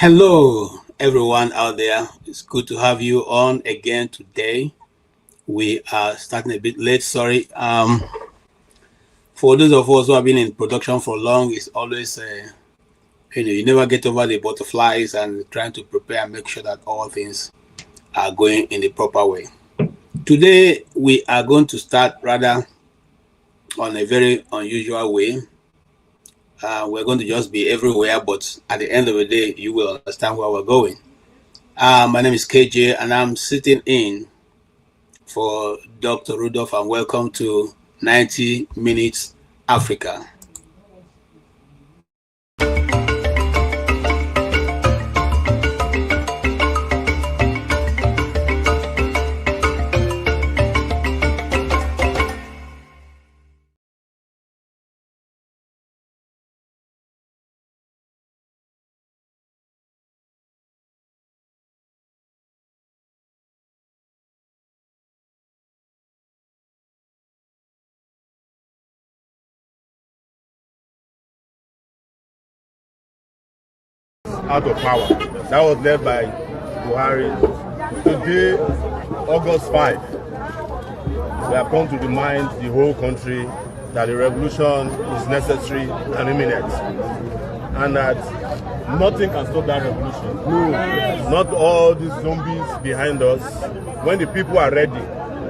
Hello, everyone out there. It's good to have you on again today. We are starting a bit late. Sorry. For those of us who have been in production for long, it's always you never get over the butterflies and trying to prepare and make sure that all things are going in the proper way. Today we are going to start rather on a very unusual way. We're going to just be everywhere, but at the end of the day, you will understand where we're going. My name is KJ, and I'm sitting in for Dr. Rudolph, and welcome to 90 Minutes Africa. Out of power. That was led by Buhari. Today, August 5, we have come to remind the whole country that a revolution is necessary and imminent, and that nothing can stop that revolution. Not all these zombies behind us. When the people are ready,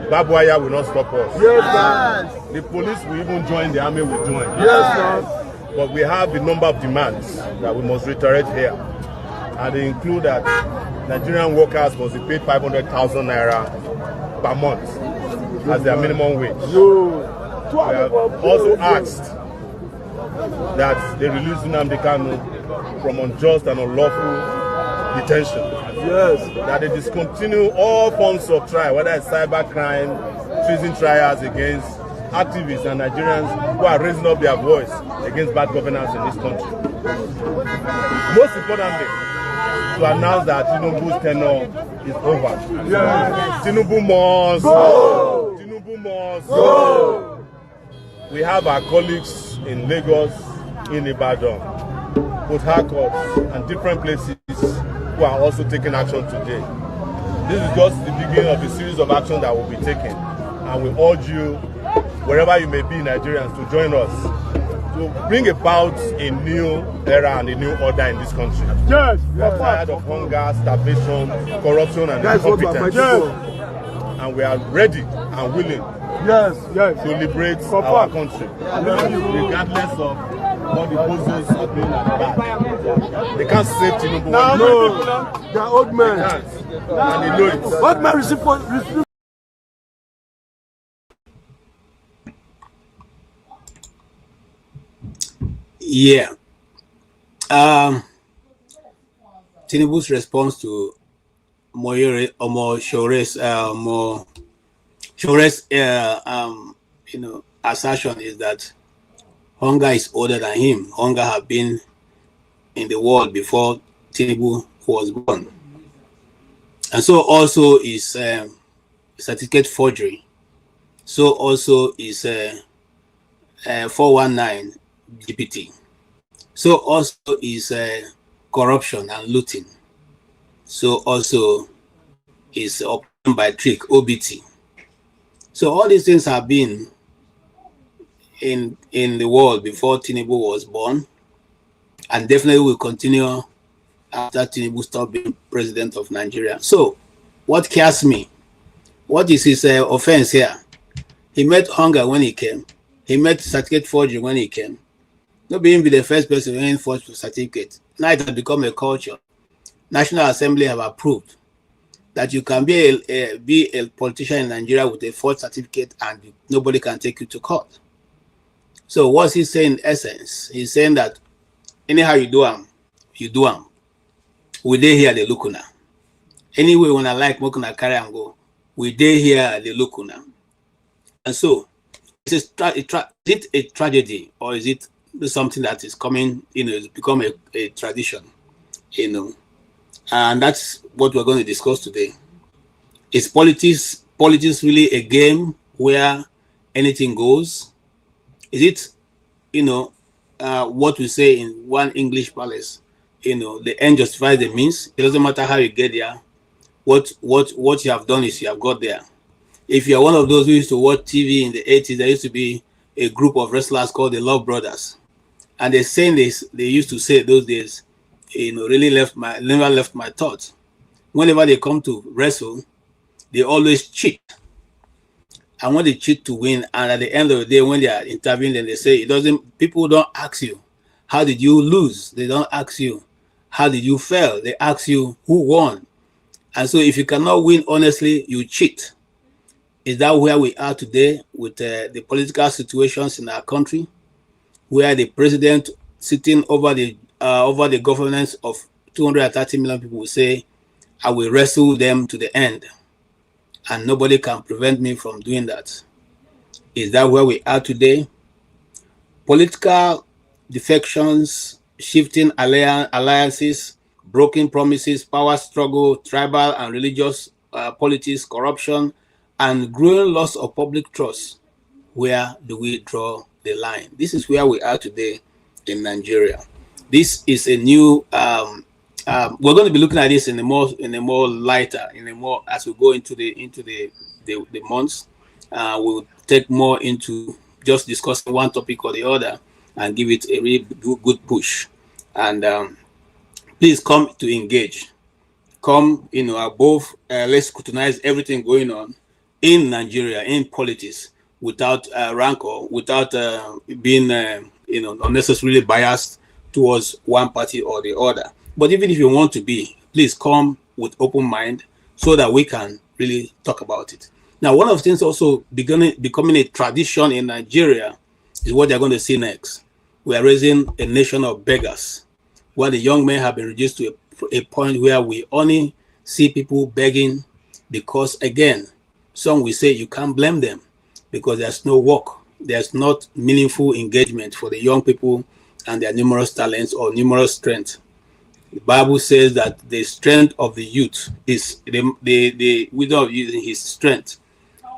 barbed wire will not stop us. Yes, the police will even join, the army will join. yes, But we have a number of demands that we must reiterate here. And they include that Nigerian workers must be paid 500,000 naira per month as their minimum wage. We have also asked that they release Nnamdi Kanu from unjust and unlawful detention. yes, That they discontinue all forms of trial, whether it's cybercrime, treason trials against activists and Nigerians who are raising up their voice against bad governance in this country. Most importantly, to announce that Tinubu's tenure is over. yes. Tinubu must Go! Tinubu must Go! We have our colleagues in Lagos, in Ibadan, Port Harcourt, and different places who are also taking action today. This is just the beginning of a series of actions that will be taken, and we urge you, wherever you may be, Nigerians, to join us to bring about a new era and a new order in this country. Yes, We are tired of hunger, starvation, corruption, and that's what we're incompetence. fighting for. And we are ready and willing Yes, yes. to liberate Confirm. our country, regardless of what the bozos are doing at the back. They can't save Tinubu. No, they're old They men. can't. And they know it. Old men receive Yeah. Tinubu's response to Shore's assertion is that hunger is older than him. Hunger have been in the world before Tinubu was born, and so also is certificate forgery. So also is 419 GPT. So also is corruption and looting. So also is operation by trick, OBT. So all these things have been in the world before Tinubu was born, and definitely will continue after Tinubu stopped being president of Nigeria. So what cares me? What is his offense here? He met hunger when he came. He met certificate forgery when he came. Not being the first person who forged the certificate. Now it has become a culture. National Assembly have approved that you can be a politician in Nigeria with a forged certificate and nobody can take you to court. So what's he saying in essence? He's saying that anyhow you do them, We dey here, they look now. Anyway, when I like, what can I carry and go? We dey here, they look now. And so, is it a tragedy, or is it something that is coming, it's become a tradition, and that's what we're going to discuss today. Is politics really a game where anything goes? Is it, what we say in one English palace, the end justifies the means. It doesn't matter how you get there. What you have done is you have got there. If you are one of those who used to watch TV in the 80s, there used to be a group of wrestlers called the Love Brothers. And they're saying this, they used to say those days, really never left my thoughts. Whenever they come to wrestle, they always cheat. And when they cheat to win, and at the end of the day, when they are interviewing, then they say people don't ask you, how did you lose? They don't ask you, how did you fail? They ask you, who won? And so if you cannot win honestly, you cheat. Is that where we are today with the political situations in our country, where the president sitting over the governance of 230 million people will say, I will wrestle them to the end, and nobody can prevent me from doing that? Is that where we are today? Political defections, shifting alliances, broken promises, power struggle, tribal and religious politics, corruption, and growing loss of public trust. Where do we draw the line? This is where we are today in Nigeria. This is a new. We're going to be looking at this in a more lighter, as we go into the months. We'll take more into just discussing one topic or the other and give it a really good push. And please come to engage. Come, above. Let's scrutinize everything going on in Nigeria, in politics, without rancor, without being, unnecessarily biased towards one party or the other. But even if you want to be, please come with open mind so that we can really talk about it. Now, one of the things also becoming a tradition in Nigeria is what they're going to see next. We are raising a nation of beggars, where the young men have been reduced to a point where we only see people begging because, again, some will say you can't blame them because there's no work. There's not meaningful engagement for the young people and their numerous talents or numerous strength. The Bible says that the strength of the youth is the wisdom of using his strength.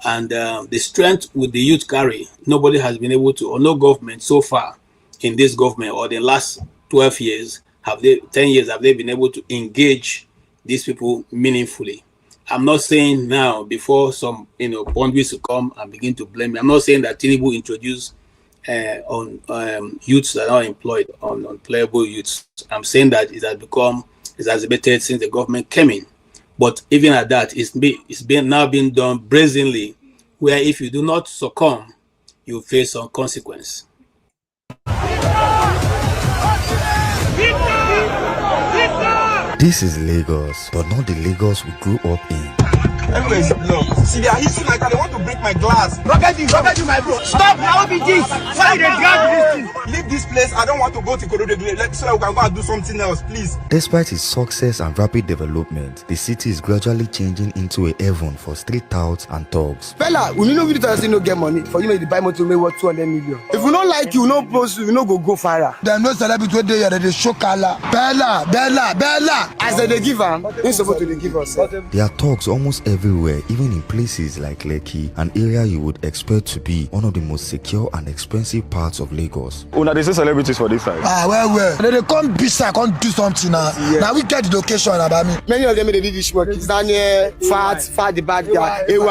And the strength with the youth carry, nobody has been able to, or no government so far in this government or the last 12 years, 10 years, have they been able to engage these people meaningfully. I'm not saying now, before some boundaries to come and begin to blame me. I'm not saying that Tinubu introduced on youths that are employed, on unemployable youths. I'm saying that it has become exacerbated since the government came in. But even at that, it's now being done brazenly, where if you do not succumb, you face some consequence. This is Lagos, but not the Lagos we grew up in. Anyways, look, see, they are hitting my car, they want to break my glass. Rocket you, my bro. Stop, now be this. Why they drag this thing? Leave this place, I don't want to go to Korodu, so we can go and do something else, please. Despite its success and rapid development, the city is gradually changing into a heaven for street touts and thugs. Fella, we know we don't no get money for you to buy motor make what 200 million. If we don't like you, no post, we no go far. There's no celebrity where they show color. Bella. As they give them, they're supposed to give us. There are thugs almost everywhere, even in places like Lekki, an area you would expect to be one of the most secure and expensive parts of Lagos. Una they say celebrities for this side. Well. They come beside, come do something now. Yeah. Now we get the location about me. Many of them they did this work. It's Daniel, Fat the bad guy. You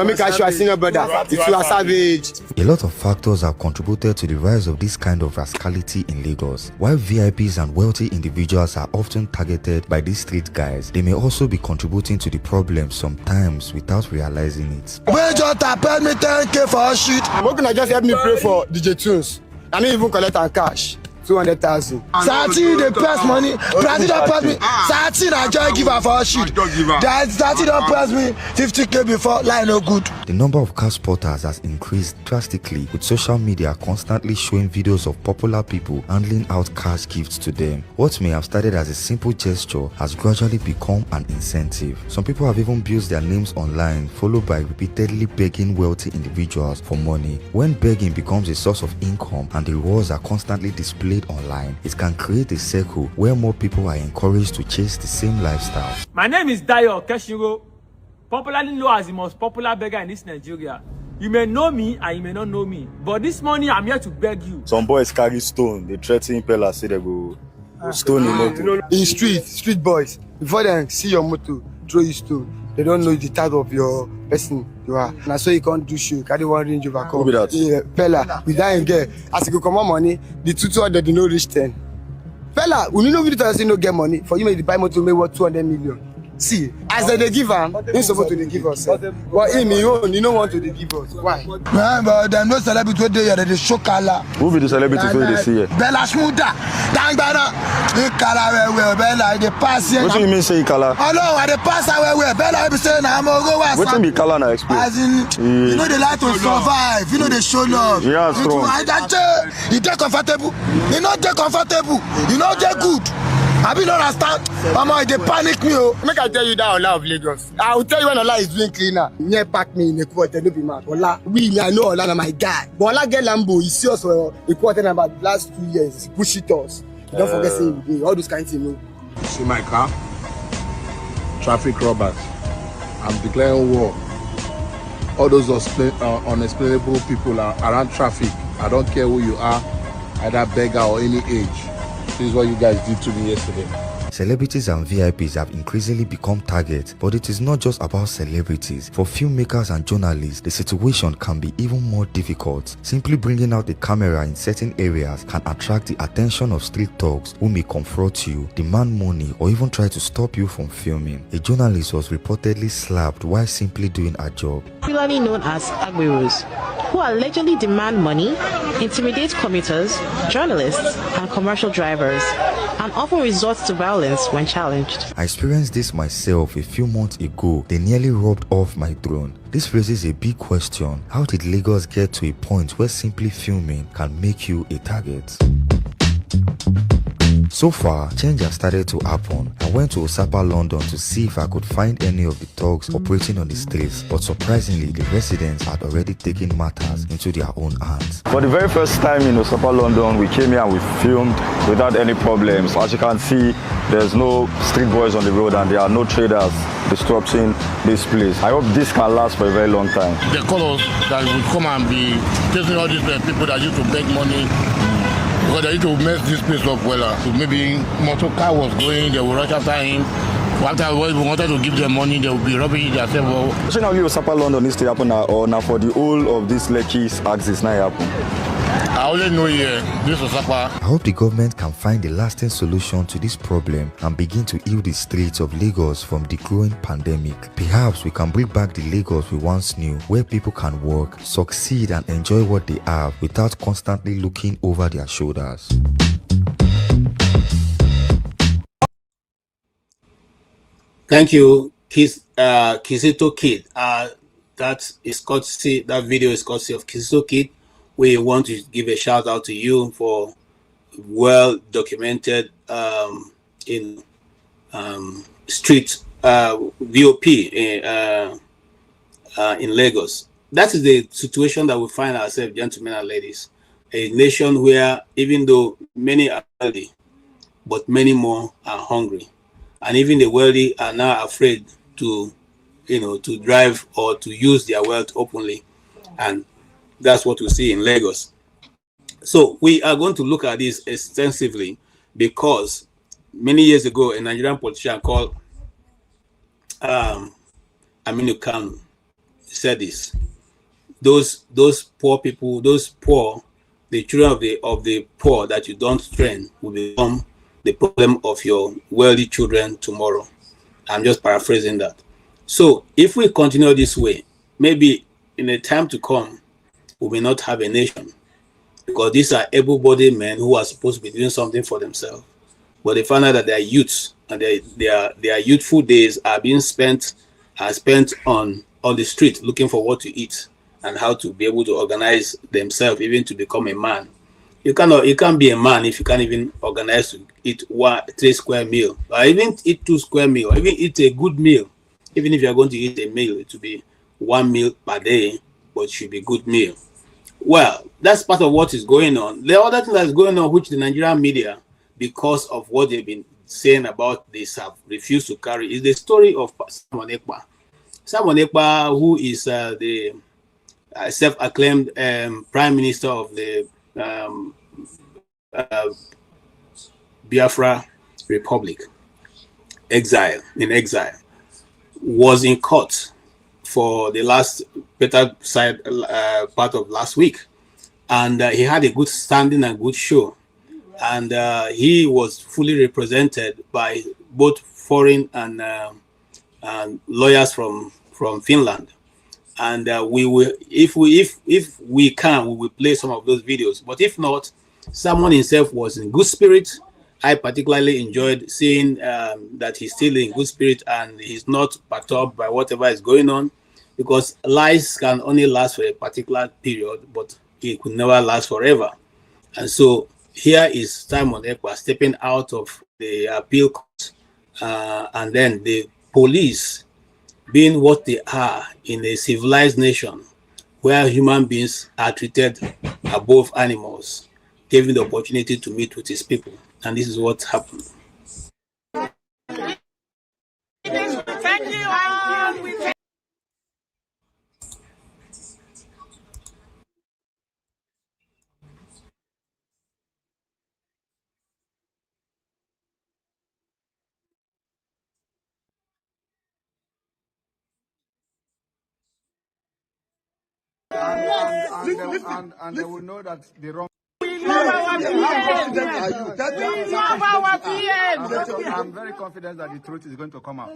make sure I see your brother. If you are savage. A lot of factors have contributed to the rise of this kind of rascality in Lagos. While VIPs and wealthy individuals are often targeted by these street guys, they may also be contributing to the problem sometimes without realizing it. When just pay me 10K for shit. What can I just help me pray for DJ Tunes? I don't even collect our cash. 200,000. Sati they press money. Brazil don't press me. Sati I just give her for shit. Sati don't press me 50K before line no good. The number of car spotters has increased drastically, with social media constantly showing videos of popular people handing out cash gifts to them. What may have started as a simple gesture has gradually become an incentive. Some people have even built their names online, followed by repeatedly begging wealthy individuals for money. When begging becomes a source of income and the rewards are constantly displayed online, it can create a circle where more people are encouraged to chase the same lifestyle. My name is Dayo Keshiro, popularly known as the most popular beggar in this Nigeria. You may know me and you may not know me, but this morning I'm here to beg you. Some boys carry stone, they threaten Pella, say they go Stone in motor. In street boys, before they see your motor, throw you stone. They don't know the type of your person you are. Now so you can't do show, carry one range over. Who be that? Yeah, fella, with that girl, as you go come on money, the 200 you know reach 10. Fella, we know we say no get money. For you make the buy motor make what 200 million. See, as they give am, ain't supposed to give us. But him, he don't want to give us. Why? Man, but them no celebrity there, they show color. Who be the celebrity who they see here? Bella Smuda, Dangbana, he color where Bella, they pass here. What do you mean say color? Oh no, they pass where Bella be saying I'm gonna go. What be color now? Explain. As in, you know they like to survive, you know they show love. Yeah, strong. You take comfortable, you not take comfortable, you not take good. I be not understand. Mama, they panic me. Oh. Make I tell you that Ola of Lagos. I will tell you when Ola is doing cleaner. He pack me in a quarter, no be mad. Ola, I know Ola na my guy. But Ola get Lambo, he see us for a quarter about the last 2 years. He push it us. Don't forget saying all those kinds of things. See my car? Traffic robbers. I'm declaring war. All those unexplainable people are around traffic. I don't care who you are, either beggar or any age. This is what you guys did to me yesterday. Celebrities and VIPs have increasingly become targets, but it is not just about celebrities. For filmmakers and journalists, the situation can be even more difficult. Simply bringing out the camera in certain areas can attract the attention of street thugs who may confront you, demand money, or even try to stop you from filming. A journalist was reportedly slapped while simply doing a job. Popularly known as Agberos, who allegedly demand money, intimidate commuters, journalists, and commercial drivers, and often resort to violence when challenged. I experienced this myself a few months ago. They nearly robbed off my drone. This raises a big question. How did Lagos get to a point where simply filming can make you a target? So far, change has started to happen. I went to Osapa, London to see if I could find any of the thugs operating on the streets, but surprisingly, the residents had already taken matters into their own hands. For the very first time in Osapa, London, we came here and we filmed without any problems. As you can see, there's no street boys on the road and there are no traders disrupting this place. I hope this can last for a very long time. They call us that we come and be chasing all these people that used to beg money. Because they used to mess this place up well. So maybe motor car was going, they will rush after him. After we wanted to give them money, they will be robbing themselves. So now you Osapa, London needs to happen now, or now for the whole of this Lekki's axis now happen? I only know here, this Osapa. I hope the government can find a lasting solution to this problem and begin to heal the streets of Lagos from the growing pandemic. Perhaps we can bring back the Lagos we once knew, where people can work, succeed and enjoy what they have without constantly looking over their shoulders. Thank you, Kizito Kid. That video is courtesy of Kizito Kid. We want to give a shout out to you for well documented street VOP in Lagos. That is the situation that we find ourselves, gentlemen and ladies. A nation where even though many are wealthy, but many more are hungry. And even the wealthy are now afraid to drive or to use their wealth openly. And that's what we see in Lagos. So we are going to look at this extensively because many years ago, a Nigerian politician called Aminu Kanu said this: those poor people, the children of the poor that you don't train will become the problem of your wealthy children tomorrow. I'm just paraphrasing that. So if we continue this way, maybe in a time to come, we may not have a nation, because these are able-bodied men who are supposed to be doing something for themselves, but they find out that their youths and their youthful days are being spent on the street looking for what to eat and how to be able to organize themselves, even to become a man. You can't be a man if you can't even organize to eat 3 square meal, or even eat 2 square meal, or even eat a good meal. Even if you are going to eat a meal, it will be 1 meal per day, but it should be a good meal. Well, that's part of what is going on. The other thing that's going on, which the Nigerian media, because of what they've been saying about this, have refused to carry, is the story of Simon Ekpa. Simon Ekpa, who is the self-acclaimed Prime Minister of the Biafra Republic, in exile, was in court for the last better side part of last week, and he had a good standing and good show, and he was fully represented by both foreign and lawyers from Finland. And we will, if we can, we will play some of those videos. But if not, someone himself was in good spirit. I particularly enjoyed seeing that he's still in good spirit and he's not perturbed by whatever is going on, because lies can only last for a particular period, but it could never last forever. And so here is Simon Ekpa stepping out of the appeal court, and then the police, being what they are in a civilized nation where human beings are treated above animals, gave him the opportunity to meet with his people. And this is what happened. Thank you. And they will know that the wrong. I'm very confident that the truth is going to come out.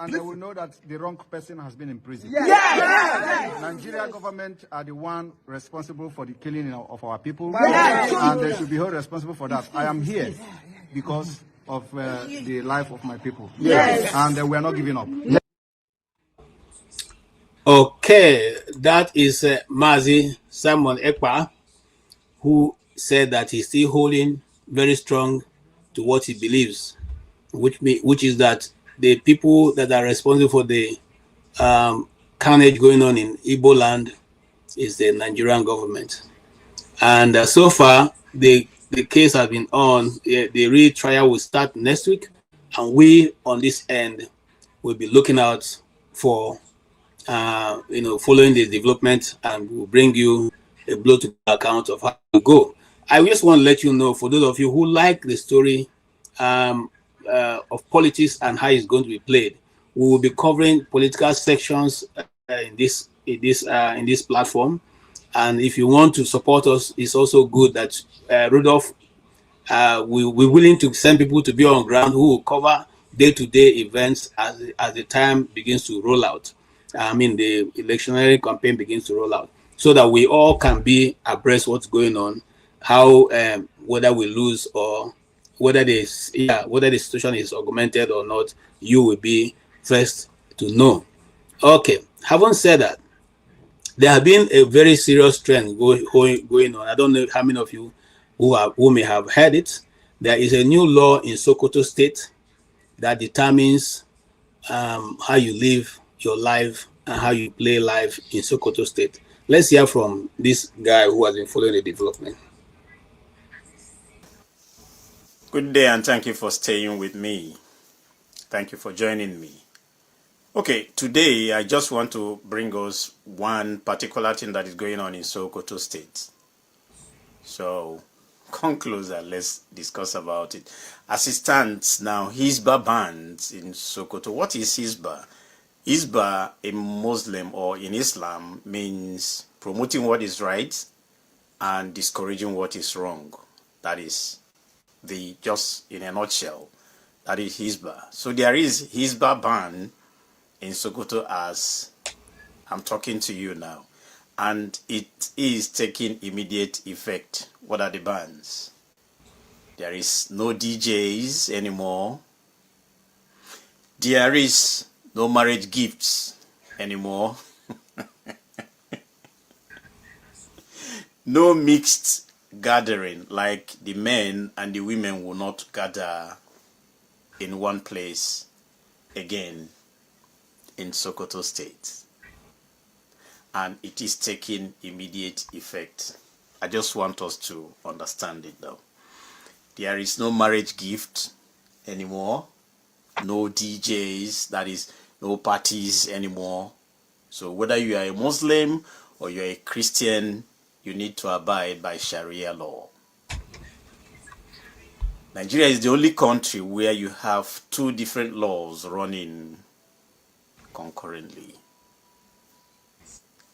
And they will know that the wrong person has been in prison. Nigeria government are the one responsible for the killing of our people, and they should be held responsible for that. I am here because of the life of my people, and we are not giving up. Okay, that is Mazi Simon Ekpa, who said that he's still holding very strong to what he believes, which is that the people that are responsible for the carnage going on in Igbo land is the Nigerian government. And so far, the case has been on. The real trial will start next week, and we on this end will be looking out for following the development, and we'll bring you a blow to account of how to go. I just want to let you know, for those of you who like the story of politics and how it's going to be played, we will be covering political sections in this platform. And if you want to support us, it's also good that Rudolph we're willing to send people to be on ground who will cover day-to-day events as the time begins to roll out. The electionary campaign begins to roll out, so that we all can be abreast what's going on, how whether we lose or whether the situation is augmented or not, you will be first to know. Okay, having said that, there have been a very serious trend going on. I don't know how many of you who may have heard it. There is a new law in Sokoto State that determines how you live your life and how you play life in Sokoto State. Let's hear from this guy who has been following the development. Good day, and thank you for staying with me. Thank you for joining me. Okay, today I just want to bring us one particular thing that is going on in Sokoto State. So come closer, let's discuss about it. As it stands now, Hisbah bans in Sokoto. What is Hisbah? Hisbah in Muslim or in Islam means promoting what is right and discouraging what is wrong. That is just in a nutshell, that is Hisbah. So there is Hisbah ban in Sokoto as I'm talking to you now, and it is taking immediate effect. What are the bans? There is no DJs anymore. There is no marriage gifts anymore. No mixed gathering, like the men and the women will not gather in one place again in Sokoto State. And it is taking immediate effect. I just want us to understand it though. There is no marriage gift anymore, no DJs, that is no parties anymore. So whether you are a Muslim or you're a Christian, you need to abide by Sharia law. Nigeria is the only country where you have two different laws running concurrently.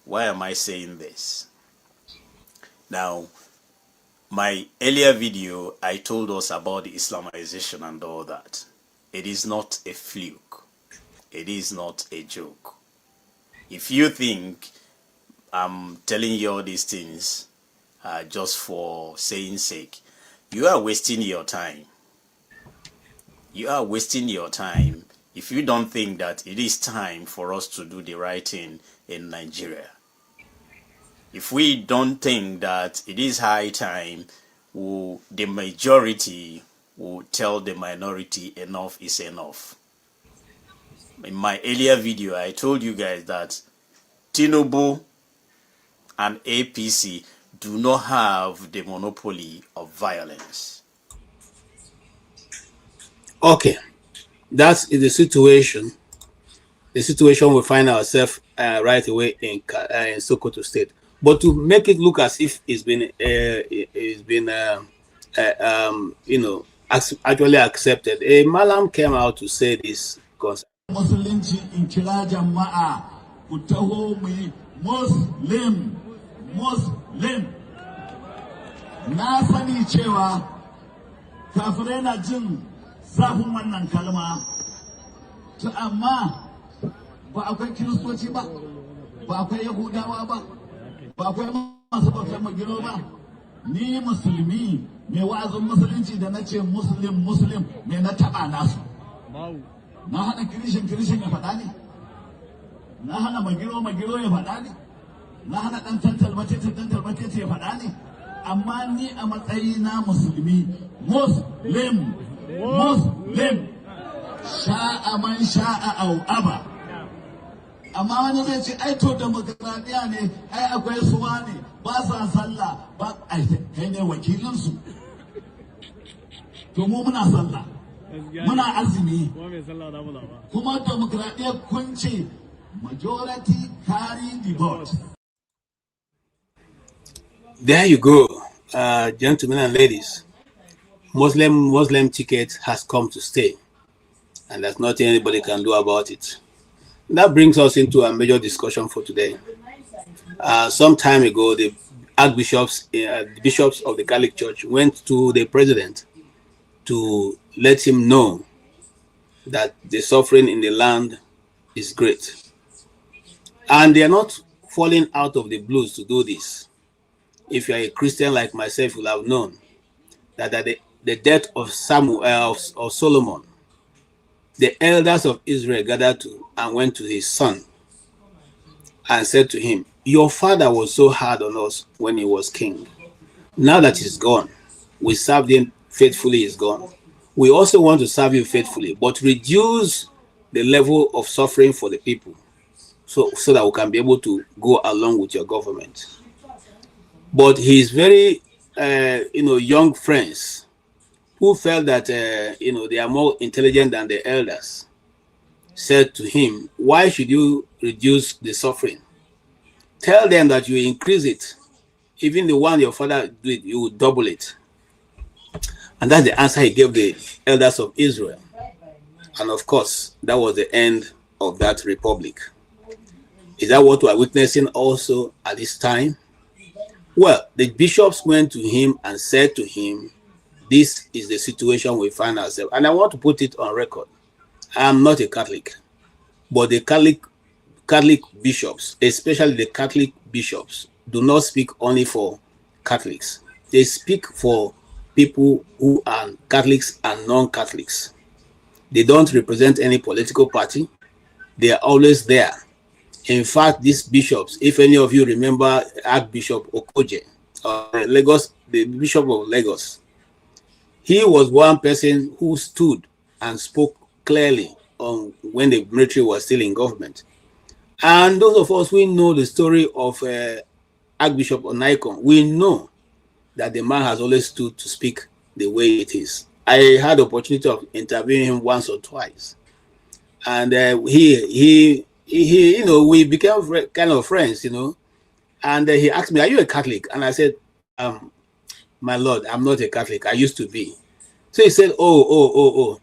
Why am I saying this? Now, my earlier video, I told us about the Islamization and all that. It is not a fluke. It is not a joke. If you think I'm telling you all these things just for saying sake, you are wasting your time. You are wasting your time if you don't think that it is time for us to do the right thing in Nigeria. If we don't think that it is high time, the majority will tell the minority enough is enough. In my earlier video, I told you guys that Tinubu and APC do not have the monopoly of violence. Okay, that is the situation. The situation we find ourselves right away in Sokoto State. But to make it look as if it's been you know, actually accepted, a Malam came out to say this concept. Muslim. Na sani cewa kafirai na jin zafin wannan kalma, to amma ba akwai kiristoci ba, ba akwai yahudawa ba, ba akwai masu bautar magiro ba. Ni musulmi mai wa'azin musulunci da na ce muslim me na taba nasu. Na hana kirishin ya faɗa ne, na hana magiro ya faɗa ne, na hana ɗan tantalmace ya faɗa ne. Amma ni a matsayina musulmi, muslim, sha'a man sha'a au aba. Amma wani zai ce ai to demokradiya ne, ai akwai suwa ne, ba sa sallah, ba ai kai ne wakilinsu. To mu muna sallah, muna azumi, kuma demokradiya kun ce majority carry the vote. There you go, gentlemen and ladies. Muslim ticket has come to stay, and there's nothing anybody can do about it. That brings us into a major discussion for today. Some time ago, the archbishops, the bishops of the Catholic Church went to the president to let him know that the suffering in the land is great. And they are not falling out of the blues to do this. If you are a Christian like myself, you will have known that at the death of Solomon, the elders of Israel gathered and went to his son and said to him, "Your father was so hard on us when he was king. Now that he's gone, we served him faithfully, he's gone. We also want to serve you faithfully, but reduce the level of suffering for the people so that we can be able to go along with your government." But his very, young friends who felt that, they are more intelligent than the elders said to him, "Why should you reduce the suffering? Tell them that you increase it. Even the one your father did, you will double it." And that's the answer he gave the elders of Israel. And of course, that was the end of that republic. Is that what we are witnessing also at this time? Well, the bishops went to him and said to him, "This is the situation we find ourselves." And I want to put it on record. I am not a Catholic, but the Catholic bishops, especially the Catholic bishops, do not speak only for Catholics. They speak for people who are Catholics and non-Catholics. They don't represent any political party. They are always there. In fact, these bishops, if any of you remember Archbishop Okoje, Lagos, the Bishop of Lagos, he was one person who stood and spoke clearly on when the military was still in government. And those of us who know the story of Archbishop Onaikon, we know that the man has always stood to speak the way it is. I had the opportunity of interviewing him once or twice, and we became kind of friends, And he asked me, "Are you a Catholic?" And I said, "My Lord, I'm not a Catholic. I used to be." So he said, "Oh.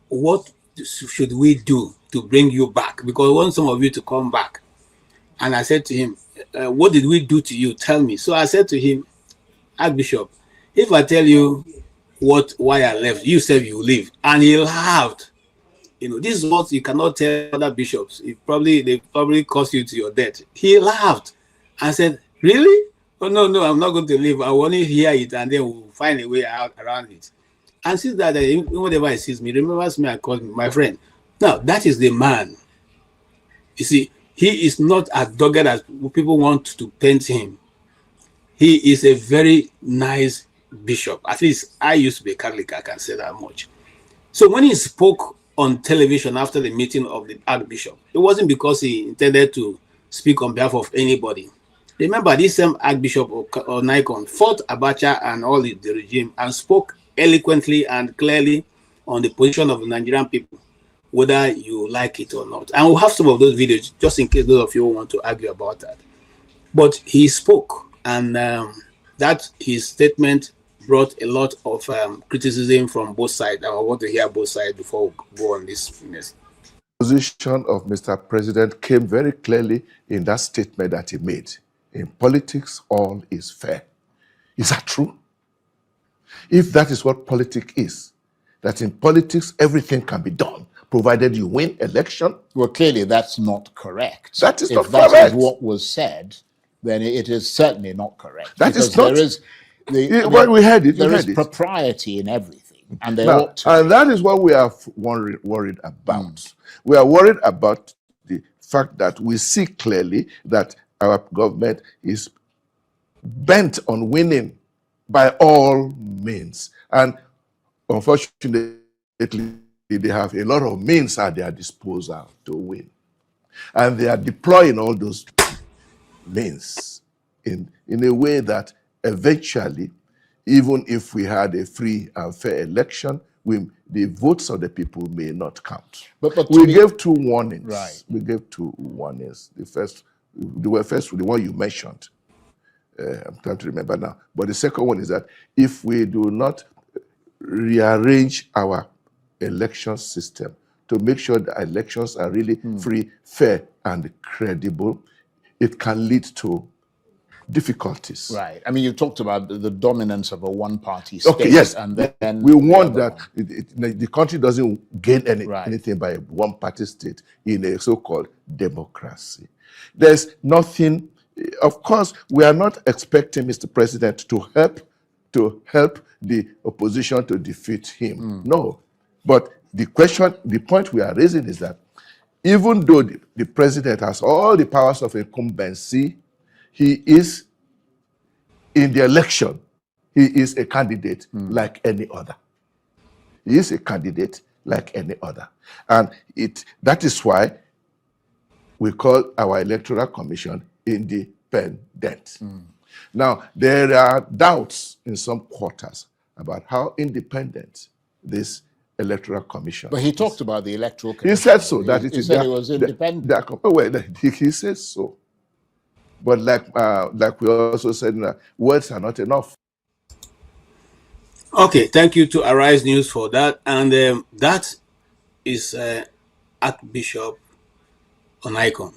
What should we do to bring you back? Because we want some of you to come back." And I said to him, "What did we do to you? Tell me." So I said to him, "Archbishop, if I tell you why I left, you said you leave." And he laughed. This is what you cannot tell other bishops. They probably cost you to your death. He laughed and said, "Really? Oh, no, I'm not going to leave. I will only hear it and then we'll find a way out around it." And since that, whenever he sees me, remembers me and calls me my friend. Now, that is the man. You see, he is not as dogged as people want to paint him. He is a very nice bishop. At least I used to be a Catholic, I can say that much. So when he spoke on television after the meeting of the Archbishop, it wasn't because he intended to speak on behalf of anybody. Remember, this same Archbishop or Nikon fought Abacha and all the regime and spoke eloquently and clearly on the position of the Nigerian people, whether you like it or not. And we'll have some of those videos just in case those of you want to argue about that. But he spoke, and that his statement brought a lot of criticism from both sides. I want to hear both sides before we go on this. Position of Mr. President came very clearly in that statement that he made. In politics, all is fair. Is that true? If that is what politics is, that in politics everything can be done, provided you win election. Well, clearly that's not correct. That is not correct. If that is what was said, then it is certainly not correct. That is not. We heard it. There is propriety in everything, and they ought to. And that is what we are worried about. We are worried about the fact that we see clearly that our government is bent on winning by all means. And unfortunately, they have a lot of means at their disposal to win. And they are deploying all those means in a way that eventually, even if we had a free and fair election, the votes of the people may not count. But we gave two warnings. Right. We gave two warnings. The one you mentioned. I'm trying to remember now. But the second one is that if we do not rearrange our election system to make sure the elections are really free, fair, and credible, it can lead to difficulties. Right. I mean, you talked about the dominance of a one-party state. Okay, yes. And then we want that the country doesn't gain anything by a one-party state in a so-called democracy. There's nothing. Of course, we are not expecting Mr. President to help the opposition to defeat him. No. But the point we are raising is that even though the president has all the powers of incumbency, he is in the election, he is a candidate like any other. He is a candidate like any other. And that is why we call our electoral commission independent. Now, there are doubts in some quarters about how independent this electoral commission But he talked about the electoral commission. He said so. He said it was independent. He said so. But like we also said, words are not enough. Okay, thank you to Arise News for that. And that is Archbishop Onaikon.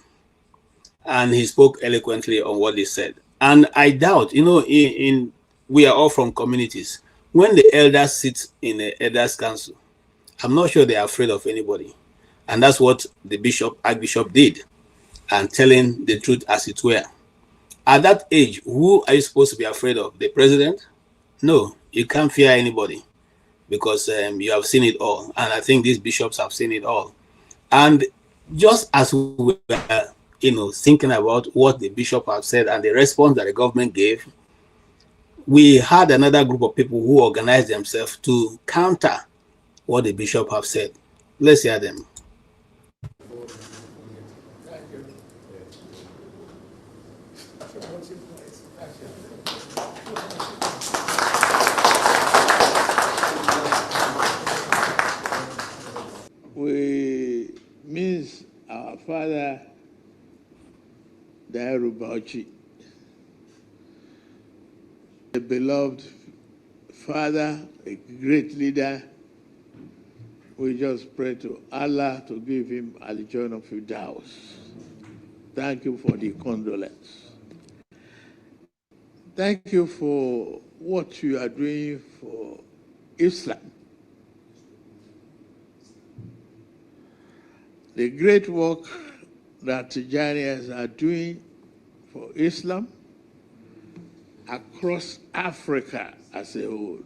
And he spoke eloquently on what he said. And I doubt, we are all from communities. When the elders sit in the elders council, I'm not sure they are afraid of anybody. And that's what the Archbishop did, and telling the truth as it were. At that age, who are you supposed to be afraid of? The president? No, you can't fear anybody, because you have seen it all. And I think these bishops have seen it all. And just as we were, thinking about what the bishop have said and the response that the government gave, we had another group of people who organized themselves to counter what the bishop have said. Let's hear them. We miss our father, Dairu Bauchi. a beloved father, a great leader. We just pray to Allah to give him al-Jannah of Firdaus. Thank you for the condolence. Thank you for what you are doing for Islam. The great work that Tijanians are doing for Islam across Africa as a whole.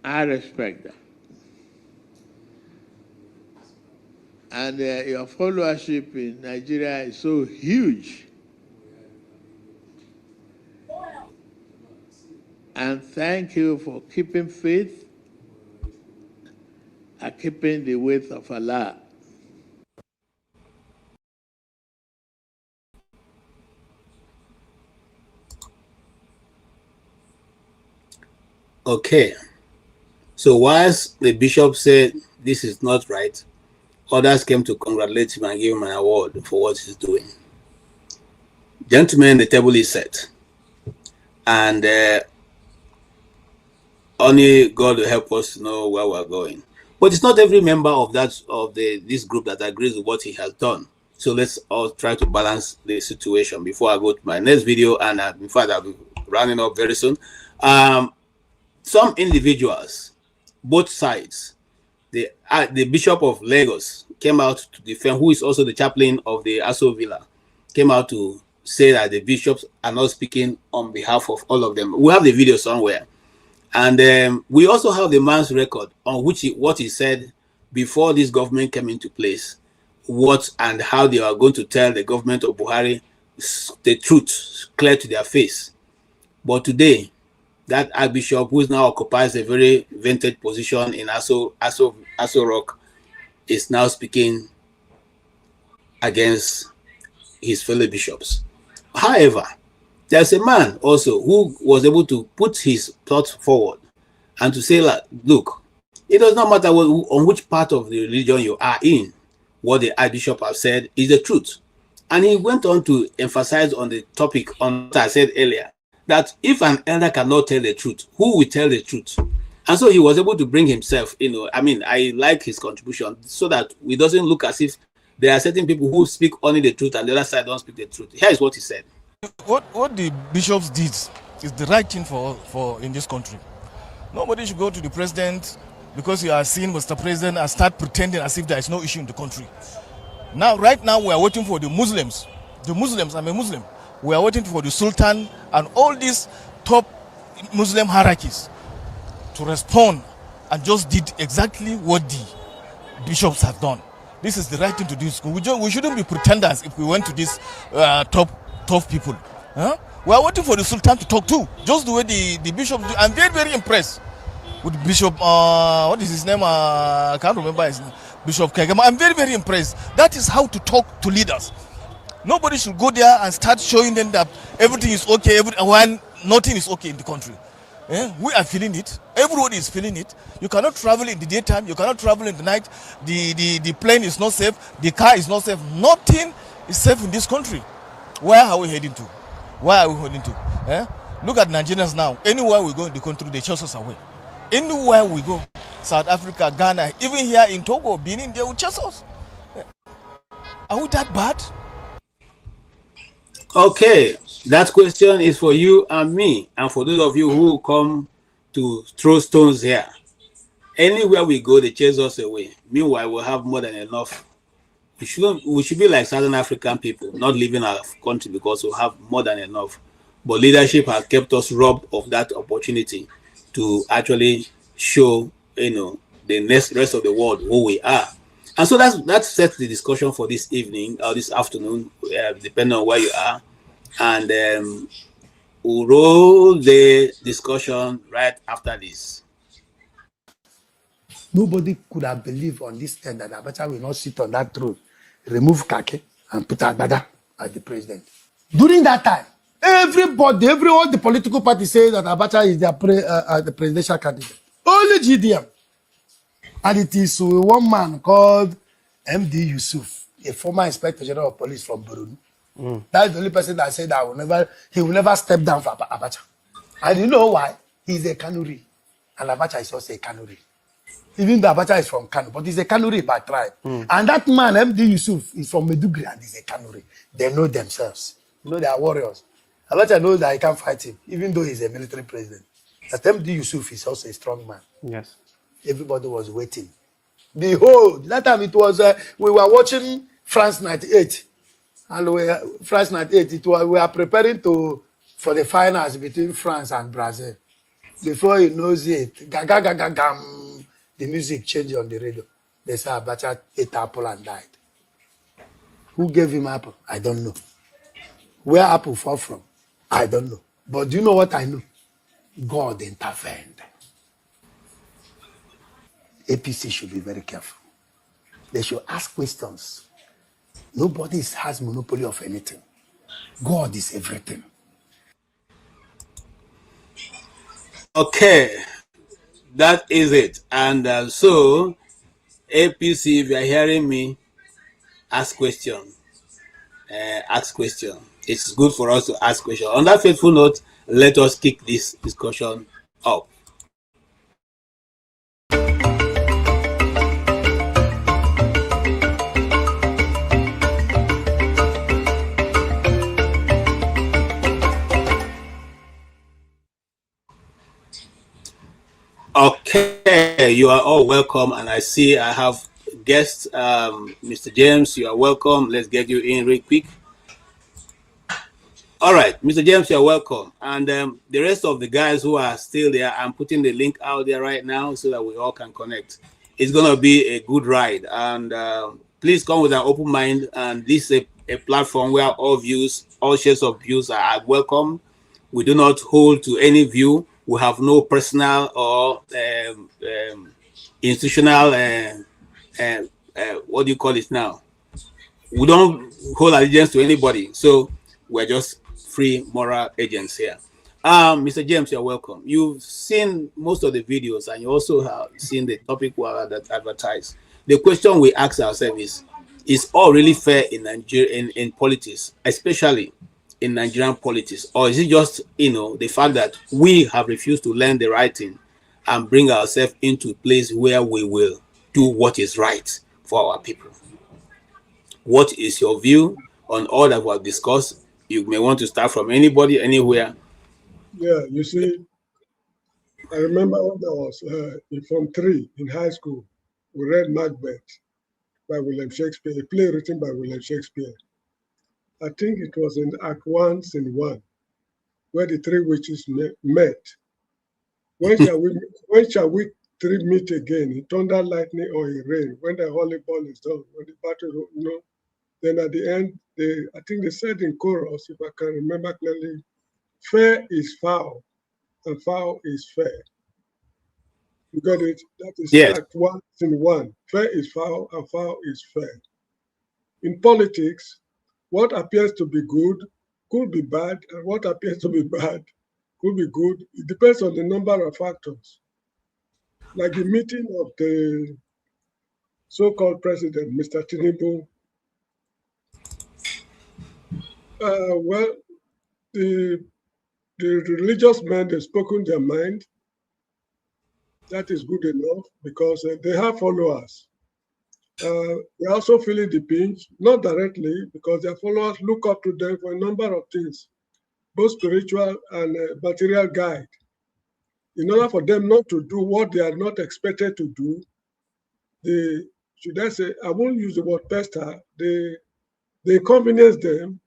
I respect that. And your followership in Nigeria is so huge. And thank you for keeping faith and keeping the way of Allah. Okay. So whilst the bishop said this is not right, others came to congratulate him and give him an award for what he's doing. Gentlemen, the table is set. And only God will help us to know where we're going. But it's not every member of this group that agrees with what he has done. So let's all try to balance the situation before I go to my next video. And in fact, I'll be rounding up very soon. Some individuals, both sides, the Bishop of Lagos came out to defend, who is also the chaplain of the Aso Villa, came out to say that the bishops are not speaking on behalf of all of them. We have the video somewhere. And we also have the man's record on what he said before this government came into place, what and how they are going to tell the government of Buhari the truth clear to their face. But today, that Archbishop, who now occupies a very vintage position in Aso Rock, is now speaking against his fellow bishops. However, there's a man also who was able to put his thoughts forward and to say, like, look, it does not matter on which part of the religion you are in, what the Archbishop has said is the truth. And he went on to emphasize on the topic on what I said earlier, that if an elder cannot tell the truth, who will tell the truth? And so he was able to bring himself, I like his contribution so that it doesn't look as if there are certain people who speak only the truth and the other side don't speak the truth. Here is what he said. What the bishops did is the right thing for in this country. Nobody should go to the president because you are seeing Mr. President and start pretending as if there is no issue in the country. Right now, we are waiting for the Muslims. The Muslims, I'm a Muslim. We are waiting for the Sultan and all these top Muslim hierarchies to respond and just did exactly what the bishops have done. This is the right thing to do. We shouldn't be pretenders if we went to these top people. We are waiting for the Sultan to talk too, just the way the bishops do. I'm very, very impressed with Bishop, what is his name? I can't remember his name. Bishop Kagama. I'm very, very impressed. That is how to talk to leaders. Nobody should go there and start showing them that everything is okay, when nothing is okay in the country. We are feeling it. Everyone is feeling it. You cannot travel in the daytime. You cannot travel in the night. The plane is not safe. The car is not safe. Nothing is safe in this country. Where are we heading to? Where are we heading to? Look at Nigerians now. Anywhere we go in the country, they chase us away. Anywhere we go, South Africa, Ghana, even here in Togo, Benin, they will chase us. Are we that bad? Okay, that question is for you and me, and for those of you who come to throw stones here. Anywhere we go, they chase us away. Meanwhile, we'll have more than enough. We should be like Southern African people, not leaving our country because we have more than enough. But leadership has kept us robbed of that opportunity to actually show, the rest of the world who we are. And so that sets the discussion for this evening or this afternoon, depending on where you are. And we'll roll the discussion right after this. Nobody could have believed on this end that Abacha will not sit on that throne, remove Kake, and put Agbada as the president. During that time, all the political parties say that Abacha is the presidential candidate. Only GDM. And it is one man called MD Yusuf, a former Inspector General of Police from Burundi, That's the only person that said that he will never step down for Abacha. And you know why? He's a Kanuri. And Abacha is also a Kanuri. Even though Abacha is from Kanu, but he's a Kanuri by tribe. And that man, MD Yusuf, is from Medugri and he's a Kanuri. They know themselves. You know, they are warriors. Abacha knows that he can't fight him, even though he's a military president. That MD Yusuf is also a strong man. Yes. Everybody was waiting. Behold, that time it was, we were watching France 98. And France 98, we were preparing for the finals between France and Brazil. Before he knows it, gaga, gaga, gam, the music changed on the radio. They said Abacha ate apple and died. Who gave him apple? I don't know. Where apple fall from? I don't know. But do you know what I know? God intervened. APC should be very careful. They should ask questions. Nobody has monopoly of anything. God is everything. Okay, that is it. And so, APC, if you are hearing me, ask question. Ask question. It's good for us to ask question. On that faithful note, let us kick this discussion up. Okay, you are all welcome, and I see I have guests. Mr. James, you are welcome. Let's get you in real quick. All right, Mr. James, you're welcome. And the rest of the guys who are still there, I'm putting the link out there right now so that we all can connect. It's going to be a good ride. And please come with an open mind. And this is a platform where all views, all shares of views are welcome. We do not hold to any view. We have no personal or institutional, what do you call it now? We don't hold allegiance to anybody. So we're just free moral agents here. Mr. James, you're welcome. You've seen most of the videos and you also have seen the topic that advertised. The question we ask ourselves is all really fair in Nigeria, in politics, especially in Nigerian politics? Or is it just, the fact that we have refused to learn the right thing and bring ourselves into a place where we will do what is right for our people? What is your view on all that we have discussed? You may want to start from anybody, anywhere. Yeah, you see, I remember when I was in Form 3 in high school, we read Macbeth by William Shakespeare, a play written by William Shakespeare. I think it was in Act 1, Scene 1, where the three witches met. When shall we three meet again? In thunder, lightning, or in rain? When the holy ball is done, when the battle, then at the end, I think they said in chorus, if I can remember clearly, fair is foul, and foul is fair. You got it? That is Act 1, Scene 1. Fair is foul, and foul is fair. In politics, what appears to be good could be bad, and what appears to be bad could be good. It depends on the number of factors. Like the meeting of the so-called president, Mr. Tinubu. Well, the religious men, they've spoken their mind. That is good enough because they have followers. They're also feeling the pinch, not directly, because their followers look up to them for a number of things, both spiritual and material guide. In order for them not to do what they are not expected to do, should I say, I won't use the word pester, they inconvenience them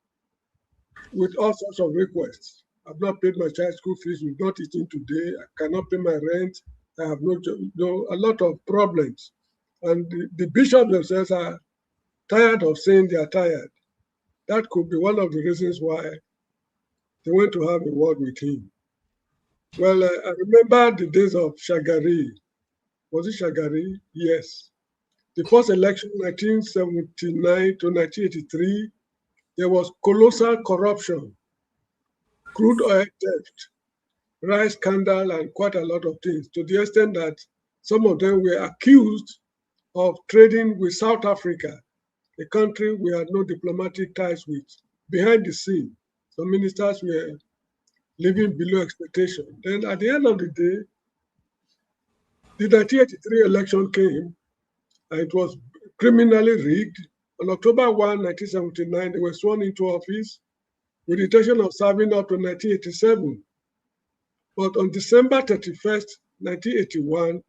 with all sorts of requests. I've not paid my child school fees, we've not eaten today, I cannot pay my rent, I have a lot of problems. And the bishops themselves are tired of saying they are tired. That could be one of the reasons why they went to have a word with him. Well, I remember the days of Shagari. Was it Shagari? Yes. The first election, 1979 to 1983, there was colossal corruption, crude oil theft, rice scandal, and quite a lot of things, to the extent that some of them were accused of trading with South Africa, a country we had no diplomatic ties with. behind the scene. Some ministers were living below expectation. Then at the end of the day, the 1983 election came, and it was criminally rigged. On October 1, 1979, they were sworn into office with the intention of serving up to 1987. But on December 31st, 1981,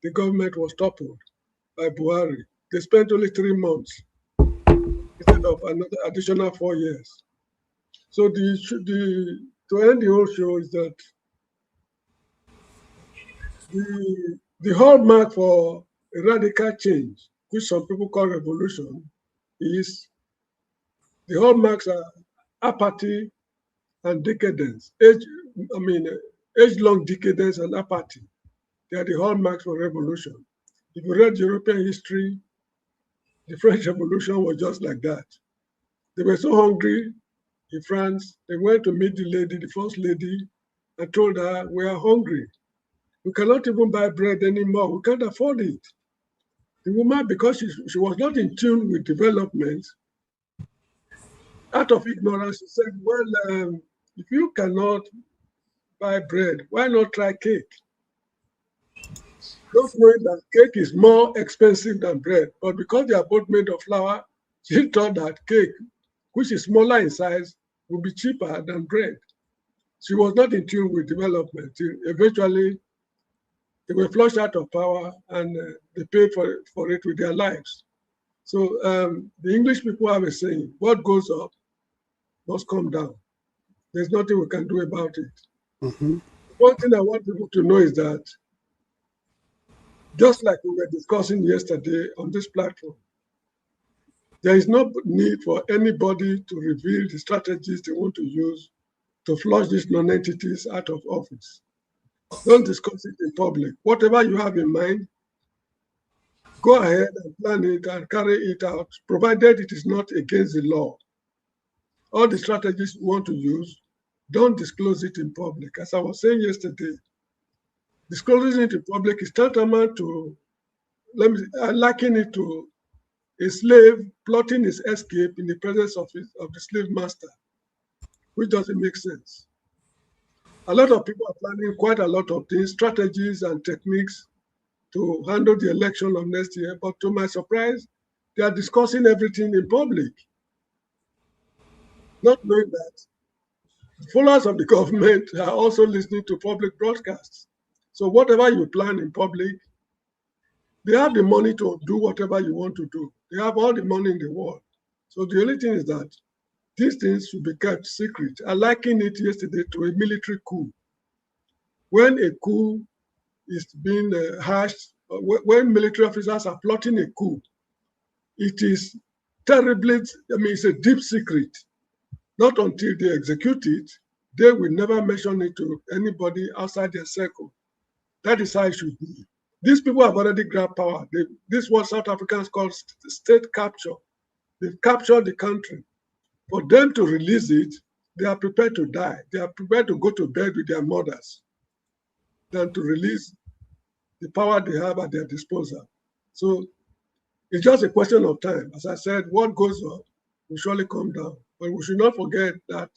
the government was toppled by Buhari. They spent only 3 months instead of another additional 4 years. So to end the whole show is that the hallmark for a radical change, which some people call revolution, is the hallmarks are apathy and decadence. Age-long decadence and apathy. They are the hallmarks for revolution. If you read European history, the French Revolution was just like that. They were so hungry in France, they went to meet the first lady, and told her, we are hungry. We cannot even buy bread anymore. We can't afford it. The woman, because she was not in tune with development, out of ignorance, she said, well, if you cannot buy bread, why not try cake? Not knowing that cake is more expensive than bread, but because they are both made of flour, she thought that cake, which is smaller in size, would be cheaper than bread. She was not in tune with development. Eventually, they were flushed out of power, and they paid for it with their lives. So the English people have a saying, what goes up must come down. There's nothing we can do about it. Mm-hmm. One thing I want people to know is that, just like we were discussing yesterday on this platform, there is no need for anybody to reveal the strategies they want to use to flush these non-entities out of office. Don't discuss it in public. Whatever you have in mind, go ahead and plan it and carry it out, provided it is not against the law. All the strategies you want to use, don't disclose it in public. As I was saying yesterday, disclosing it in public is tantamount to, I liken it to a slave plotting his escape in the presence of the slave master, which doesn't make sense. A lot of people are planning quite a lot of things, strategies and techniques to handle the election of next year, but to my surprise, they are discussing everything in public, not knowing that the followers of the government are also listening to public broadcasts. So whatever you plan in public, they have the money to do whatever you want to do. They have all the money in the world. So the only thing is that these things should be kept secret. I likened it yesterday to a military coup. When a coup is being hashed, when military officers are plotting a coup, it is terribly, it's a deep secret. Not until they execute it, they will never mention it to anybody outside their circle. That is how it should be. These people have already grabbed power. This is what South Africans call state capture. They've captured the country. For them to release it, they are prepared to die. They are prepared to go to bed with their mothers than to release the power they have at their disposal. So it's just a question of time. As I said, what goes up will surely come down. But we should not forget that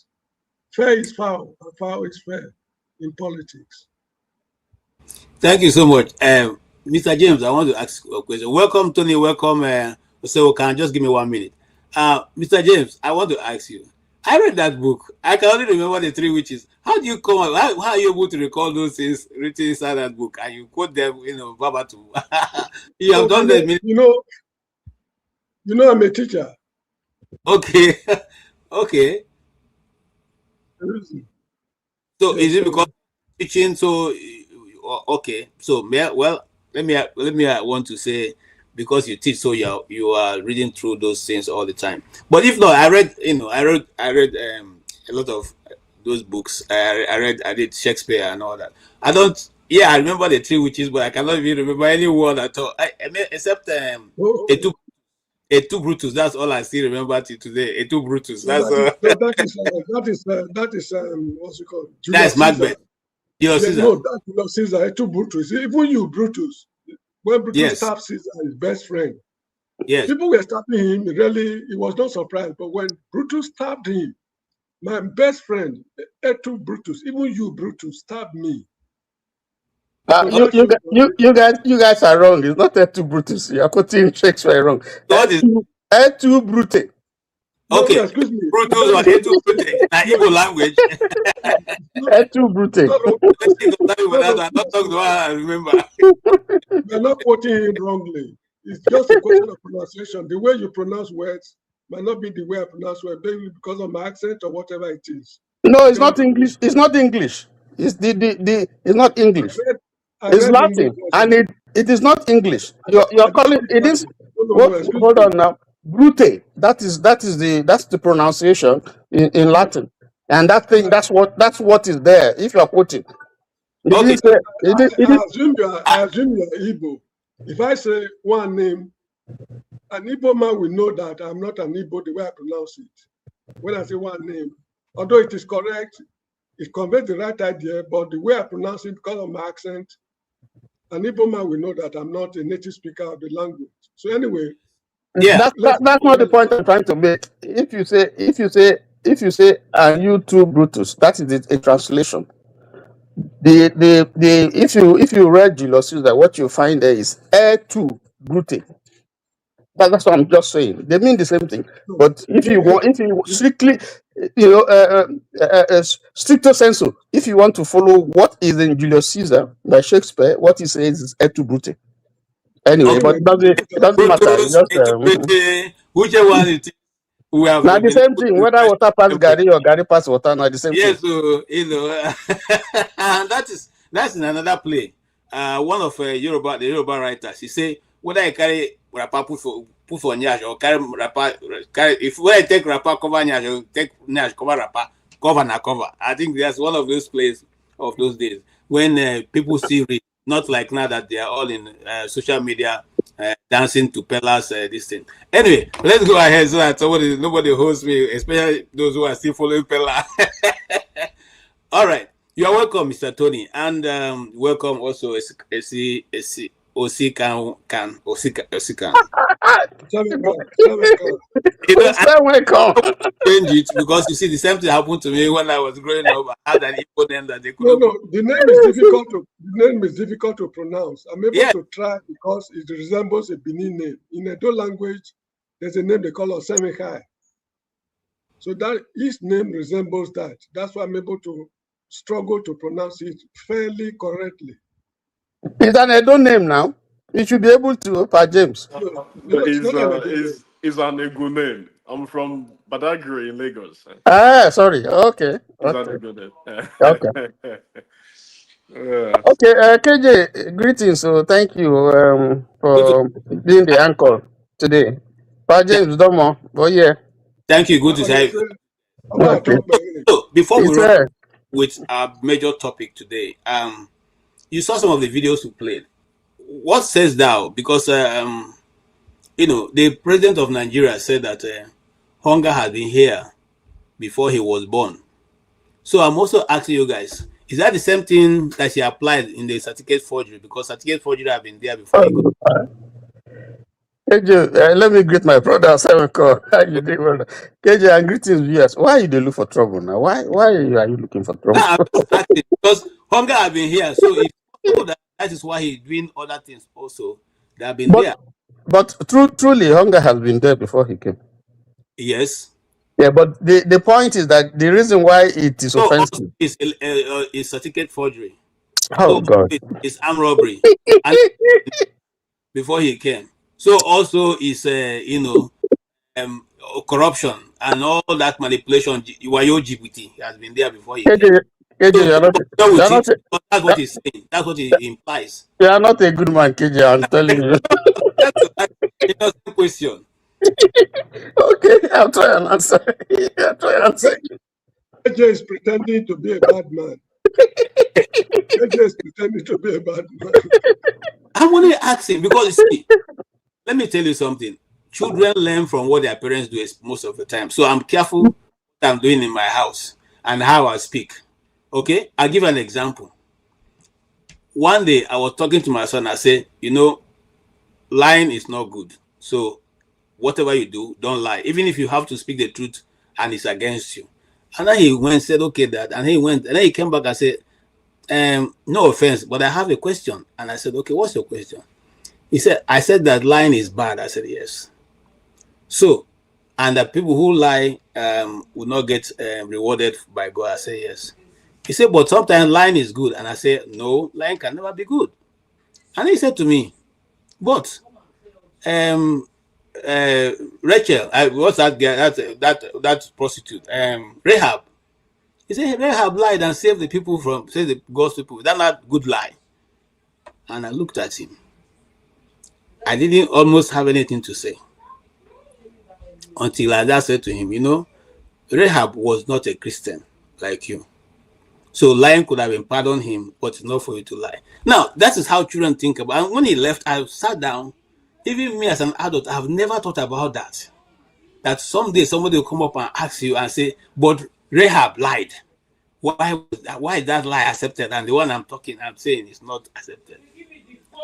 fair is foul and foul is fair in politics. Thank you so much. Mr. James, I want to ask a question. Welcome, Tony. Welcome. So can just give me 1 minute. Mr. James, I want to ask you. I read that book. I can only remember the 3 witches. How do you come up? How are you able to recall those things written inside that book and you quote them, verbatim? You have done that. You know, I'm a teacher. Okay. Okay. So is it because teaching? So okay. So let me want to say, because you teach, so you are reading through those things all the time. But if not, I read a lot of those books. I did Shakespeare and all that. I remember the 3 witches, but I cannot even remember any word at all. Except a two Brutus. That's all I still remember till today. A two Brutus. That's that is what's it called? That's Macbeth. Caesar. No, that's Julius Caesar. A two Brutus. Even you, Brutus. When Brutus stabbed Caesar, his best friend, Yes. People were stabbing him. Really, he was not surprised. But when Brutus stabbed him, my best friend, Etu Brutus, even you, Brutus, stabbed me. You guys are wrong. It's not Etu Brutus. You are quoting Shakespeare wrong. Etu Brute. Okay, no, excuse me. Brutus or Etu Brute in Igbo language. Etu Brute. I'm not talking about. I remember. You're not quoting him wrongly. It's just a question of pronunciation. The way you pronounce words might not be the way I pronounce words, maybe because of my accent or whatever it is. No, it's not English. It's not English. It's it's not English. It's Latin, and it is not English. You're calling it is. Hold on now, brute. That's the pronunciation in Latin, and that's what is there. If you're quoting, I assume you're Igbo. If I say one name, an Igbo man will know that I'm not an Igbo the way I pronounce it. When I say one name, although it is correct, it conveys the right idea, but the way I pronounce it because of my accent, an Igbo man will know that I'm not a native speaker of the language. So anyway, that's not the point I'm trying to make. If you say and you too Brutus, that is a translation. If you read Julius Caesar, what you find there is heir to Brute. That's what I'm just saying. They mean the same thing. But if you strictly, stricto sensu, if you want to follow what is in Julius Caesar by Shakespeare, what he says is heir to Brute. Anyway, but it doesn't matter. It's just whichever one it is, we have. Now the same thing. Whether water pass Gary or Gary pass water, now the same thing. Yes, so and that's in another play. One of the Yoruba writers, he say whether I carry rapper put for nyash or carry rapper when I take rapper cover nyash or take nyash cover rapper cover na cover. I think that's one of those plays of those days when people see it, not like now that they are all in social media dancing to Pella's this thing. Anyway, let's go ahead so that nobody holds me, especially those who are still following Pella. All right, you are welcome, Mr. Tony, and welcome also Osikan. Change it because you see the same thing happened to me when I was growing up. I had an Igbo name that they couldn't. No, the name is difficult to pronounce. I'm able to try because it resembles a Benin name. In Edo language, there's a name they call Osemihai. So that his name resembles that. That's why I'm able to struggle to pronounce it fairly correctly. It's an Edo name now. You should be able to, Pa James. It's an Ego name. I'm from Badagry in Lagos. Sorry. Okay. Okay. Okay, KJ, greetings. So thank you for being the anchor today. Pa James Domo, yeah. Thank you. Good to see you. Okay. So before we run with our major topic today, you saw some of the videos we played. What says thou? Because the president of Nigeria said that hunger had been here before he was born. So I'm also asking you guys, is that the same thing that she applied in the certificate forgery? Because certificate forgery have been there before. KJ, let me greet my brother Simon Cole. How you doing, brother? KJ, and greetings viewers. Why you look for trouble now? Why are you looking for trouble? I'm just asking because hunger have been here. So if that is why he's doing other things also. They have been there. But truly, hunger has been there before he came. Yes. Yeah, but the point is that the reason why it is offensive is certificate forgery. Oh, God. It's armed robbery. And before he came. So also is corruption and all that manipulation. Wayo GPT has been there before he came. KJ, that's what he's saying. That's what he implies. You are not a good man, KJ. I'm telling you. That's the question. Okay, I'll try and answer. KJ is pretending to be a bad man. KJ is pretending to be a bad man. I want to ask him because you see, let me tell you something. Children learn from what their parents do most of the time. So I'm careful what I'm doing in my house and how I speak. Okay, I'll give an example. One day I was talking to my son. I said, lying is not good. So whatever you do, don't lie, even if you have to speak the truth and it's against you. And then he went and said, okay, that, and he went, and then he came back and said, no offense, but I have a question. And I said, okay, what's your question? He said, I said that lying is bad. I said, yes. So, and the people who lie will not get rewarded by God. I said, yes. He said, but sometimes lying is good. And I said, no, lying can never be good. And he said to me, but Rachel, what's that girl, that prostitute, Rahab. He said, Rahab lied and saved the people from, saved the God's people. That's not good lie. And I looked at him. I didn't almost have anything to say until I just said to him, you know, Rahab was not a Christian like you. So lying could have been pardoned him, but not for you to lie. Now, that is how children think about it. And when he left, I sat down. Even me as an adult, I have never thought about that. That someday somebody will come up and ask you and say, but Rahab lied. Why is that lie accepted? And the one I'm saying is not accepted.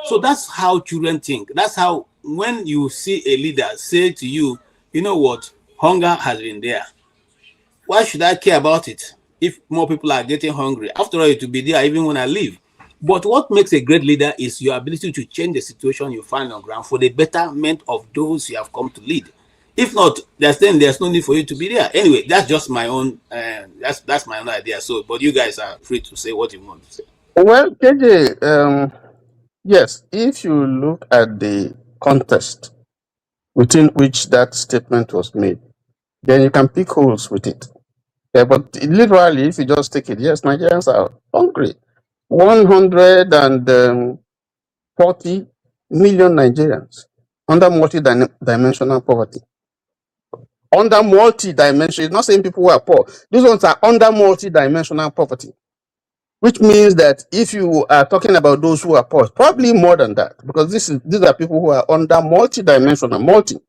So that's how children think. That's how, when you see a leader say to you, you know what, hunger has been there. Why should I care about it if more people are getting hungry? After all, it will be there even when I leave. But what makes a great leader is your ability to change the situation you find on ground for the betterment of those you have come to lead. If not, there's no need for you to be there. Anyway, that's just my own. That's my own idea. So, but you guys are free to say what you want to say. Well, KJ, yes, if you look at the context within which that statement was made, then you can pick holes with it. Yeah, but literally, if you just take it, yes, Nigerians are hungry. 140 million Nigerians under multi-dimensional poverty. Under multi-dimensional, not saying people who are poor. These ones are under multi-dimensional poverty, which means that if you are talking about those who are poor, probably more than that, because these are people who are under multi-dimensional, multi.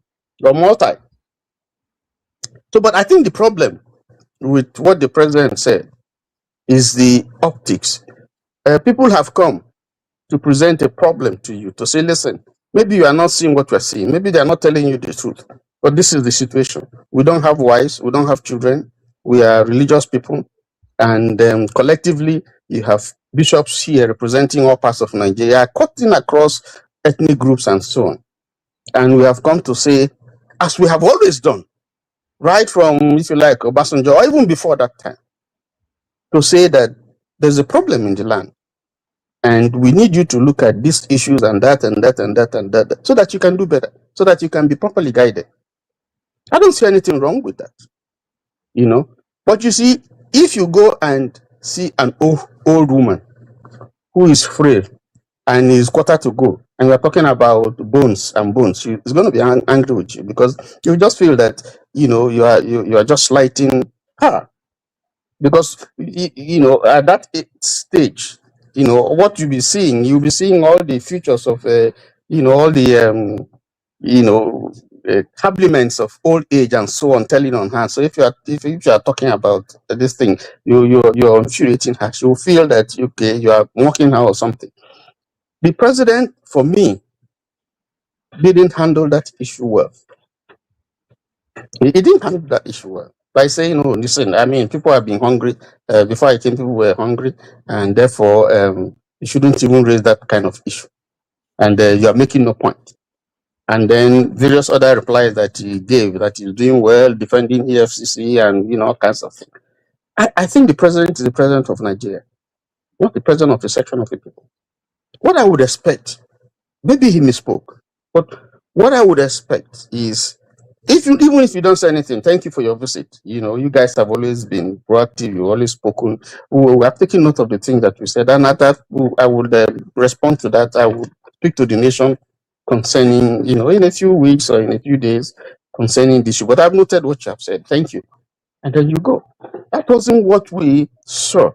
So, but I think the problem with what the president said is the optics. People have come to present a problem to you, to say, listen, maybe you are not seeing what we're seeing. Maybe they are not telling you the truth. But this is the situation. We don't have wives. We don't have children. We are religious people. And collectively, you have bishops here representing all parts of Nigeria, cutting across ethnic groups and so on. And we have come to say, as we have always done, right from, if you like, Obasanjo, or even before that time, to say that there's a problem in the land. And we need you to look at these issues and that and that and that and that, so that you can do better, so that you can be properly guided. I don't see anything wrong with that, you know. But you see, if you go and see an old woman who is frail and is quarter to go, and you're talking about bones and bones, she's going to be angry with you, because you just feel that, you know, you are just slighting her. Because, you know, at that stage, you know, what you'll be seeing all the features of, you know, all the, you know, habiliments of old age and so on, telling on her. So if you are talking about this thing, you're infuriating her. She'll feel that, okay, you are mocking her or something. The president, for me, didn't handle that issue well. He didn't handle that issue well by saying, "Oh, listen, I mean, people have been hungry. Before I came, people were hungry, and therefore, you shouldn't even raise that kind of issue. And you are making no point." And then various other replies that he gave, that he's doing well, defending EFCC and, you know, all kinds of things. I think the president is the president of Nigeria, not the president of a section of the people. What I would expect, maybe he misspoke, but what I would expect is, even if you don't say anything, thank you for your visit. You know, you guys have always been proactive. You've always spoken. We have taken note of the things that you said, and I would respond to that. I would speak to the nation concerning, you know, in a few weeks or in a few days concerning the issue. But I've noted what you have said. Thank you. And then you go. That wasn't what we saw.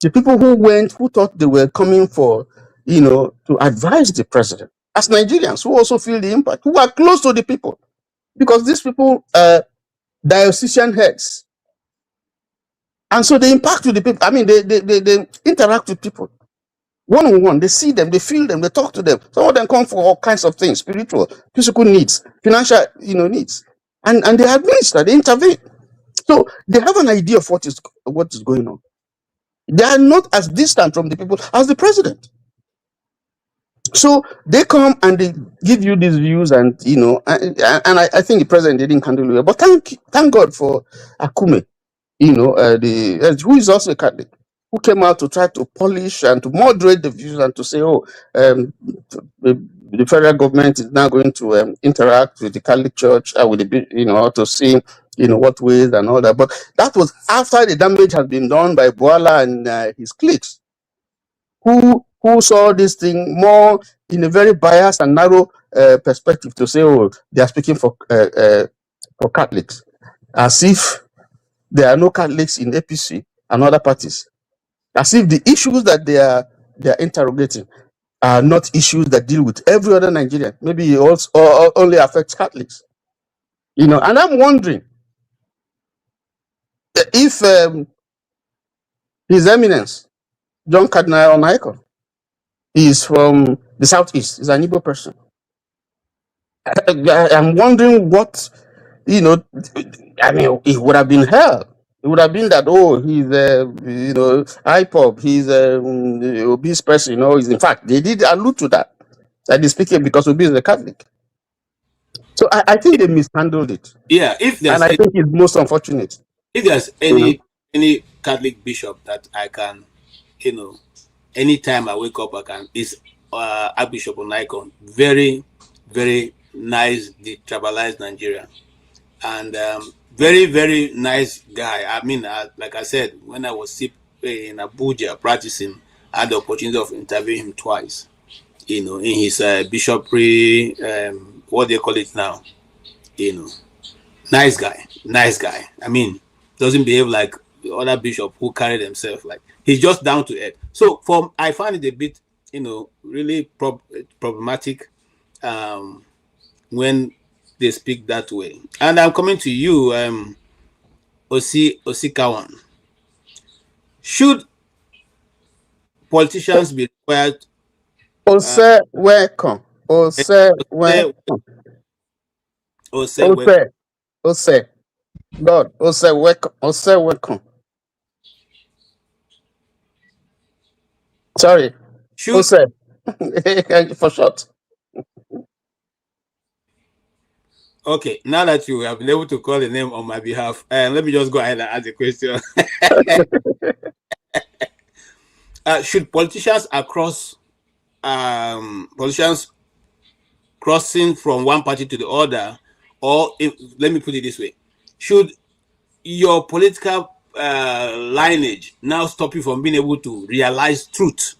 The people who thought they were coming for, you know, to advise the president, as Nigerians who also feel the impact, who are close to the people. Because these people are diocesan heads. And so they impact with the people. I mean, they interact with people one-on-one. They see them, they feel them, they talk to them. Some of them come for all kinds of things, spiritual, physical needs, financial, needs, and they administer, they intervene. So they have an idea of what is going on. They are not as distant from the people as the president. So they come and they give you these views, and I think the president didn't handle it well. But thank God for Akume, who is also a Catholic, who came out to try to polish and to moderate the views and to say, the federal government is now going to interact with the Catholic Church, with to see, what ways and all that. But that was after the damage had been done by Boala and his cliques, who saw this thing more in a very biased and narrow perspective, to say, they are speaking for Catholics, as if there are no Catholics in APC and other parties, as if the issues that they are interrogating are not issues that deal with every other Nigerian. Maybe it also or only affects Catholics. And I'm wondering if His Eminence John Cardinal Onaiko is from the southeast, is an Igbo person. I'm wondering what, it would have been hell. It would have been that, he's IPOB, he's a obese person, he's, in fact, they did allude to that he's speaking because Obi is a Catholic. So I think they mishandled it. Yeah, if there's I think it's most unfortunate. If there's any Catholic bishop that I can, anytime I wake up, is Archbishop Onaikon. Very, very nice, detribalized Nigeria, and very, very nice guy. I mean, like I said, when I was in Abuja practicing, I had the opportunity of interviewing him twice. In his bishopry, what they call it now, nice guy. I mean, doesn't behave like the other bishop who carry themselves like he's just down to earth. So I find it a bit, really problematic when they speak that way. And I'm coming to you, Osikawan. Should politicians be required? Welcome. Welcome. God, welcome. Sorry. For short. Okay, now that you have been able to call the name on my behalf, let me just go ahead and ask a question. Should politicians crossing from one party to the other, or let me put it this way, should your political lineage now stop you from being able to realize truth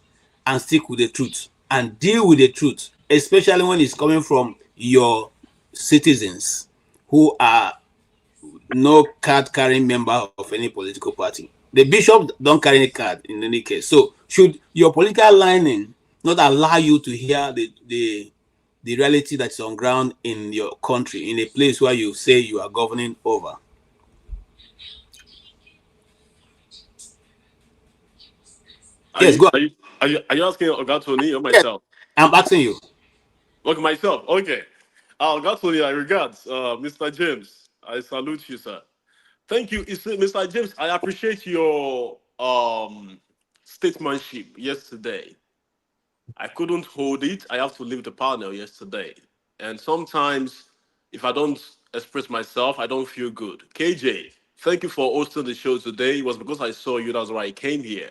and stick with the truth and deal with the truth, especially when it's coming from your citizens who are no card carrying member of any political party? The bishop don't carry any card in any case. So should your political lineage not allow you to hear the reality that's on ground in your country, in a place where you say you are governing over? Yes, go on. Are you asking Ogatoni or myself? I'm asking you. Okay, myself. Okay. Ogatoni, I regards, Mr. James. I salute you, sir. Thank you, Mr. James. I appreciate your statesmanship yesterday. I couldn't hold it. I have to leave the panel yesterday. And sometimes, if I don't express myself, I don't feel good. KJ, thank you for hosting the show today. It was because I saw you, that's why I came here.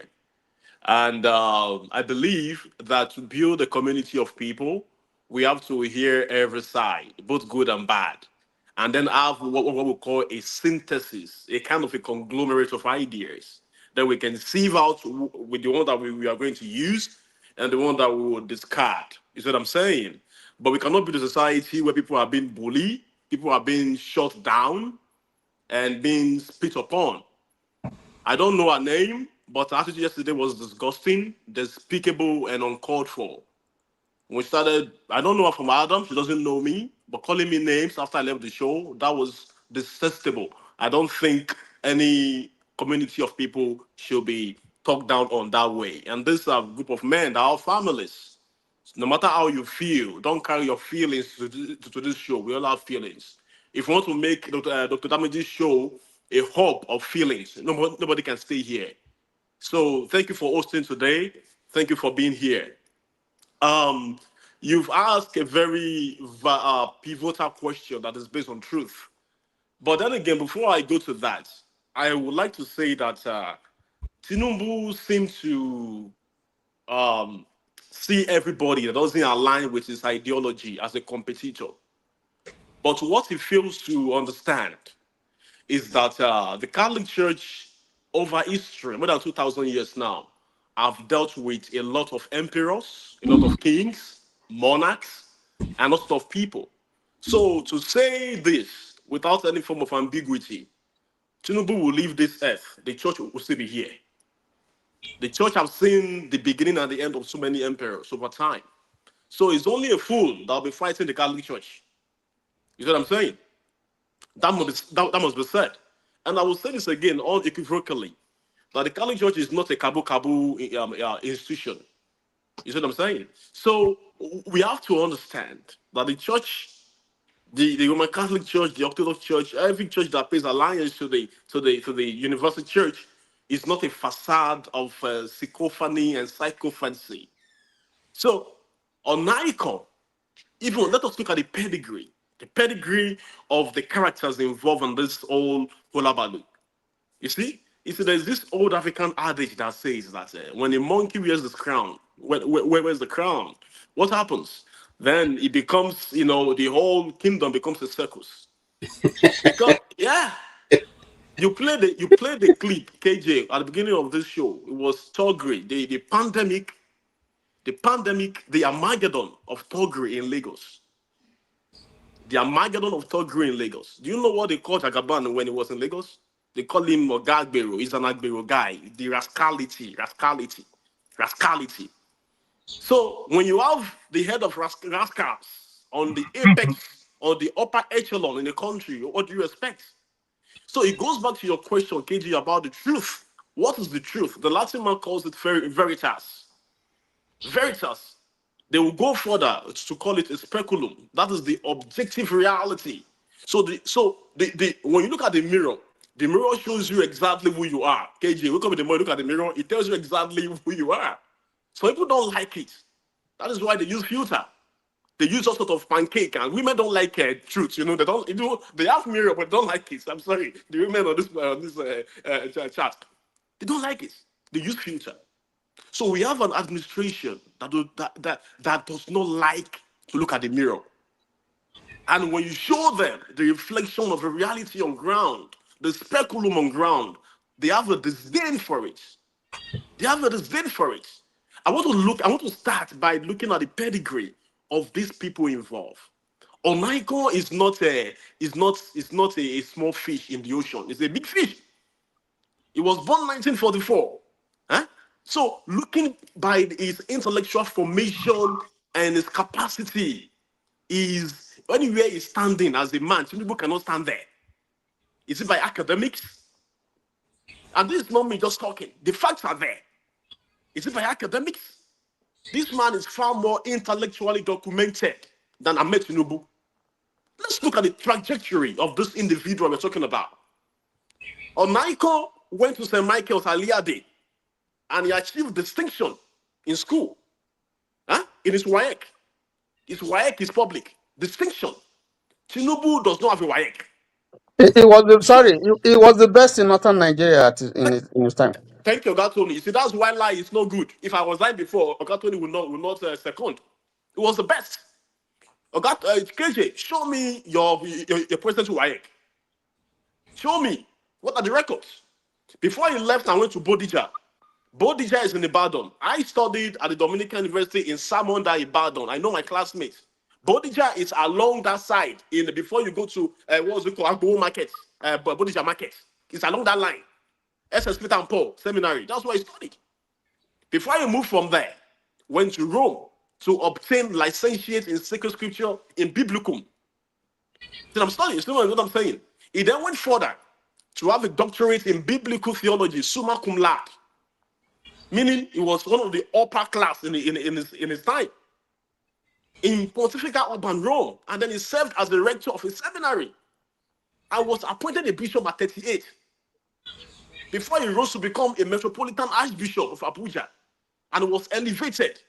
And I believe that to build a community of people, we have to hear every side, both good and bad. And then have what we call a synthesis, a kind of a conglomerate of ideas that we can sieve out with the one that we are going to use and the one that we will discard. You see what I'm saying? But we cannot build a society where people are being bullied, people are being shut down, and being spit upon. I don't know her name, but her attitude yesterday was disgusting, despicable, and uncalled for. We started, I don't know her from Adam, she doesn't know me, but calling me names after I left the show, that was detestable. I don't think any community of people should be talked down on that way. And this is a group of men that are families. No matter how you feel, don't carry your feelings to this show. We all have feelings. If you want to make Dr. Damage's show a hub of feelings, nobody can stay here. So thank you for hosting today. Thank you for being here. You've asked a very pivotal question that is based on truth. But then again, before I go to that, I would like to say that Tinubu seems to see everybody that doesn't align with his ideology as a competitor. But what he fails to understand is that the Catholic Church, over history, more than 2,000 years now, have dealt with a lot of emperors, a lot of kings, monarchs, and a lot of people. So to say this without any form of ambiguity, Tinubu will leave this earth, the church will still be here. The church have seen the beginning and the end of so many emperors over time. So it's only a fool that will be fighting the Catholic Church. You see what I'm saying? That must be said. And I will say this again unequivocally, that the Catholic Church is not a Kabu institution. You see what I'm saying? So we have to understand that the church, the Roman Catholic Church, the Orthodox Church, every church that pays alliance to the universal church is not a facade of sycophany and psychophancy. So on Icon, even let us look at the pedigree of the characters involved in this old Holabalu. You see, there's this old African adage that says that when a monkey wears the crown, wears the crown, what happens? Then it becomes, the whole kingdom becomes a circus. Because, yeah, you play the clip, KJ, at the beginning of this show. It was Togri, the pandemic, the Armageddon of Togri in Lagos. The Armageddon of Togri in Lagos. Do you know what they called Jagaban when he was in Lagos? They call him Ogagbero. He's an Agbero guy. The rascality. So when you have the head of rascals on the apex or the upper echelon in the country, what do you expect? So it goes back to your question, KG, about the truth. What is the truth? The Latin man calls it veritas. Veritas. They will go further to call it a speculum. That is the objective reality. So when you look at the mirror shows you exactly who you are. KJ, look at the mirror, look at the mirror, it tells you exactly who you are. So people don't like it. That is why they use filter. They use all sort of pancake, and women don't like truth. They have mirror, but don't like it. I'm sorry, the women on this chat, they don't like it. They use filter. So we have an administration that does not like to look at the mirror. And when you show them the reflection of the reality on ground, the speculum on ground, they have a disdain for it. I want to start by looking at the pedigree of these people involved. Onaiko is not a small fish in the ocean. It's a big fish. He was born 1944. Huh? So looking by his intellectual formation and his capacity, is anywhere he's standing as a man, some people cannot stand there. Is it by academics? And this is not me just talking. The facts are there. Is it by academics? This man is far more intellectually documented than Ahmed Tinubu. Let's look at the trajectory of this individual we're talking about. Onaiko went to St. Michael's Aliade and he achieved distinction in school. In his WAEC. His WAEC is public. Distinction. Tinubu does not have a WAEC. It was the best in northern Nigeria in his time. Thank you, Ogatoni. You see, that's why lie is not good. If I was lying before, Ogatoni will not second. It was the best. KJ, show me your president's WAEC. Show me. What are the records? Before he left and went to Bodija. Bodija is in Ibadan. I studied at the Dominican University in Samonda, Ibadan. I know my classmates. Bodija is along that side. Before you go to what's it called, Agbo Market, Bodija Market. It's along that line. SS Peter and Paul Seminary. That's where I studied. Before I moved from there, went to Rome to obtain licentiate in sacred scripture in Biblicum. Then I'm studying. You know what I'm saying? He then went further to have a doctorate in biblical theology, summa cum laude. Meaning he was one of the upper class in his time. in Pontifical Urban Rome, and then he served as the rector of a seminary. I was appointed a bishop at 38 before he rose to become a metropolitan archbishop of Abuja, and was elevated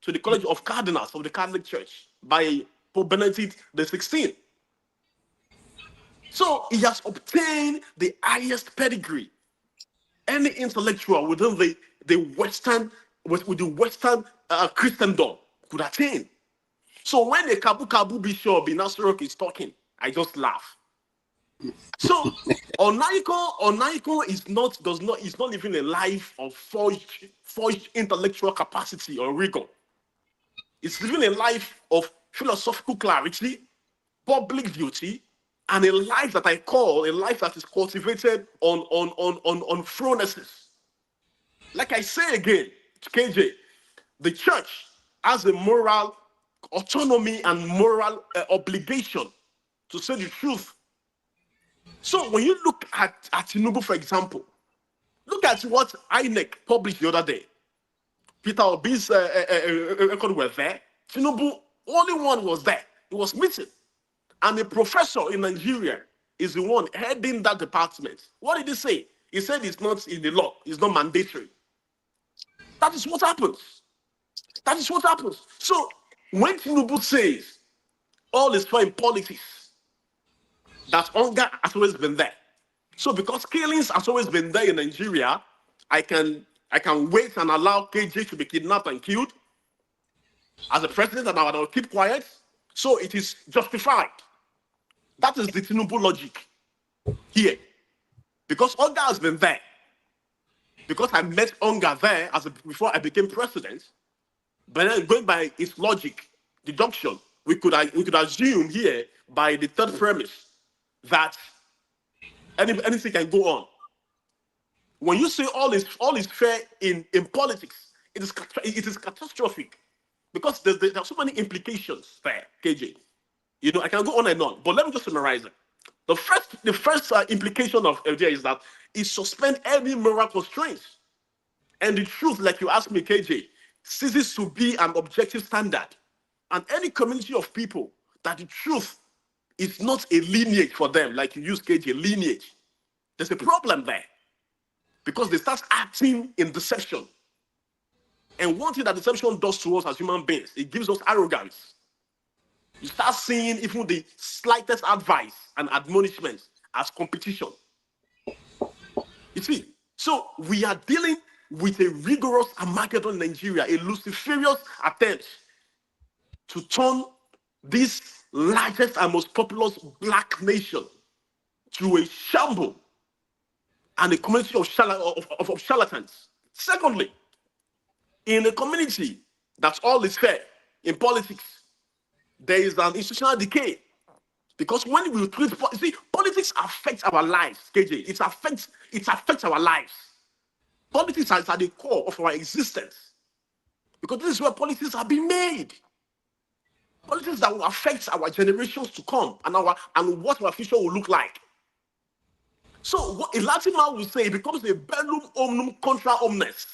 to the College of Cardinals of the Catholic Church by Pope Benedict XVI. So he has obtained the highest pedigree any intellectual within the Western with the Western Christendom could attain. So when the Kabu Bishop in Nasrok is talking, I just laugh. So Onaiko is not living a life of forged intellectual capacity or rigor. It's living a life of philosophical clarity, public duty, and a life that I call a life that is cultivated on phronesis. Like I say again, KJ, the church has a moral autonomy and moral obligation to say the truth. So when you look at Tinubu, for example, look at what INEC published the other day. Peter Obi's record were there. Tinubu, only one was there. He was missing. And a professor in Nigeria is the one heading that department. What did he say? He said it's not in the law. It's not mandatory. That is what happens. That is what happens. So when Tinubu says all is fine in politics, that hunger has always been there. So because killings has always been there in Nigeria, I can wait and allow KJ to be kidnapped and killed as a president, and I will keep quiet. So it is justified. That is the Tinubu logic here. Because hunger has been there. Because I met hunger there before I became president. But then going by its logic, deduction, we could assume here by the third premise that anything can go on. When you say all is fair in politics, it is catastrophic because there are so many implications there, KJ. You know, I can go on and on, but let me just summarize it. The first implication of there is that it suspends any moral constraints, and the truth, like you asked me, KJ, ceases to be an objective standard, and any community of people that the truth is not a lineage for them, like you use KJ, lineage. There's a problem there because they start acting in deception. And one thing that deception does to us as human beings, it gives us arrogance. You start seeing even the slightest advice and admonishment as competition. You see, so we are dealing with a rigorous Armageddon in Nigeria, a Luciferian attempt to turn this largest and most populous black nation to a shamble and a community of charlatans. Secondly, in a community that's all is fair in politics, there is an institutional decay. Because when we treat, politics affects our lives, KJ. It affects our lives. Politics is at the core of our existence. Because this is where politics are being made. Politics that will affect our generations to come and what our future will look like. So what a Latin man will say, it becomes a bellum omnum contra omnes.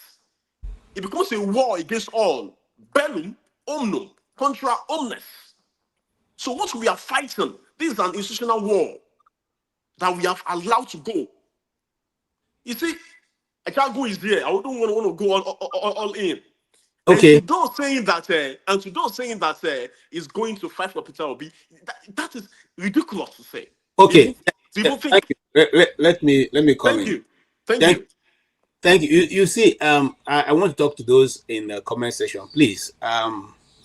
It becomes a war against all. Bellum omnum contra omnes. So what we are fighting, this is an institutional war that we have allowed to go. You see, I can't go is there. I wouldn't want to go all in. Okay. And to those saying that, is going to fight for Peter Obi, that is ridiculous to say. Okay. Thank you. Let me comment. Thank you. You see, I want to talk to those in the comment section, please.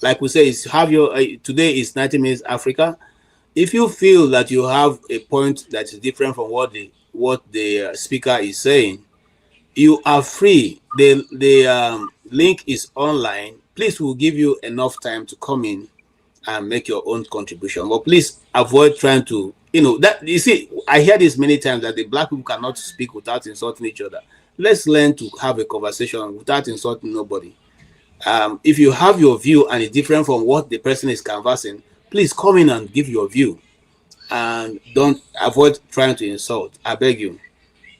Like we say, today is 90 Minutes Africa. If you feel that you have a point that is different from what the speaker is saying, you are free. The link is online. Please, we'll give you enough time to come in and make your own contribution. But please avoid trying to, you see, I hear this many times that the black people cannot speak without insulting each other. Let's learn to have a conversation without insulting nobody. If you have your view and it's different from what the person is canvassing, please come in and give your view. And don't avoid trying to insult. I beg you.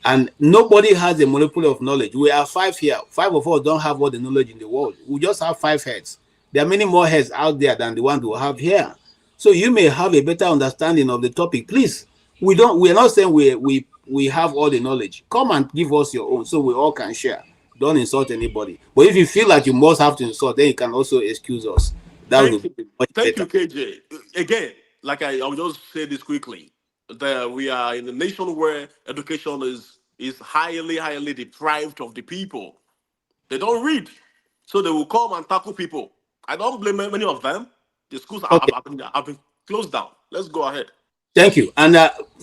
And nobody has a monopoly of knowledge. We are 5 here. 5 of us don't have all the knowledge in the world. We just have 5 heads. There are many more heads out there than the one we have here. So you may have a better understanding of the topic. Please, we are not saying we have all the knowledge. Come and give us your own so we all can share. Don't insult anybody. But if you feel like you must have to insult, then you can also excuse us. That Thank would you. be much Thank better. you, KJ. Again, like I'll just say this quickly. That we are in a nation where education is highly deprived of the people. They don't read. So they will come and tackle people. I don't blame many of them. The schools Okay. have been closed down. Let's go ahead. Thank you. And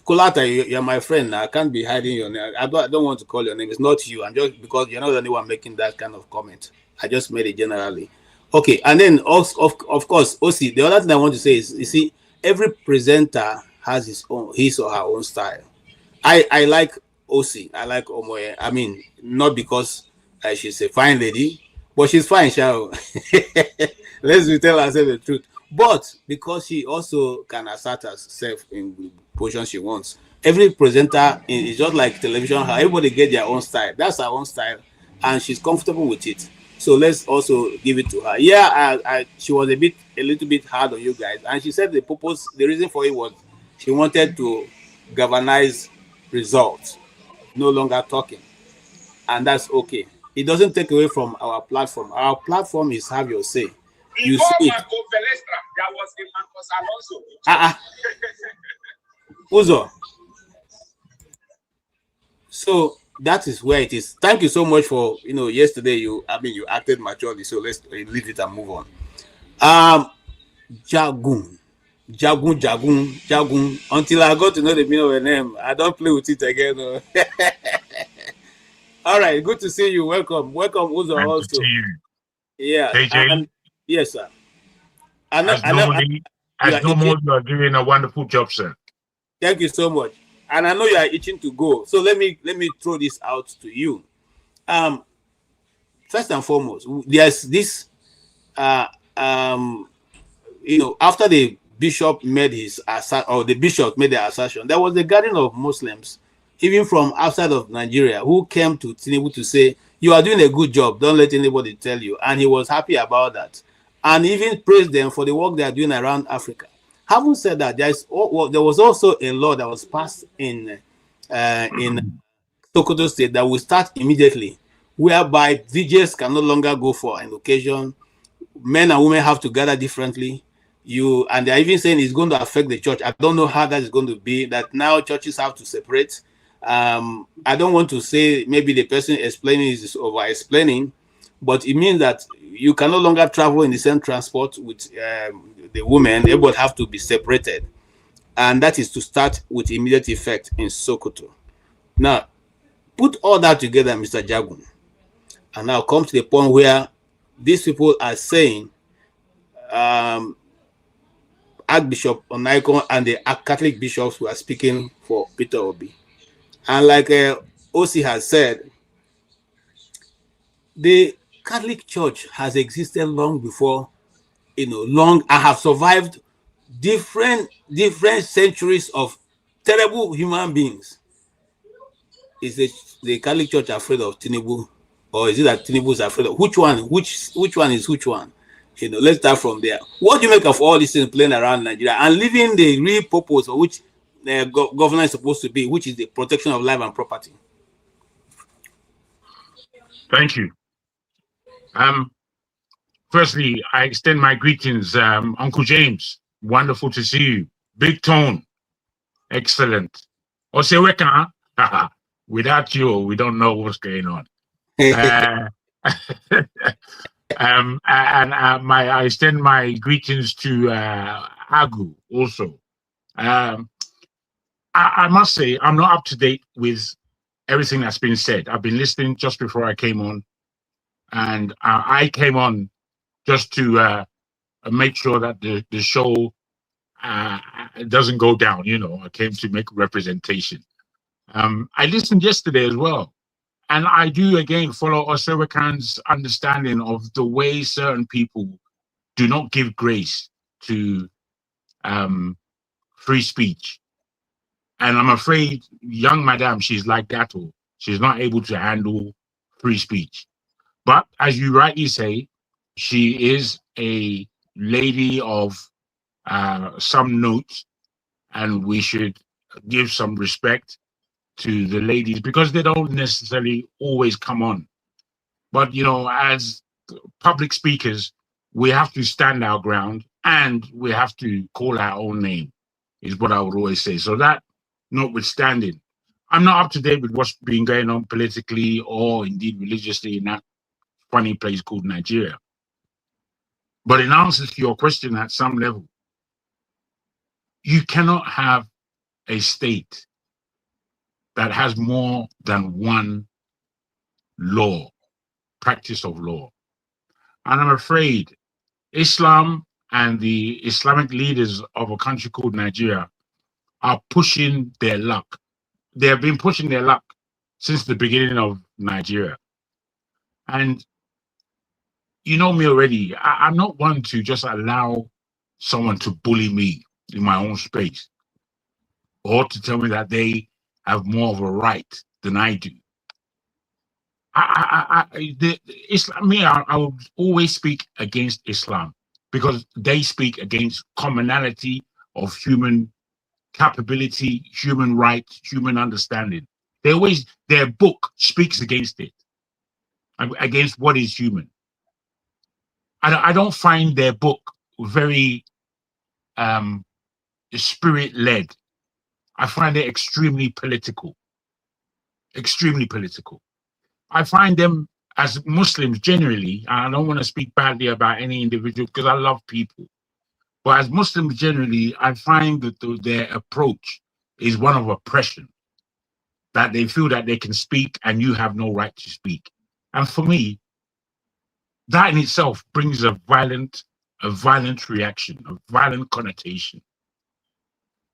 Kolata, you're my friend. I can't be hiding your name. I don't want to call your name. It's not you. I'm just because you're not the only one making that kind of comment. I just made it generally. Okay. And then also, of course, OC, the other thing I want to say is, you see, every presenter has his or her own style. I like OC. I like Omoye. I mean, not because she's a fine lady, but she's fine, shall let's tell ourselves the truth. But because she also can assert herself in the position she wants. Every presenter is just like television. How everybody get their own style. That's her own style, and she's comfortable with it. So let's also give it to her. Yeah, she was a little bit hard on you guys, and she said the reason for it was she wanted to galvanize results, no longer talking, and that's okay. It doesn't take away from our platform. Our platform is have your say. You see it. There was a Marcos Alonso. Uzo. So that is where it is. Thank you so much for yesterday you acted maturely. So let's leave it and move on. Jagun. Until I got to know the meaning of the name, I don't play with it again. All right, good to see you. Welcome, Uzo. And also. to see you. Yeah. KJ, yes, sir. As normal, you are doing a wonderful job, sir. Thank you so much. And I know you are itching to go. So let me throw this out to you. First and foremost, there's this after the bishop made the bishop made the assertion, there was a gathering of Muslims, even from outside of Nigeria, who came to Tinubu to say, you are doing a good job, don't let anybody tell you. And he was happy about that. And even praised them for the work they are doing around Africa. Having said that, there was also a law that was passed in Sokoto State that will start immediately, whereby VJs can no longer go for an occasion. Men and women have to gather differently. And they're even saying it's going to affect the church. I don't know how that is going to be, that now churches have to separate. I don't want to say maybe the person explaining is over explaining, but it means that you can no longer travel in the same transport with the women. They both have to be separated. And that is to start with immediate effect in Sokoto. Now, put all that together, Mr. Jagun, and now come to the point where these people are saying Archbishop Onaiko and the Catholic bishops were speaking for Peter Obi. And like OC has said, the Catholic Church has existed long before, and have survived different centuries of terrible human beings. Is the Catholic Church afraid of Tinubu, or is it that Tinubu is afraid of which one? Which one is which one? Let's start from there. What do you make of all these things playing around Nigeria and leaving the real purpose of which government is supposed to be, which is the protection of life and property? Thank you. Firstly, I extend my greetings, Uncle James. Wonderful to see you. Big Tone, excellent. Oseweka, without you, we don't know what's going on. I extend my greetings to Agu also. I must say, I'm not up to date with everything that's been said. I've been listening just before I came on, and I came on just to make sure that the show doesn't go down. I came to make representation. I listened yesterday as well, and I do again follow Osewekan's understanding of the way certain people do not give grace to free speech. And I'm afraid young madam, she's like that, or she's not able to handle free speech. But as you rightly say, She is a lady of some note, and we should give some respect to the ladies because they don't necessarily always come on. But, you know, as public speakers, we have to stand our ground and we have to call our own name, is what I would always say. So that notwithstanding, I'm not up to date with what's been going on politically or indeed religiously in that funny place called Nigeria. But in answer to your question at some level, you cannot have a state that has more than one law, practice of law. And I'm afraid Islam and the Islamic leaders of a country called Nigeria are pushing their luck. They have been pushing their luck since the beginning of Nigeria. And you know me already, I'm not one to just allow someone to bully me in my own space or to tell me that they have more of a right than I do. I would always speak against Islam because they speak against commonality of human capability, human rights, human understanding. Their book speaks against it, against what is human. I don't find their book very spirit-led. I find it extremely political. Extremely political. I find them as Muslims generally, and I don't want to speak badly about any individual because I love people, but as Muslims generally, I find that their approach is one of oppression, that they feel that they can speak and you have no right to speak. And for me, that in itself brings a violent reaction, a violent connotation.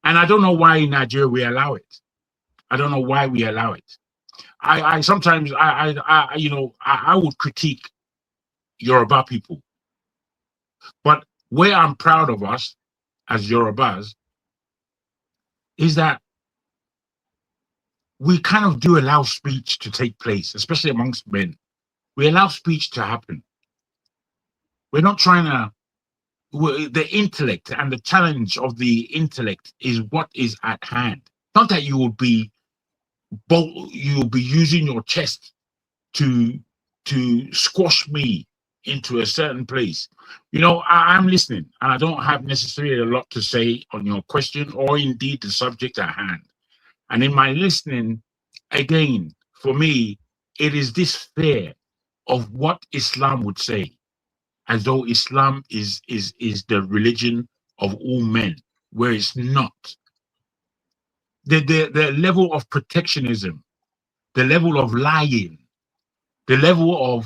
And I don't know why in Nigeria we allow it. I don't know why we allow it. I sometimes I would critique Yoruba people, but where I'm proud of us as Yorubas is that we kind of do allow speech to take place, especially amongst men. We allow speech to happen. We're not trying to. The intellect and the challenge of the intellect is what is at hand. Not that you will be using your chest to squash me into a certain place. You know, I'm listening and I don't have necessarily a lot to say on your question or indeed the subject at hand. And in my listening, again, for me, it is this fear of what Islam would say, as though Islam is the religion of all men, where it's not. The level of protectionism, the level of lying, the level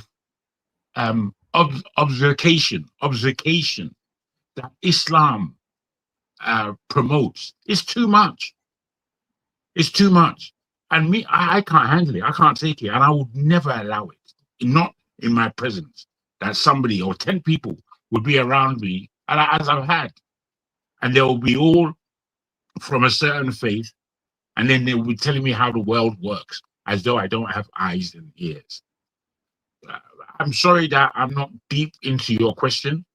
of obfuscation that Islam promotes is too much. It's too much. And me, I can't handle it. I can't take it. And I would never allow it. Not in my presence. That somebody or 10 people would be around me, as I've had. And they will be all from a certain faith. And then they will be telling me how the world works, as though I don't have eyes and ears. I'm sorry that I'm not deep into your question,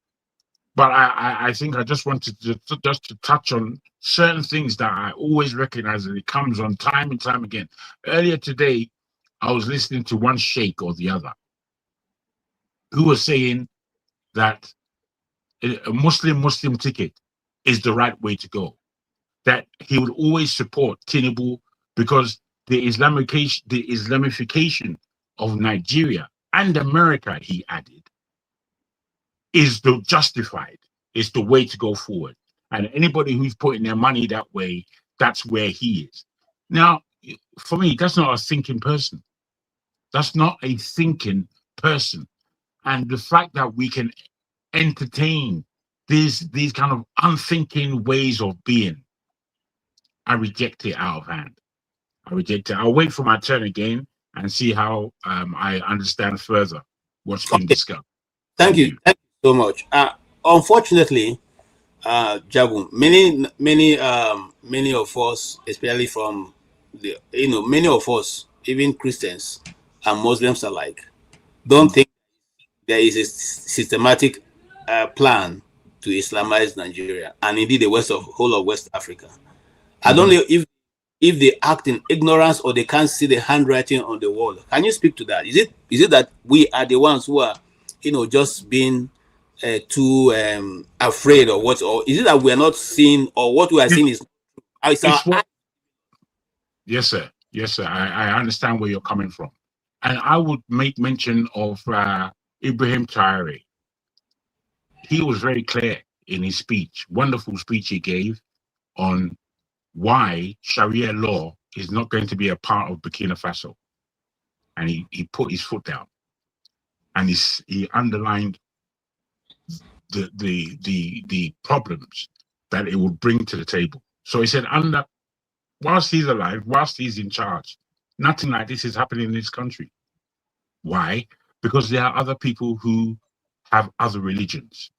but I think I just wanted to touch on certain things that I always recognize, and it comes on time and time again. Earlier today, I was listening to one sheikh or the other who was saying that a Muslim ticket is the right way to go, that he would always support Tinubu because the Islamification of Nigeria and America, he added, is the justified, is the way to go forward. And anybody who's putting their money that way, that's where he is. Now, for me, that's not a thinking person. That's not a thinking person. And the fact that we can entertain these kind of unthinking ways of being, I reject it out of hand. I reject it. I'll wait for my turn again and see how I understand further what's been discussed. Thank you. Thank you so much. Unfortunately, Jabu, many of us, especially from many of us, even Christians and Muslims alike, don't think there is a systematic plan to Islamize Nigeria and indeed the whole of West Africa. I don't know if they act in ignorance or they can't see the handwriting on the wall. Can you speak to that? Is it that we are the ones who are, just being too afraid or what? Or is it that we are not seeing, or what we are seeing is Yes, sir. Yes, sir. I understand where you're coming from. And I would make mention of Ibrahim Traore. He was very clear in his speech, wonderful speech he gave on why Sharia law is not going to be a part of Burkina Faso. And he put his foot down. And he underlined the problems that it would bring to the table. So he said, whilst he's alive, whilst he's in charge, nothing like this is happening in this country. Why? Because there are other people who have other religions,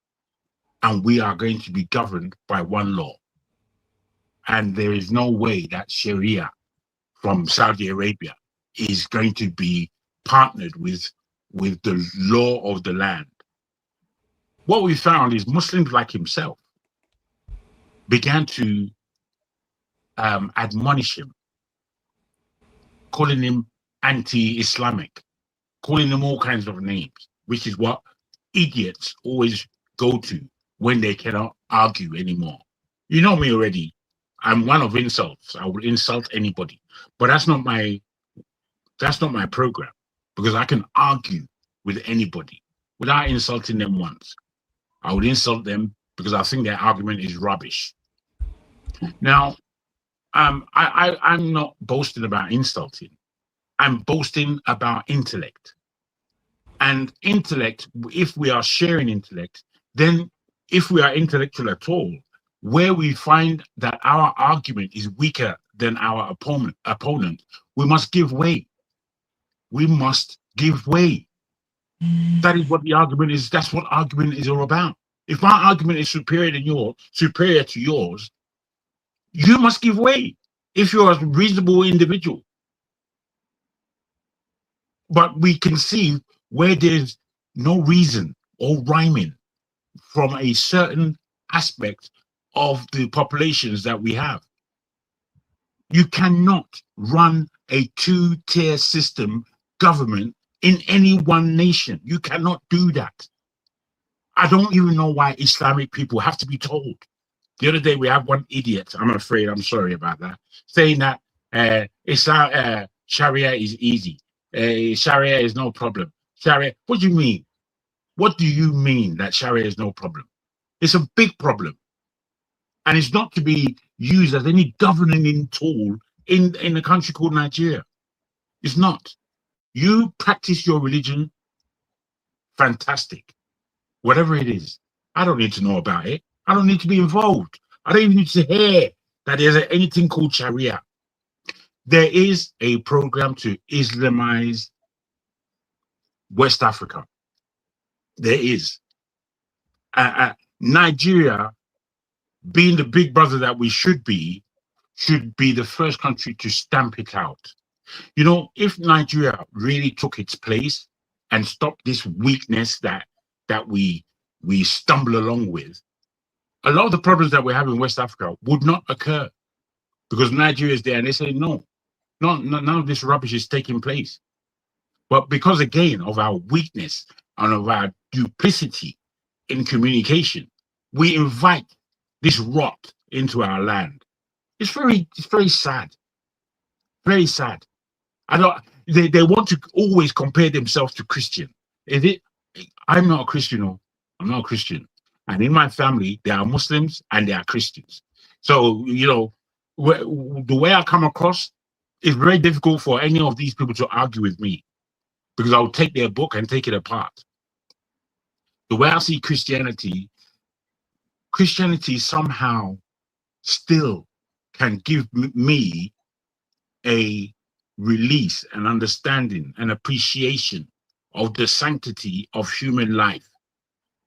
and we are going to be governed by one law. And there is no way that Sharia from Saudi Arabia is going to be partnered with the law of the land. What we found is Muslims like himself began to admonish him, calling him anti-Islamic, calling him all kinds of names, which is what idiots always go to when they cannot argue anymore. You know me already. I'm one of insults. I will insult anybody, but that's not my program, because I can argue with anybody without insulting them once. I would insult them because I think their argument is rubbish. Now, I'm not boasting about insulting. I'm boasting about intellect. And intellect, if we are sharing intellect, then if we are intellectual at all, where we find that our argument is weaker than our opponent, we must give way. We must give way. That is what the argument is. That's what argument is all about. If my argument is superior to yours, you must give way if you're a reasonable individual. But we can see where there's no reason or rhyming from a certain aspect of the populations that we have. You cannot run a two-tier system government in any one nation. You cannot do that. I don't even know why Islamic people have to be told. The other day we have one idiot, I'm sorry about that, saying that Sharia is easy. Sharia is no problem. Sharia, what do you mean? What do you mean that Sharia is no problem? It's a big problem. And it's not to be used as any governing tool in a country called Nigeria. It's not. You practice your religion, fantastic. Whatever it is. I don't need to know about it. I don't need to be involved. I don't even need to hear that there's anything called Sharia. There is a program to Islamize West Africa. There is. Nigeria, being the big brother that we should be the first country to stamp it out. You know, if Nigeria really took its place and stopped this weakness that we stumble along with, a lot of the problems that we have in West Africa would not occur, because Nigeria is there and they say, no, none of this rubbish is taking place. But because, again, of our weakness and of our duplicity in communication, we invite this rot into our land. It's very sad. Very sad. They want to always compare themselves to Christian. I'm not a Christian. No, I'm not a Christian. And in my family, there are Muslims and there are Christians. So, you know, the way I come across, it's very difficult for any of these people to argue with me, because I'll take their book and take it apart. The way I see Christianity somehow still can give me a release, an understanding, an appreciation of the sanctity of human life.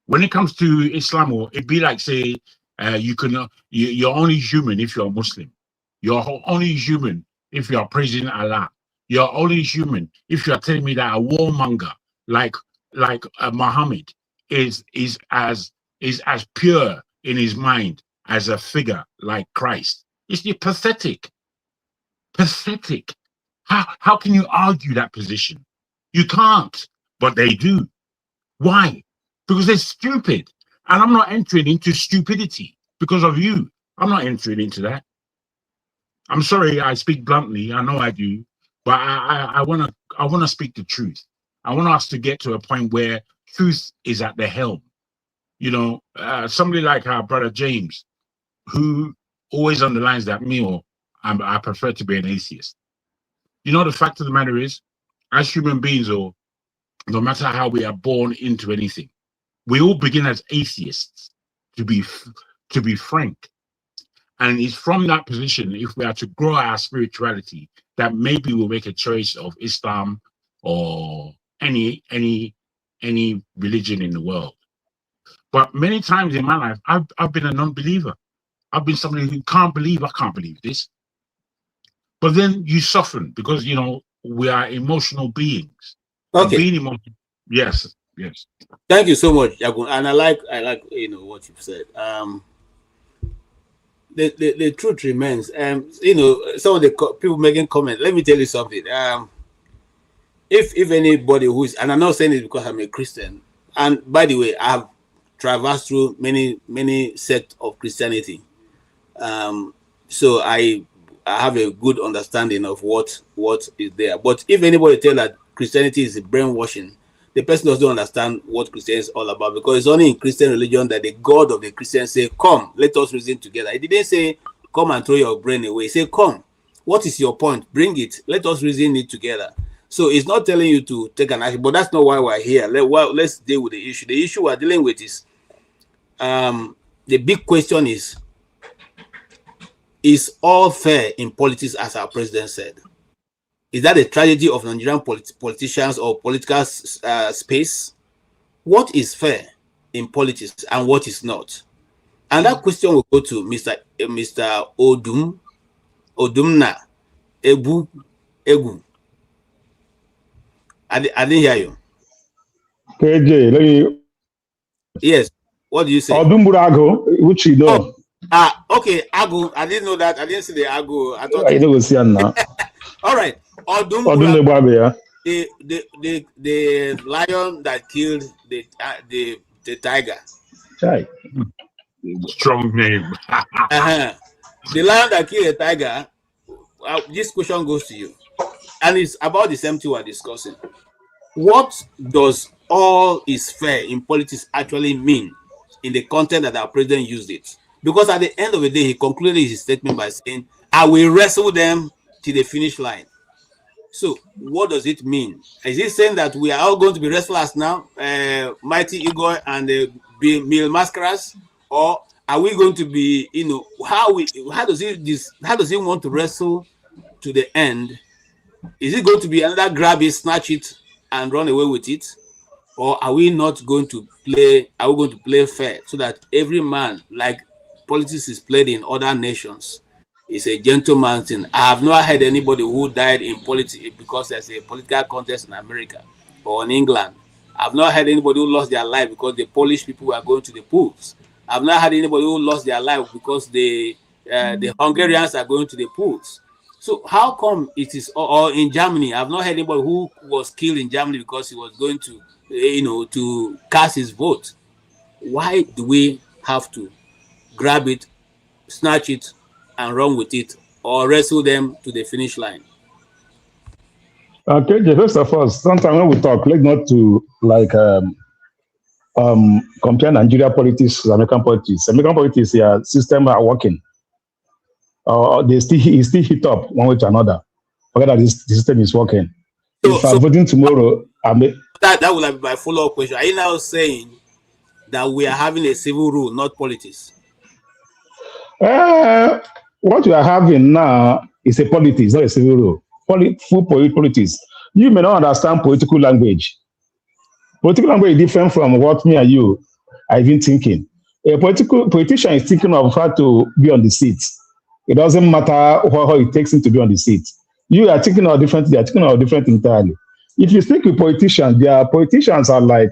When it comes to Islam, it'd be like, say, you're only human if you're Muslim. You're only human if you are praising Allah. You're only human if you are telling me that a warmonger like like Muhammad is as pure in his mind as a figure like Christ. It's pathetic. Pathetic. How can you argue that position? You can't, but they do. Why? Because they're stupid. And I'm not entering into stupidity because of you. I'm not entering into that. I'm sorry, I speak bluntly. I know I do, but I wanna speak the truth. I want us to get to a point where truth is at the helm. You know, somebody like our brother James, who always underlines that I prefer to be an atheist. You know, the fact of the matter is, as human beings, or no matter how we are born into anything, we all begin as atheists, to be frank. And it's from that position, if we are to grow our spirituality, that maybe we'll make a choice of Islam or any religion in the world. But many times in my life, I've been a non-believer. I've been somebody who can't believe this. But then you soften because, you know, we are emotional beings. Okay. Being emotional. Yes. Thank you so much, Yagun. And I like you know what you've said. The truth remains. You know, some of the people making comments. Let me tell you something. If anybody who's, and I'm not saying it because I'm a Christian, and by the way, I have traversed through many sects of Christianity. So I have a good understanding of what is there. But if anybody tell that Christianity is brainwashing, the person doesn't understand what Christianity is all about, because it's only in Christian religion that the God of the Christians say, come, let us reason together. He didn't say, come and throw your brain away. He said, come, what is your point? Bring it. Let us reason it together. So it's not telling you to take an action, but that's not why we're here. Let's deal with the issue. The issue we're dealing with is, the big question is all fair in politics, as our president said? Is that a tragedy of Nigerian politicians or political space? What is fair in politics and what is not? And that question will go to Mr. Odumna Egu. I didn't hear you. KJ, let me. Yes. What do you say? Odumburago, which you know. Okay, Agu. I didn't know that. I didn't see the Agu. I thought. I don't see now. All right. Odumburago, the lion that killed the tiger. Chai. Strong name. The lion that killed the tiger. This question goes to you, and it's about the same thing we're discussing. What does all is fair in politics actually mean in the content that our president used it? Because at the end of the day, he concluded his statement by saying, I will wrestle them to the finish line. So what does it mean? Is he saying that we are all going to be wrestlers now, Mighty Igor and Mil Mascaras, or are we going to be, you know, how does he want to wrestle to the end? Is it going to be another grab it, snatch it, and run away with it? Or are we not going to play? Are we going to play fair so that every man, like politics is played in other nations, is a gentleman's thing? I have not heard anybody who died in politics because there's a political contest in America or in England. I've not heard anybody who lost their life because the Polish people were going to the pools. I've not had anybody who lost their life because the Hungarians are going to the pools. So how come it is, or in Germany, I've not heard anybody who was killed in Germany because he was going to, you know, to cast his vote. Why do we have to grab it, snatch it, and run with it, or wrestle them to the finish line? Okay, first of all, sometimes when we talk, let's not to like compare Nigeria politics to American politics. American politics, their system are working. They still hit up one way to another. Forget that the system is working. If I'm voting tomorrow, that will be my follow-up question. Are you now saying that we are having a civil rule, not politics? What we are having now is a politics, not a civil rule. Full politics. You may not understand political language. Political language is different from what me and you are even thinking. A politician is thinking of how to be on the seat. It doesn't matter how it takes him to be on the seat. You are thinking of different, they are thinking of different entirely. if you speak with politicians, their politicians are like,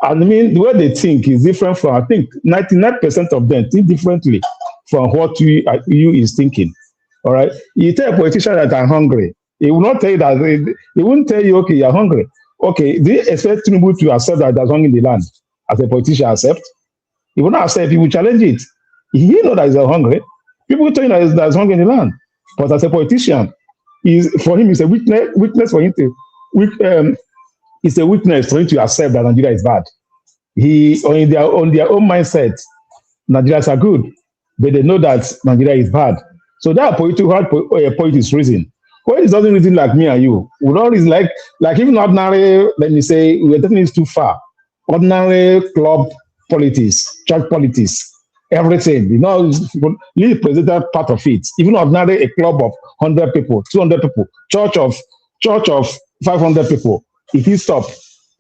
I mean, the way they think is different from, I think 99% of them think differently from what you is thinking. All right. You tell a politician that I'm hungry. He will not tell you that, he won't tell you, okay, you're hungry. Okay, do you expect Tinubu to accept that there's hunger in the land? As a politician, accept? He will not accept, he will challenge it. He know that he's hungry. People tell you that there's hunger in the land. But as a politician, for him, it's a weakness for him to, it's a weakness for him to accept that Nigeria is bad. On their own mindset, Nigerians are good, but they know that Nigeria is bad. So that point is reason. Point doesn't reason like me and you. We don't reason like even ordinary, let me say, we're taking it too far. Ordinary club politics, church politics, everything. You know, leave president part of it. Even ordinary a club of 100 people, 200 people, church of 500 people. If he stop,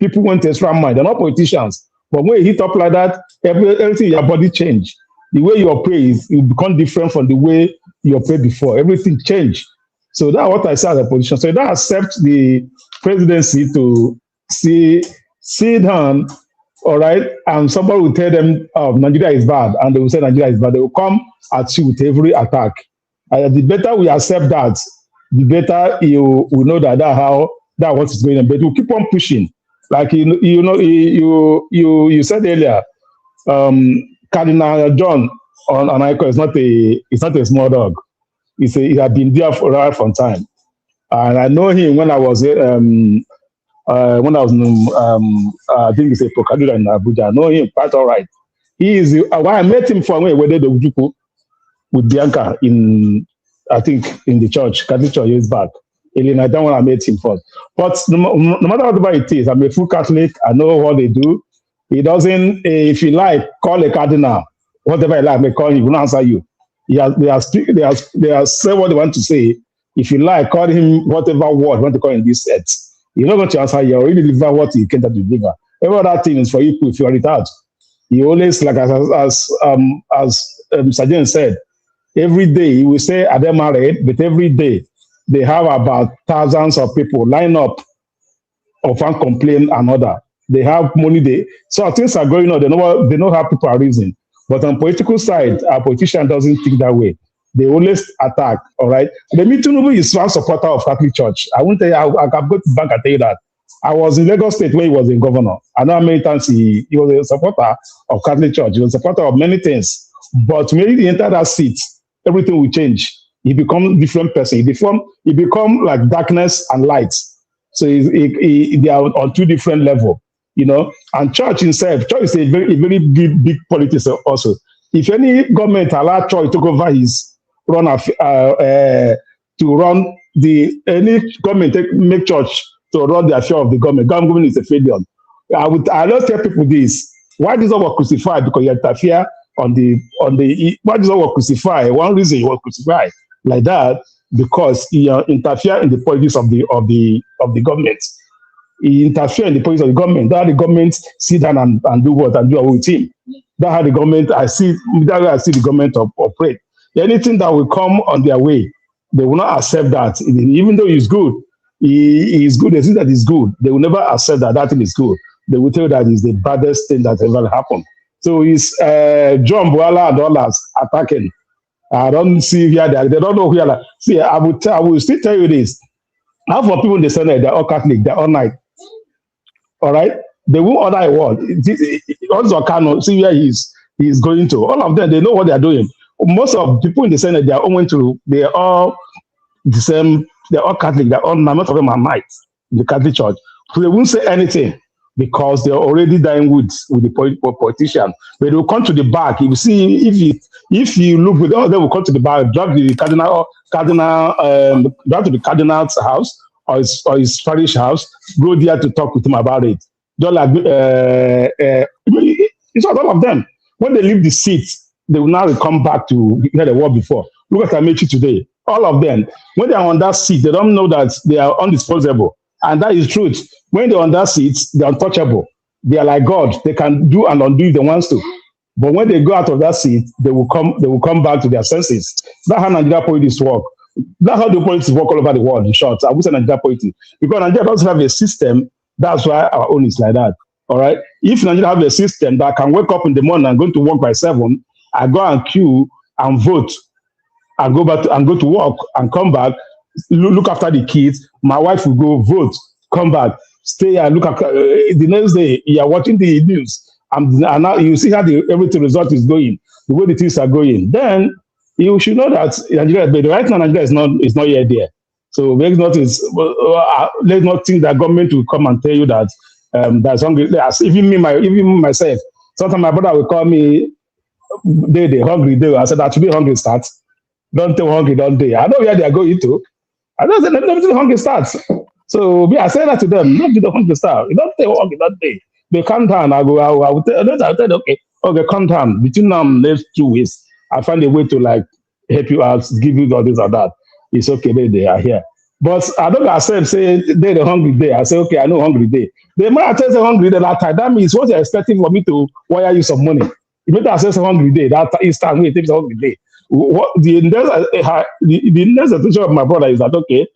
people went extra mile. They're not politicians. But when you hit up like that, everything in your body change. The way you operate will become different from the way you operate before. Everything change. So that's what I say as a position. So you don't accept the presidency to sit down, all right, and somebody will tell them, oh, Nigeria is bad, and they will say Nigeria is bad. They will come at you with every attack. The better we accept that, the better you will know that that's what is going on. But we'll keep on pushing. Like you said earlier, Cardinal John on Anaiko is not a small dog. He had been there for right from time, and I know him when I was in, I think it's a Procadura in Abuja. I know him quite all right. He is why I met him for where they do with Bianca in, I think, in the church, Catholic church years back. I don't want to meet him first. But no matter whatever it is, I'm a full Catholic. I know what they do. He doesn't, if you like, call a cardinal, whatever you like, may call him, he will not answer you. They are say what they want to say. If you like, call him whatever word you want to call in this set. You're not going to answer. You already deliver what you came to deliver. Every other thing is for you to figure it out. You always, like as Sergeant said, every day he will say, are they married? But every day they have about thousands of people line up of one complaint another. They have money. So things are going on. They know how people are reasoning. But on political side, our politician doesn't think that way. They always attack, all right? The Tinubu is one supporter of Catholic Church. I won't tell you, I can go to the bank and tell you that. I was in Lagos State where he was a governor. I know how many times he was a supporter of Catholic Church. He was a supporter of many things. But when he entered that seat, everything will change. He becomes a different person. He become like darkness and light. So they are on two different levels. You know, and church itself, church is a very big politics also. If any government allow church to take over his any government make church to run the affair of the government. Government is a failure. I don't tell people this. Why does not crucified? Because you interfere on the why does not crucify? One reason you want crucify like that because you interfere in the politics of the government. He interfere in the politics of the government. That the government sit down and do what and do away with him. That's how the government I see the government operate. Anything that will come on their way, they will not accept that. Even though he's good, he is good. They see that he's good. They will never accept that thing is good. They will tell you that it's the baddest thing that ever happened. So it's John Boala and others attacking. I don't see where they don't know where. See, I will still tell you this. Half of people in the Senate, they're all Catholic, they're all night. All right? They won't order a word. Also, Kano, see where he's going to. All of them, they know what they're doing. Most of people in the Senate, they're all the same, they're all Catholic, they're all, most of them are knights in the Catholic Church. So they won't say anything because they're already dying with the politician. But they will come to the back. You will see, if you look with all, they will come to the back, drive to the cardinal's house or his parish house, go there to talk with him about it. Just like it's not all of them. When they leave the seat, they will now come back to where they were before. Look at Amechi today. All of them, when they are on that seat, they don't know that they are undisposable. And that is truth. When they're on that seat, they're untouchable. They are like God. They can do and undo if they want to. But when they go out of that seat, they will come back to their senses. That's how Nigeria politics work. That's how the politics work all over the world, in short. I would say Nigeria politics. Because Nigeria doesn't have a system, that's why our own is like that. All right. If Nigeria have a system that can wake up in the morning and go to work by 7, I go and queue and vote and go back and go to work and come back, look after the kids. My wife will go vote, come back, stay and look after the next day. You are watching the news and now you see how everything result is going, the way the things are going. Then you should know that Nigeria, but right now Nigeria is not yet there. So let's not think that government will come and tell you that that's hungry. Even myself, sometimes my brother will call me they hungry day. I said that today hungry starts. Don't tell hungry, don't they? I know where they are going to. I don't say let them do the hungry starts. So I say that to them, don't do the hungry start. You don't tell hungry, don't they? They come down, I will tell them, okay, come down. Between now and next 2 weeks, I find a way to like help you out, give you all this or that. It's okay, they are here. But I don't accept say they the hungry day. I say, okay, I know hungry day. They might tell the hungry day that time. That means what you're expecting for me to wire you some money. If you access a hungry day, that is time we take a hungry day. What the next attention of my brother is that okay,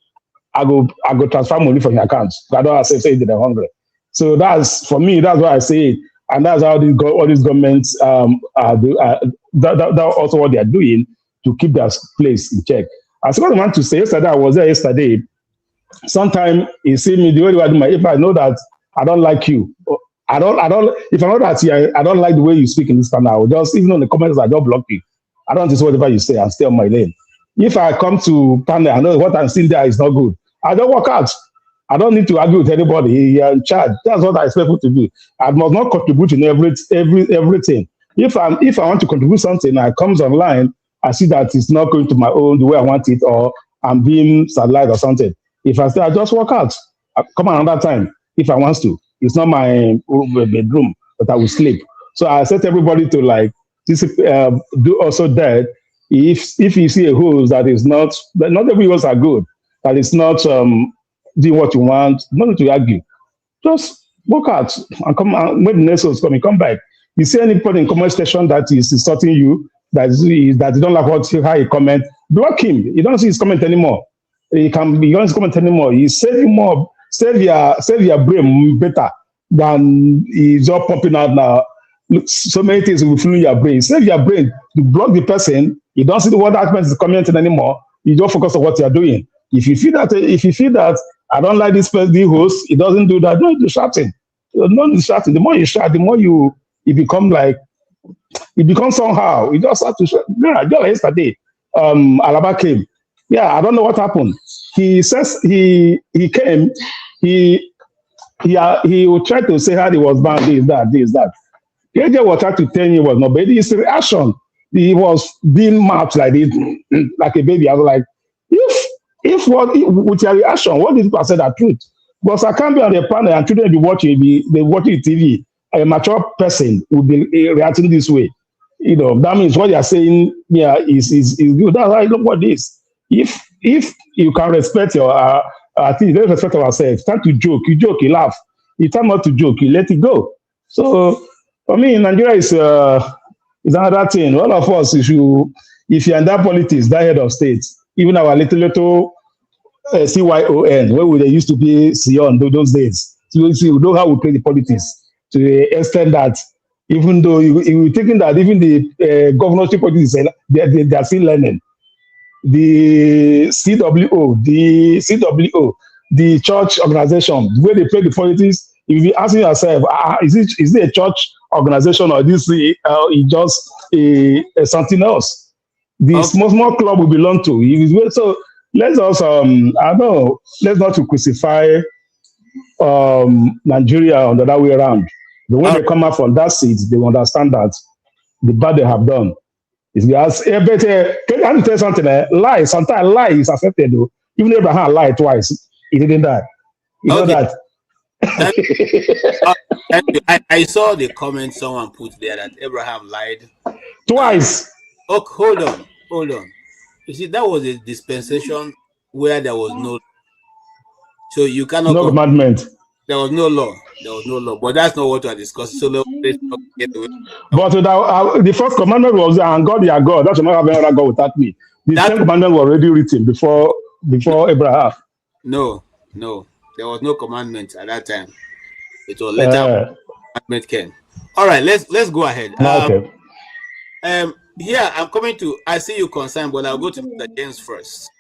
I go transfer money from your account. I don't accept say they're hungry. So that's for me, that's what I say it. And that's how all these governments that also what they are doing to keep their place in check. I was want to say yesterday, I was there yesterday. Sometimes you see me the way I do if I know that I don't like you, I don't if I know that I don't like the way you speak in this channel, I will just even on the comments I just block you. I don't just whatever you say and stay on my lane. If I come to panel, I know what I'm seeing there is not good. I don't walk out. I don't need to argue with anybody. You're in charge. That's what I expect people to do. I must not contribute in everything. If I want to contribute something, I comes online, I see that it's not going to my own the way I want it, or I'm being satellite or something. If I say I just walk out, I come another time if I want to. It's not my bedroom, but I will sleep. So I set everybody to like do also that. If you see a host that is not every hosts are good, that is not doing what you want, no need to argue. Just walk out and come and when the next host come back. You see anybody in comment section that is insulting you, that you don't like how he comment, block him. You don't see his comment anymore. He can be honest comment anymore. He save you more, save your brain better than he's all popping out now. Look, so many things will fill your brain. Save your brain to block the person. You don't see the word that person is commenting anymore. You don't focus on what you're doing. If you feel that I don't like this person, the host, he doesn't do that, don't do shouting. Don't do shouting. The more you shout, the more you become like it becomes somehow. You just have to shout. Yeah, just yesterday, Alaba came. Yeah, I don't know what happened. He says he came, he would try to say how he was banned, this, that. KJ was trying to tell you was not, but his reaction, he was being marked like this, like a baby. I was like, with your reaction, what did people say the truth? Because I can't be on the panel and children be watching TV. A mature person will be reacting this way. You know, that means what you're saying is good. That's how I look what this. If you can respect your thing, let's respect ourselves. Time to joke, you laugh. It's time not to joke, you let it go. So for me, Nigeria is another thing. All of us, if you're in that politics, that head of state, even our little CYON, where they used to be Sion those days. So you know how we play the politics to the extent that even though you're thinking that even the governorship politics, they are still learning. The CWO, the church organization, where they play the politics, if you asking yourself, is it a church organization or this is just something else? The small club we belong to. So let's also, let's not to crucify Nigeria on the other way around. The way they come out from that seat, they understand that the bad they have done. It's because, but can I tell you something? Lie, sometimes lie is accepted though. Even Abraham lied twice. He didn't die. You know that. I saw the comment someone put there that Abraham lied twice. Oh, hold on. You see, that was a dispensation where there was no, so you cannot. No commandment. There was no law. But that's not what we are discussing. So let's not get away. But the first commandment was, and God, your God. That should not have any other God without me. The Ten Commandments were already written before Abraham. No, there was no commandment at that time. It was later commandment came. All right, let's go ahead. Okay. Here I'm coming to. I see you concerned, but I'll go to Mr. James first.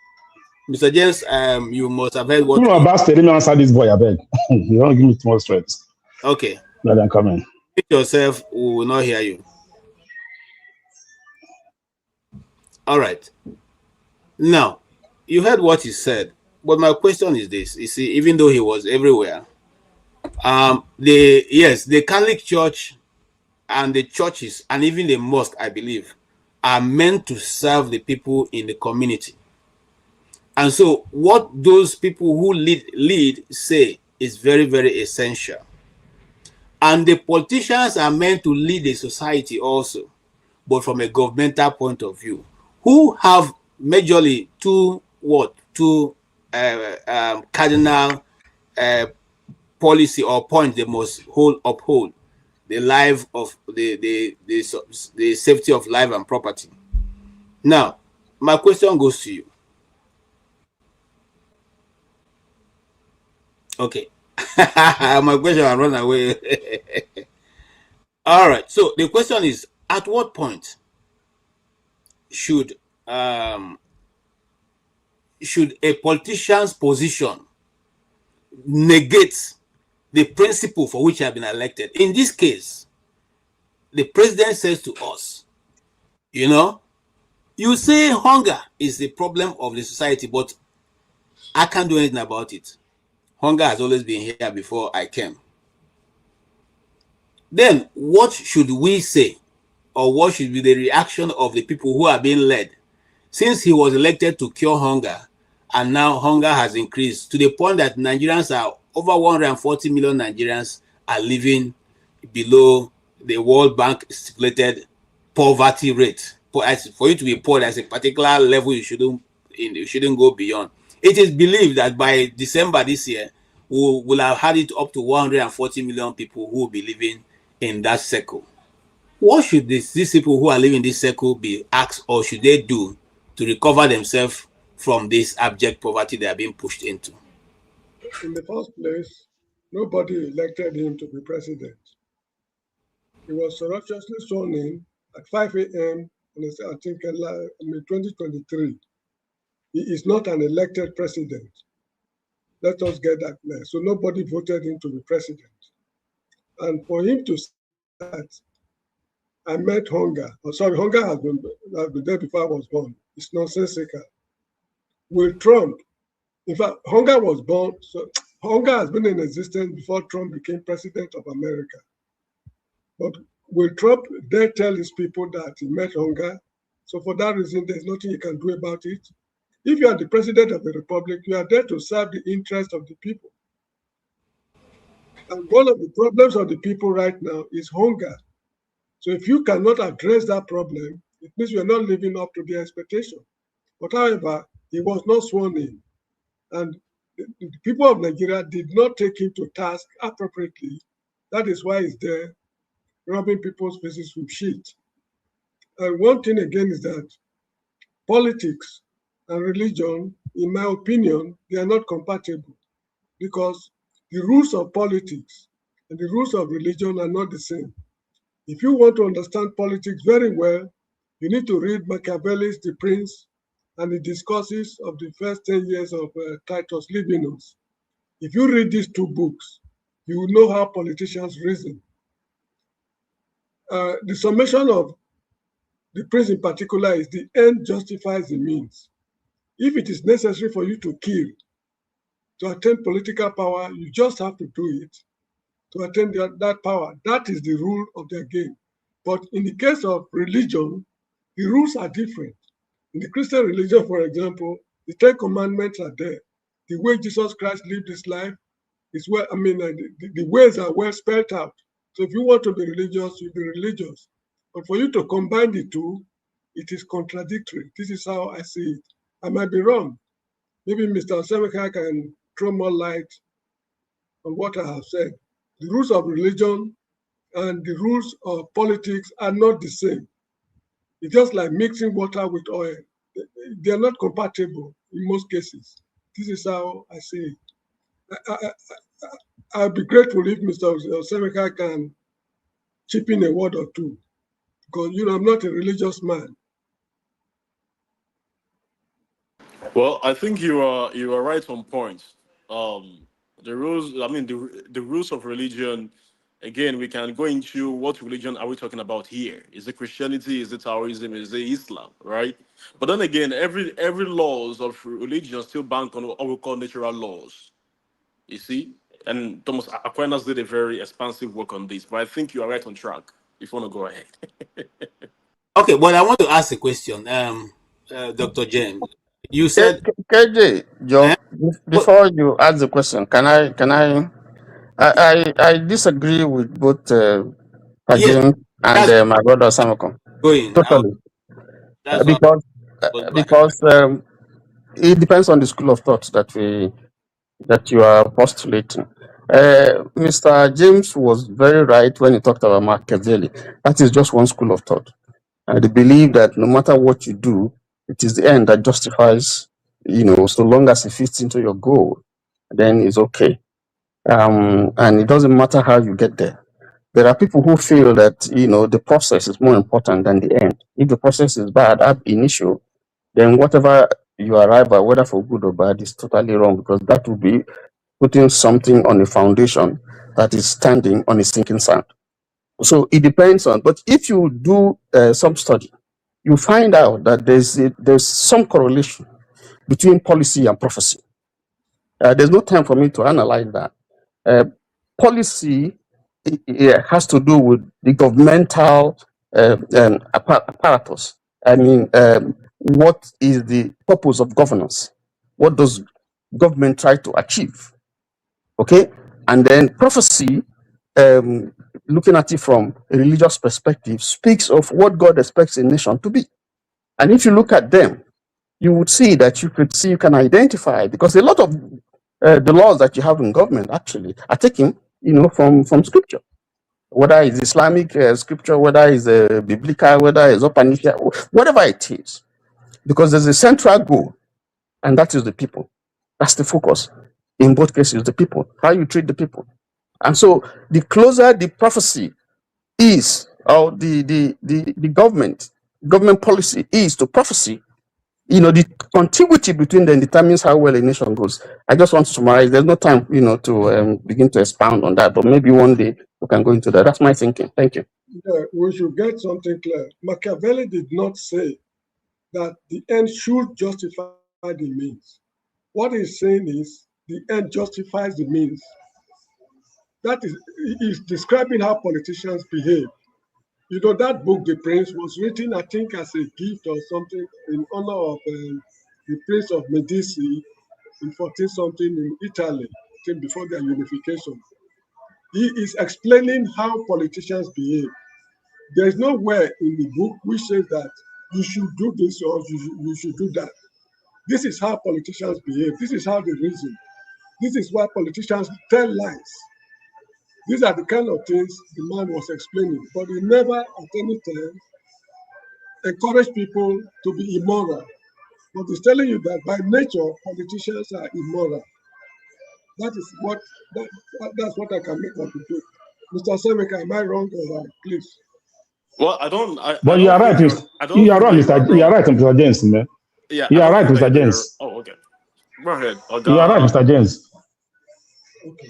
Mr. James, you must have heard what. Let me answer this boy, I beg. You don't give me too much stress. Okay. Let them come in. Mute yourself. We will not hear you. All right. Now, you heard what he said, but my question is this: you see, even though he was everywhere, the Catholic Church and the churches and even the mosque, I believe, are meant to serve the people in the community. And so what those people who lead say is very, very essential. And the politicians are meant to lead the society also, but from a governmental point of view, who have majorly two cardinal policy or points they must uphold: the life of the safety of life and property. Now, my question goes to you. Okay. My question will run away. All right. So the question is, at what point should a politician's position negate the principle for which he has been elected? In this case, the president says to us, you say hunger is the problem of the society, but I can't do anything about it. Hunger has always been here before I came. Then what should we say, or what should be the reaction of the people who are being led? Since he was elected to cure hunger, and now hunger has increased to the point that Nigerians are over 140 million Nigerians are living below the World Bank stipulated poverty rate. For you to be poor, there's a particular level you shouldn't go beyond. It is believed that by December this year, we will have had it up to 140 million people who will be living in that circle. What should these people who are living in this circle be asked, or should they do to recover themselves from this abject poverty they are being pushed into? In the first place, nobody elected him to be president. He was surreptitiously sworn in at 5 a.m. I think, 2023. He is not an elected president. Let us get that clear. So nobody voted him to be president. And for him to say that I met hunger, hunger has been there before I was born, it's nonsensical. Will Trump, in fact, hunger was born, so hunger has been in existence before Trump became president of America. But will Trump dare tell his people that he met hunger? So for that reason, there's nothing you can do about it. If you are the president of the republic, you are there to serve the interests of the people. And one of the problems of the people right now is hunger. So if you cannot address that problem, it means you are not living up to the expectation. But however, he was not sworn in. And the people of Nigeria did not take him to task appropriately. That is why he's there, rubbing people's faces with shit. And one thing again is that politics and religion, in my opinion, they are not compatible, because the rules of politics and the rules of religion are not the same. If you want to understand politics very well, you need to read Machiavelli's The Prince and the discourses of the first 10 years of Titus Livinus. If you read these two books, you will know how politicians reason. The summation of The Prince in particular is the end justifies the means. If it is necessary for you to kill to attain political power, you just have to do it to attain that power. That is the rule of their game. But in the case of religion, the rules are different. In the Christian religion, for example, the 10 Commandments are there. The way Jesus Christ lived his life is well, the ways are well spelled out. So if you want to be religious, you be religious. But for you to combine the two, it is contradictory. This is how I see it. I might be wrong. Maybe Mr. Semeka can throw more light on what I have said. The rules of religion and the rules of politics are not the same. It's just like mixing water with oil. they are not compatible in most cases. This is how I see it. I'll be grateful if Mr. Semeka can chip in a word or two, because I'm not a religious man. Well, I think you are right on point. The rules. I mean, the rules of religion. Again, we can go into what religion are we talking about here? Is it Christianity? Is it Taoism? Is it Islam? Right? But then again, every laws of religion still bank on what we call natural laws. You see, and Thomas Aquinas did a very expansive work on this. But I think you are right on track. If you want to go ahead. Okay, but I want to ask a question, Dr. James. You said, KJ, Joe, before you ask the question, I disagree with both yes, James and that's my brother Samako. going. Totally. That's what. Because But go ahead. because it depends on the school of thought that you are postulating. Mr. James was very right when he talked about Machiavelli. That is just one school of thought. They believe that no matter what you do, it is the end that justifies, so long as it fits into your goal, then it's okay. And it doesn't matter how you get there. There are people who feel that, the process is more important than the end. If the process is bad ab initio, then whatever you arrive at, whether for good or bad, is totally wrong, because that would be putting something on a foundation that is standing on a sinking sand. So it depends on, but if you do some study, you find out that there's some correlation between policy and prophecy. There's no time for me to analyze that. Uh, Policy has to do with the governmental apparatus. I mean, what is the purpose of governance? What does government try to achieve? Okay, and then prophecy, looking at it from a religious perspective, speaks of what God expects a nation to be. And if you look at them, you would see that you can identify, because a lot of the laws that you have in government actually are taken, from scripture, whether it's Islamic scripture, whether it's biblical, whether it's Upanishad, whatever it is, because there's a central goal, and that is the people. That's the focus. In both cases, the people, how you treat the people. And so the closer the prophecy is, or the government policy is to prophecy, the contiguity between them determines how well a nation goes. I just want to summarize. There's no time, to begin to expound on that, but maybe one day we can go into that. That's my thinking. Thank you. Yeah, we should get something clear. Machiavelli did not say that the end should justify the means. What he's saying is the end justifies the means. That is describing how politicians behave. That book, The Prince, was written, I think, as a gift or something in honor of the Prince of Medici in 14-something in Italy, I think before their unification. He is explaining how politicians behave. There is nowhere in the book which says that you should do this or you should do that. This is how politicians behave. This is how they reason. This is why politicians tell lies. These are the kind of things the man was explaining, but he never at any time encouraged people to be immoral. But he's telling you that by nature, politicians are immoral. That's what I can make of the book. Mr. Semeka, am I wrong or right? Please. Well, I don't. I But you don't are right. think you're. I don't You are think wrong, that you are Mr. You are wrong. right, Mr. James, man. Yeah, I You are don't right, think Mr. that you're. James. Oh, okay. Go ahead, You are right, Oga. Mr. James. Okay.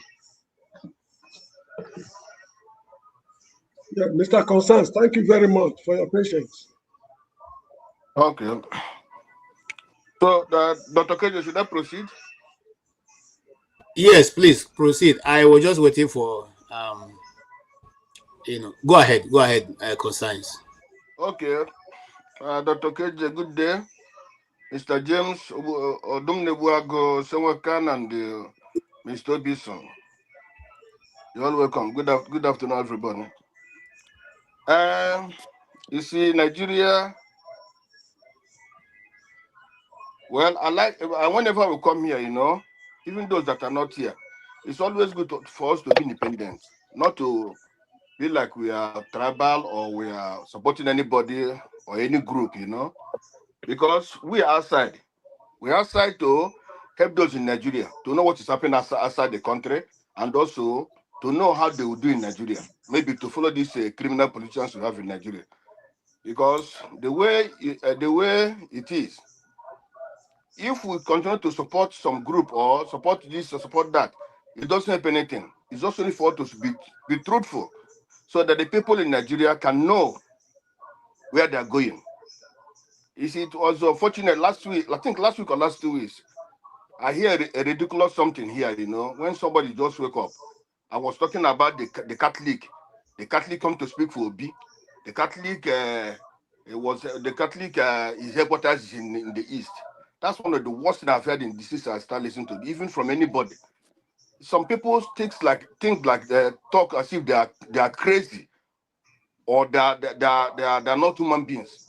Yeah, Mr. Constance, thank you very much for your patience. Okay. So, Dr. KJ, should I proceed? Yes, please proceed. I was just waiting for Go ahead, Constance. Okay. Dr. KJ, good day. Mr. James Odumnebuago Sewakan and Mr. Bison. You're all welcome. Good afternoon, everybody. You see, Nigeria. Well, whenever we come here, even those that are not here, it's always good for us to be independent, not to be like we are tribal or we are supporting anybody or any group, because we are outside. We're outside to help those in Nigeria to know what is happening outside the country, and also to know how they will do in Nigeria. Maybe to follow these criminal politicians we have in Nigeria. Because the way it is, if we continue to support some group or support this or support that, it doesn't help anything. It's just only for us to be truthful, so that the people in Nigeria can know where they're going. You see, it was unfortunate last week, I think last week or last 2 weeks, I hear a ridiculous something here, when somebody just wake up. I was talking about the Catholic. The Catholic come to speak for Obi. The Catholic, his headquarters is in the East. That's one of the worst things I've heard in this since I start listening to, even from anybody. Some people think like they talk as if they are crazy, or they are not human beings.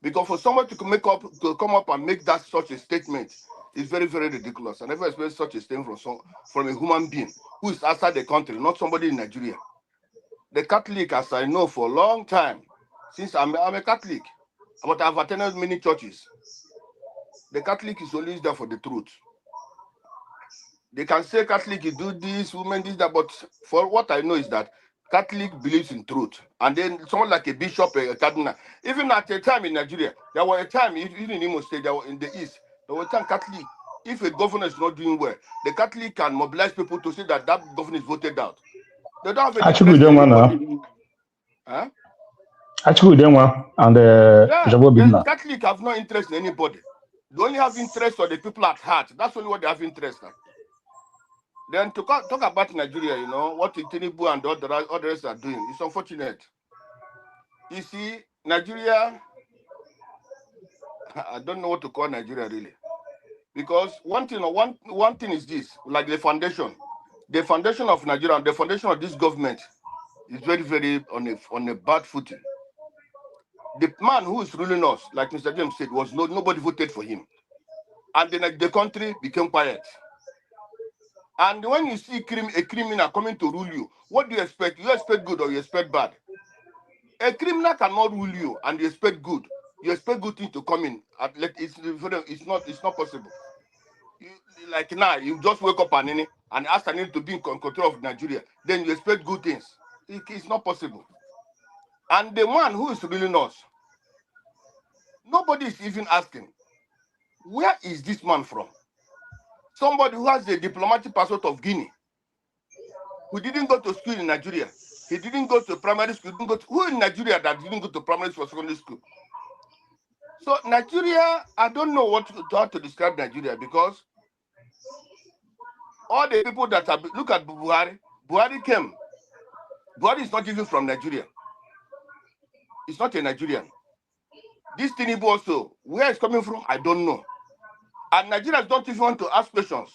Because for someone to come up and make such a statement is very, very ridiculous. I never experienced such a statement from a human being who is outside the country, not somebody in Nigeria. The Catholic, as I know for a long time, since I'm a Catholic, but I've attended many churches. The Catholic is always there for the truth. They can say Catholic is do this, women this, that, but for what I know is that Catholic believes in truth. And then someone like a bishop, a cardinal, even at a time in Nigeria, there was a time, even in Imo State, in the East, there was a time Catholic, if a governor is not doing well, the Catholic can mobilize people to say that governor is voted out. They don't have any interest in anybody. Huh? Actually, then one and the Catholic have no interest in anybody. They only have interest on the people at heart. That's only what they have interest in. Then to talk about Nigeria, what Tinubu and others are doing, it's unfortunate. You see, Nigeria, I don't know what to call Nigeria really. Because one thing is this, like the foundation of Nigeria, the foundation of this government is very, very on a bad footing. The man who is ruling us, like Mr. James said, nobody voted for him. And then the country became quiet. And when you see a criminal coming to rule you, what do you expect? You expect good or you expect bad? A criminal cannot rule you and you expect good. You expect good things to come in. It's not possible. Like now, you just wake up and ask Anini to be in control of Nigeria. Then you expect good things. It's not possible. And the one who is ruling us, nobody is even asking, where is this man from? Somebody who has a diplomatic passport of Guinea, who didn't go to school in Nigeria. He didn't go to primary school. Who in Nigeria that didn't go to primary school or secondary school? So Nigeria, I don't know how to describe Nigeria, because all the people that have look at Buhari. Buhari came. Buhari is not even from Nigeria. He's not a Nigerian. This Tinubu also, where it's coming from, I don't know. And Nigerians don't even want to ask questions.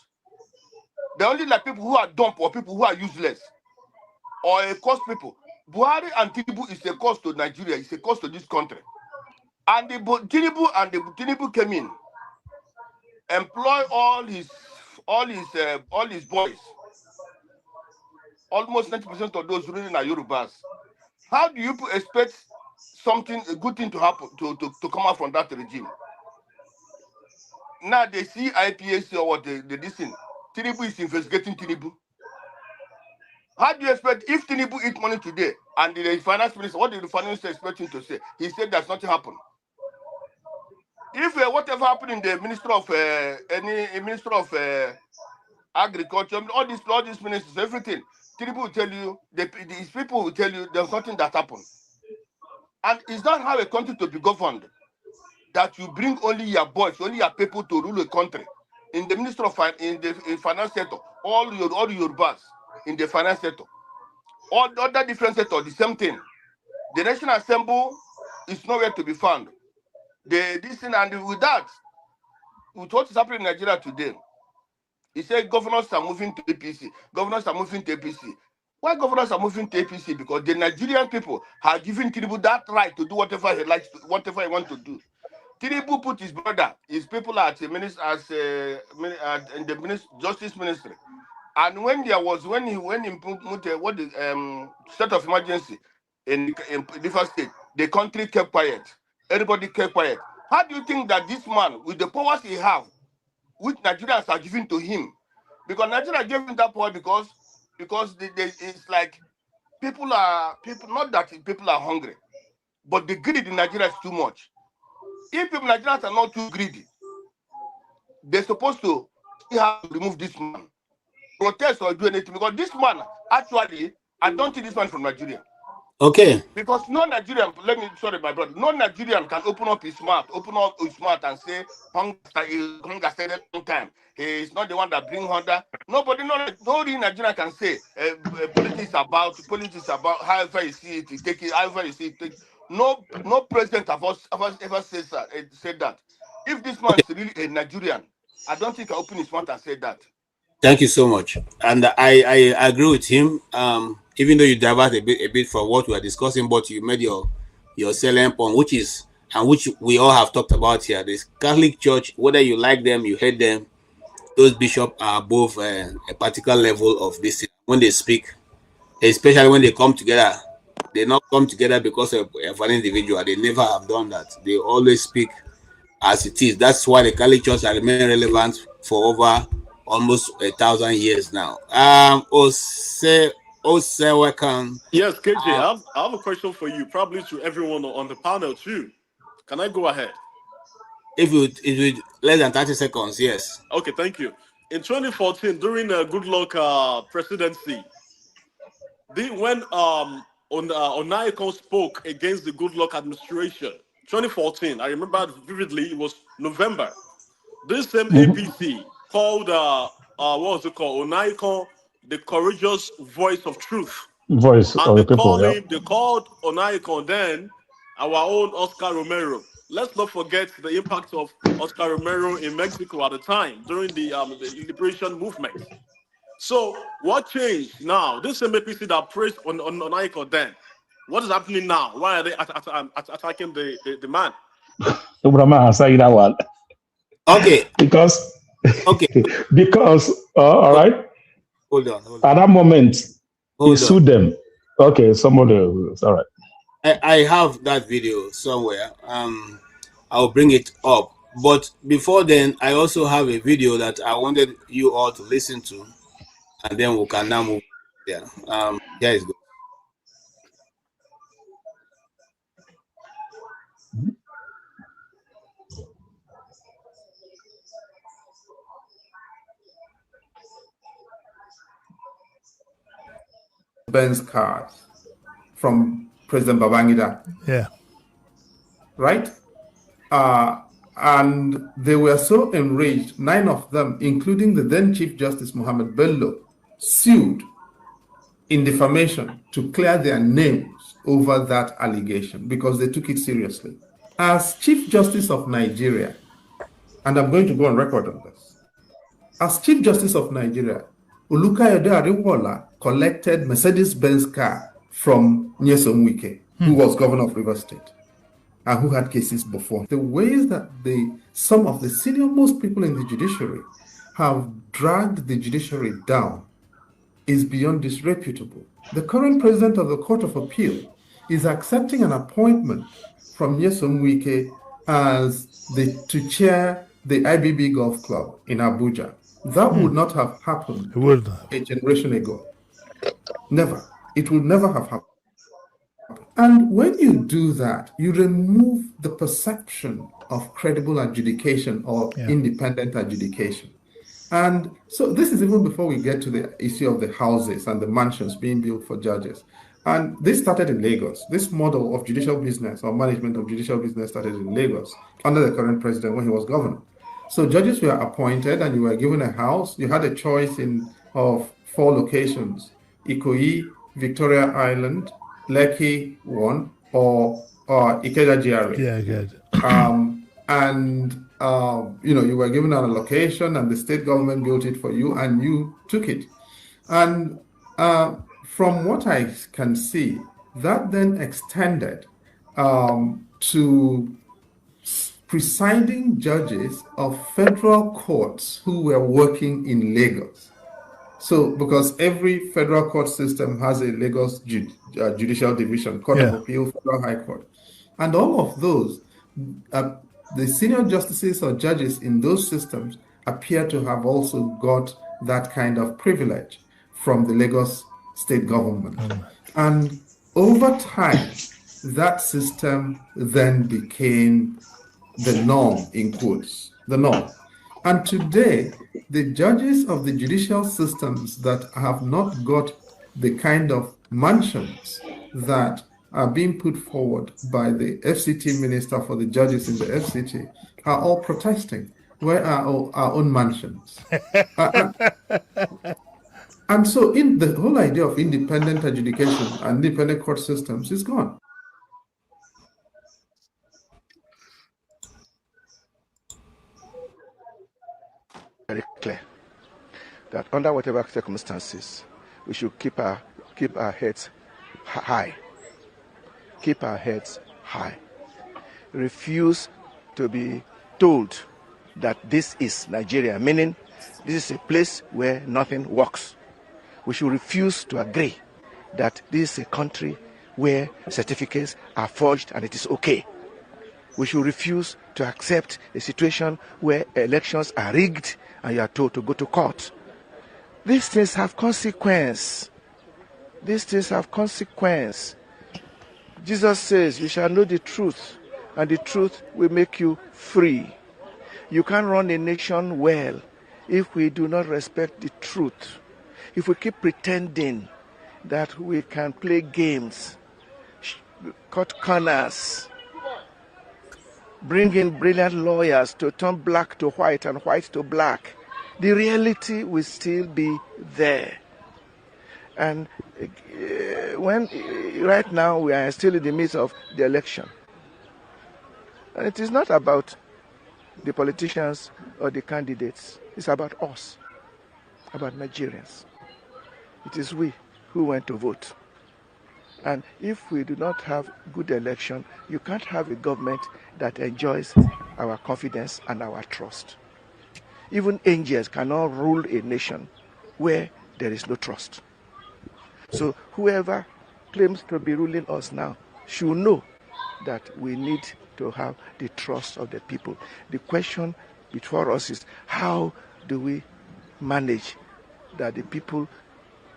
They're only like people who are dumb or people who are useless or a cost people. Buhari and Tinubu is a cost to Nigeria. It's a cost to this country. And Tinubu came in, employ all his boys. Almost 90% of those ruling are Yorubas. How do you expect a good thing to happen to come out from that regime? Now they see IPAC or what they listen. Tinubu is investigating Tinubu. How do you expect if Tinubu eat money today and the finance minister, what did the finance minister expect him to say? He said there's nothing happened. If whatever happened in the minister of agriculture, all these ministers, everything, Tinubu will tell you, these people will tell you there's nothing that happened. And is that how a country to be governed? That you bring only your boys, only your people to rule a country. In the minister of in finance sector, all your bars in the finance sector, all other different sectors, the same thing. The National Assembly is nowhere to be found. And with that, with what is happening in Nigeria today, he said governors are moving to APC. Governors are moving to APC. Why governors are moving to APC? Because the Nigerian people have given Tinubu that right to do whatever he likes, whatever he wants to do. Tinubu put his brother, his people in the Justice Ministry. And when he put the state of emergency in different states, the country kept quiet. Everybody kept quiet. How do you think that this man, with the powers he have, which Nigerians are giving to him, because Nigeria gave him that power because it's like people not that people are hungry, but the greed in Nigeria is too much. If people Nigerians are not too greedy, they're supposed to have to remove this man, protest or do anything, because this man actually, I don't think this man is from Nigeria. Okay. Because no Nigerian, sorry, my brother, no Nigerian can open up his mouth and say hunger started long time. He's not the one that bring hunger. Nobody, no real Nigerian can say politics about however you see it, you take it, however you see it. Take. No president of us ever said that. If this man is really a Nigerian, I don't think I open his mouth and say that. Thank you so much, and I agree with him. Even though you divert a bit from what we are discussing, but you made your selling point, which we all have talked about here. This Catholic Church, whether you like them, you hate them, those bishops are above a particular level of this. When they speak, especially when they come together, they not come together because of an individual. They never have done that. They always speak as it is. That's why the Catholic Church has remained relevant for over almost 1,000 years now. Welcome. Yes, KJ, I have a question for you, probably to everyone on the panel too. Can I go ahead? If you less than 30 seconds, yes. Okay, thank you. In 2014, during the Goodluck presidency, when Onaiko spoke against the Goodluck administration, 2014, I remember vividly, it was November. This same APC called what was it called? Onaiko, the courageous voice of truth. Voice and of they the people. they called Onaiko then our own Oscar Romero. Let's not forget the impact of Oscar Romero in Mexico at the time during the liberation movement. So what changed now? This same APC that praised Onaiko then, what is happening now? Why are they attacking the man? Abraham has said that one. Okay. Because all right. Hold on. At that moment, he sued them. Okay, somebody else. All right. I have that video somewhere. I'll bring it up. But before then, I also have a video that I wanted you all to listen to, and then we can now move there. Here is good. Benz cars from President Babangida. Yeah. Right? And they were so enraged, 9 of them, including the then Chief Justice Mohammed Bello, sued in defamation to clear their names over that allegation because they took it seriously. As Chief Justice of Nigeria, and I'm going to go on record on this, as Chief Justice of Nigeria, Olukayode Ariwola collected Mercedes-Benz car from Nyesom Wike, who was governor of Rivers State and who had cases before. The ways that some of the senior-most people in the judiciary have dragged the judiciary down is beyond disreputable. The current president of the Court of Appeal is accepting an appointment from Nyesom Wike as to chair the IBB Golf Club in Abuja. That would not have happened a generation ago. Never. It would never have happened. And when you do that, you remove the perception of credible adjudication or independent adjudication. And so this is even before we get to the issue of the houses and the mansions being built for judges. And this started in Lagos. This model of judicial business or management of judicial business started in Lagos under the current president when he was governor. So judges were appointed and you were given a house. You had a choice of 4 locations: Ikoyi, Victoria Island, Lekki 1, or Ikeja GRA. Yeah, good. You were given a location and the state government built it for you and you took it. And from what I can see, that then extended to presiding judges of federal courts who were working in Lagos. So, because every federal court system has a Lagos judicial division, Court of Appeal, Federal High Court. And all of those the senior justices or judges in those systems appear to have also got that kind of privilege from the Lagos state government. And over time, that system then became the norm, in quotes, the norm. And today, the judges of the judicial systems that have not got the kind of mansions that are being put forward by the FCT minister for the judges in the FCT are all protesting. Where are our own mansions? And so in the whole idea of independent adjudication and independent court systems is gone. Very clear that under whatever circumstances, we should keep our heads high. Keep our heads high. Refuse to be told that this is Nigeria, meaning this is a place where nothing works. We should refuse to agree that this is a country where certificates are forged and it is okay. We should refuse to accept a situation where elections are rigged and you are told to go to court. These things have consequence. These things have consequence. Jesus says, you shall know the truth, and the truth will make you free. You can't run a nation well if we do not respect the truth. If we keep pretending that we can play games, cut corners, bring in brilliant lawyers to turn black to white and white to black, the reality will still be there. And right now we are still in the midst of the election. And it is not about the politicians or the candidates. It's about us, about Nigerians. It is we who went to vote. And if we do not have good election, you can't have a government that enjoys our confidence and our trust. Even angels cannot rule a nation where there is no trust. So whoever claims to be ruling us now should know that we need to have the trust of the people. The question before us is, how do we manage that the people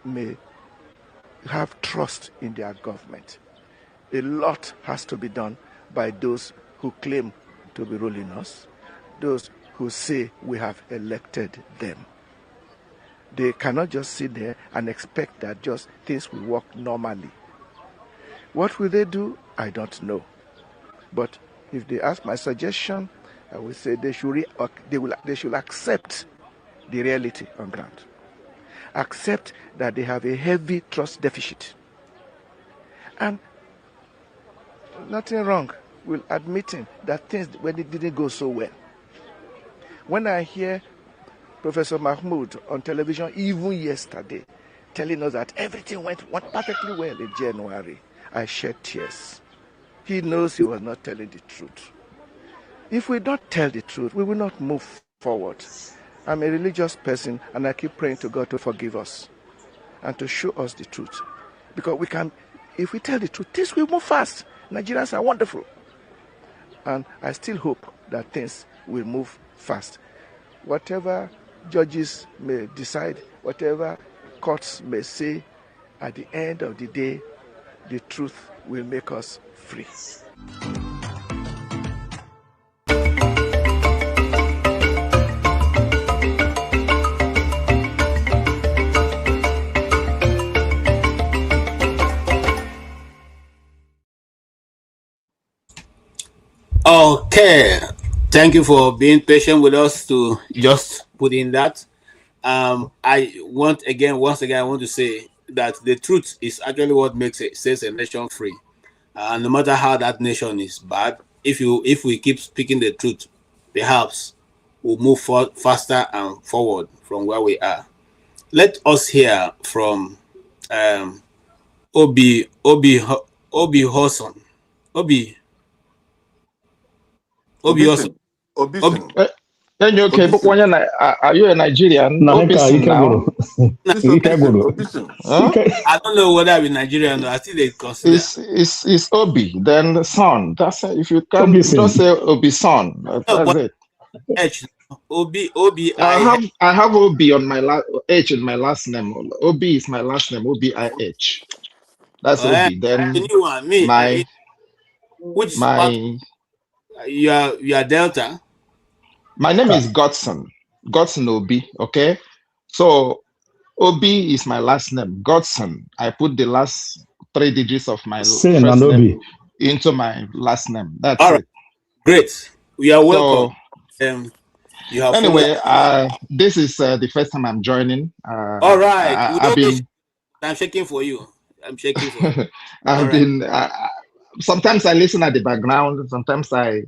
may have trust in their government? A lot has to be done by those who claim to be ruling us, those who say we have elected them. They cannot just sit there and expect that just things will work normally. What will they do? I don't know. But if they ask my suggestion, I will say they should accept the reality on ground. Accept that they have a heavy trust deficit. And nothing wrong with admitting that things when it didn't go so well. When I hear Professor Mahmoud on television, even yesterday, telling us that everything went perfectly well in January, I shed tears. He knows he was not telling the truth. If we don't tell the truth, we will not move forward. I'm a religious person, and I keep praying to God to forgive us and to show us the truth. Because we can, if we tell the truth, things will move fast. Nigerians are wonderful. And I still hope that things will move fast. Whatever judges may decide, whatever courts may say, at the end of the day, the truth will make us free. Okay, thank you for being patient with us to just put in that. Once again, I want to say that the truth is actually what sets a nation free. No matter how that nation is bad, if we keep speaking the truth, perhaps we'll move faster and forward from where we are. Let us hear from Obi Hosson. Obi Hosson. Obison. Okay, but when are you a Nigerian? No, Obisin now. This Obisin. Huh? I don't know whether I'm Nigerian or I think they consider. It's Obi, then the son. That's it. If you can Obisin. just say Obi son. That's it. H, OBI. I have Obi on my H in my last name. Obi is my last name. OBIH. That's Obi. Then Which part? You are Delta. My name is Godson. Godson Obi. Okay, so Obi is my last name. Godson. I put the last 3 digits of my first name into my last name. That's all right. it. Great. We are welcome. You have anyway, this is the first time I'm joining. All right. I'm checking for you. I'm checking for you. I've been. Sometimes I listen at the background. Sometimes I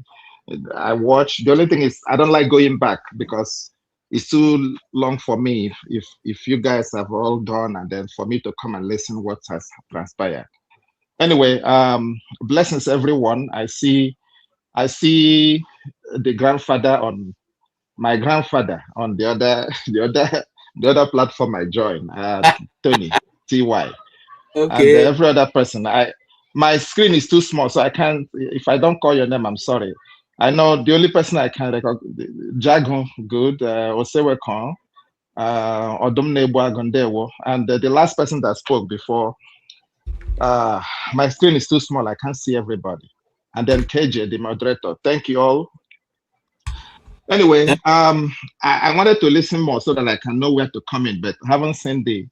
watch. The only thing is I don't like going back because it's too long for me. If you guys have all done, and then for me to come and listen what has transpired. Anyway, blessings everyone. I see the grandfather on my grandfather on the other platform I joined, Tony TY. Okay. And every other person. My screen is too small, so I can't. If I don't call your name, I'm sorry. I know the only person I can recognize, Jagon, good, Osewekon, Odomne Agondewo, and the last person that spoke before. My screen is too small, I can't see everybody. And then KJ, the moderator. Thank you all. Anyway, I wanted to listen more so that I can know where to come in, but I haven't seen the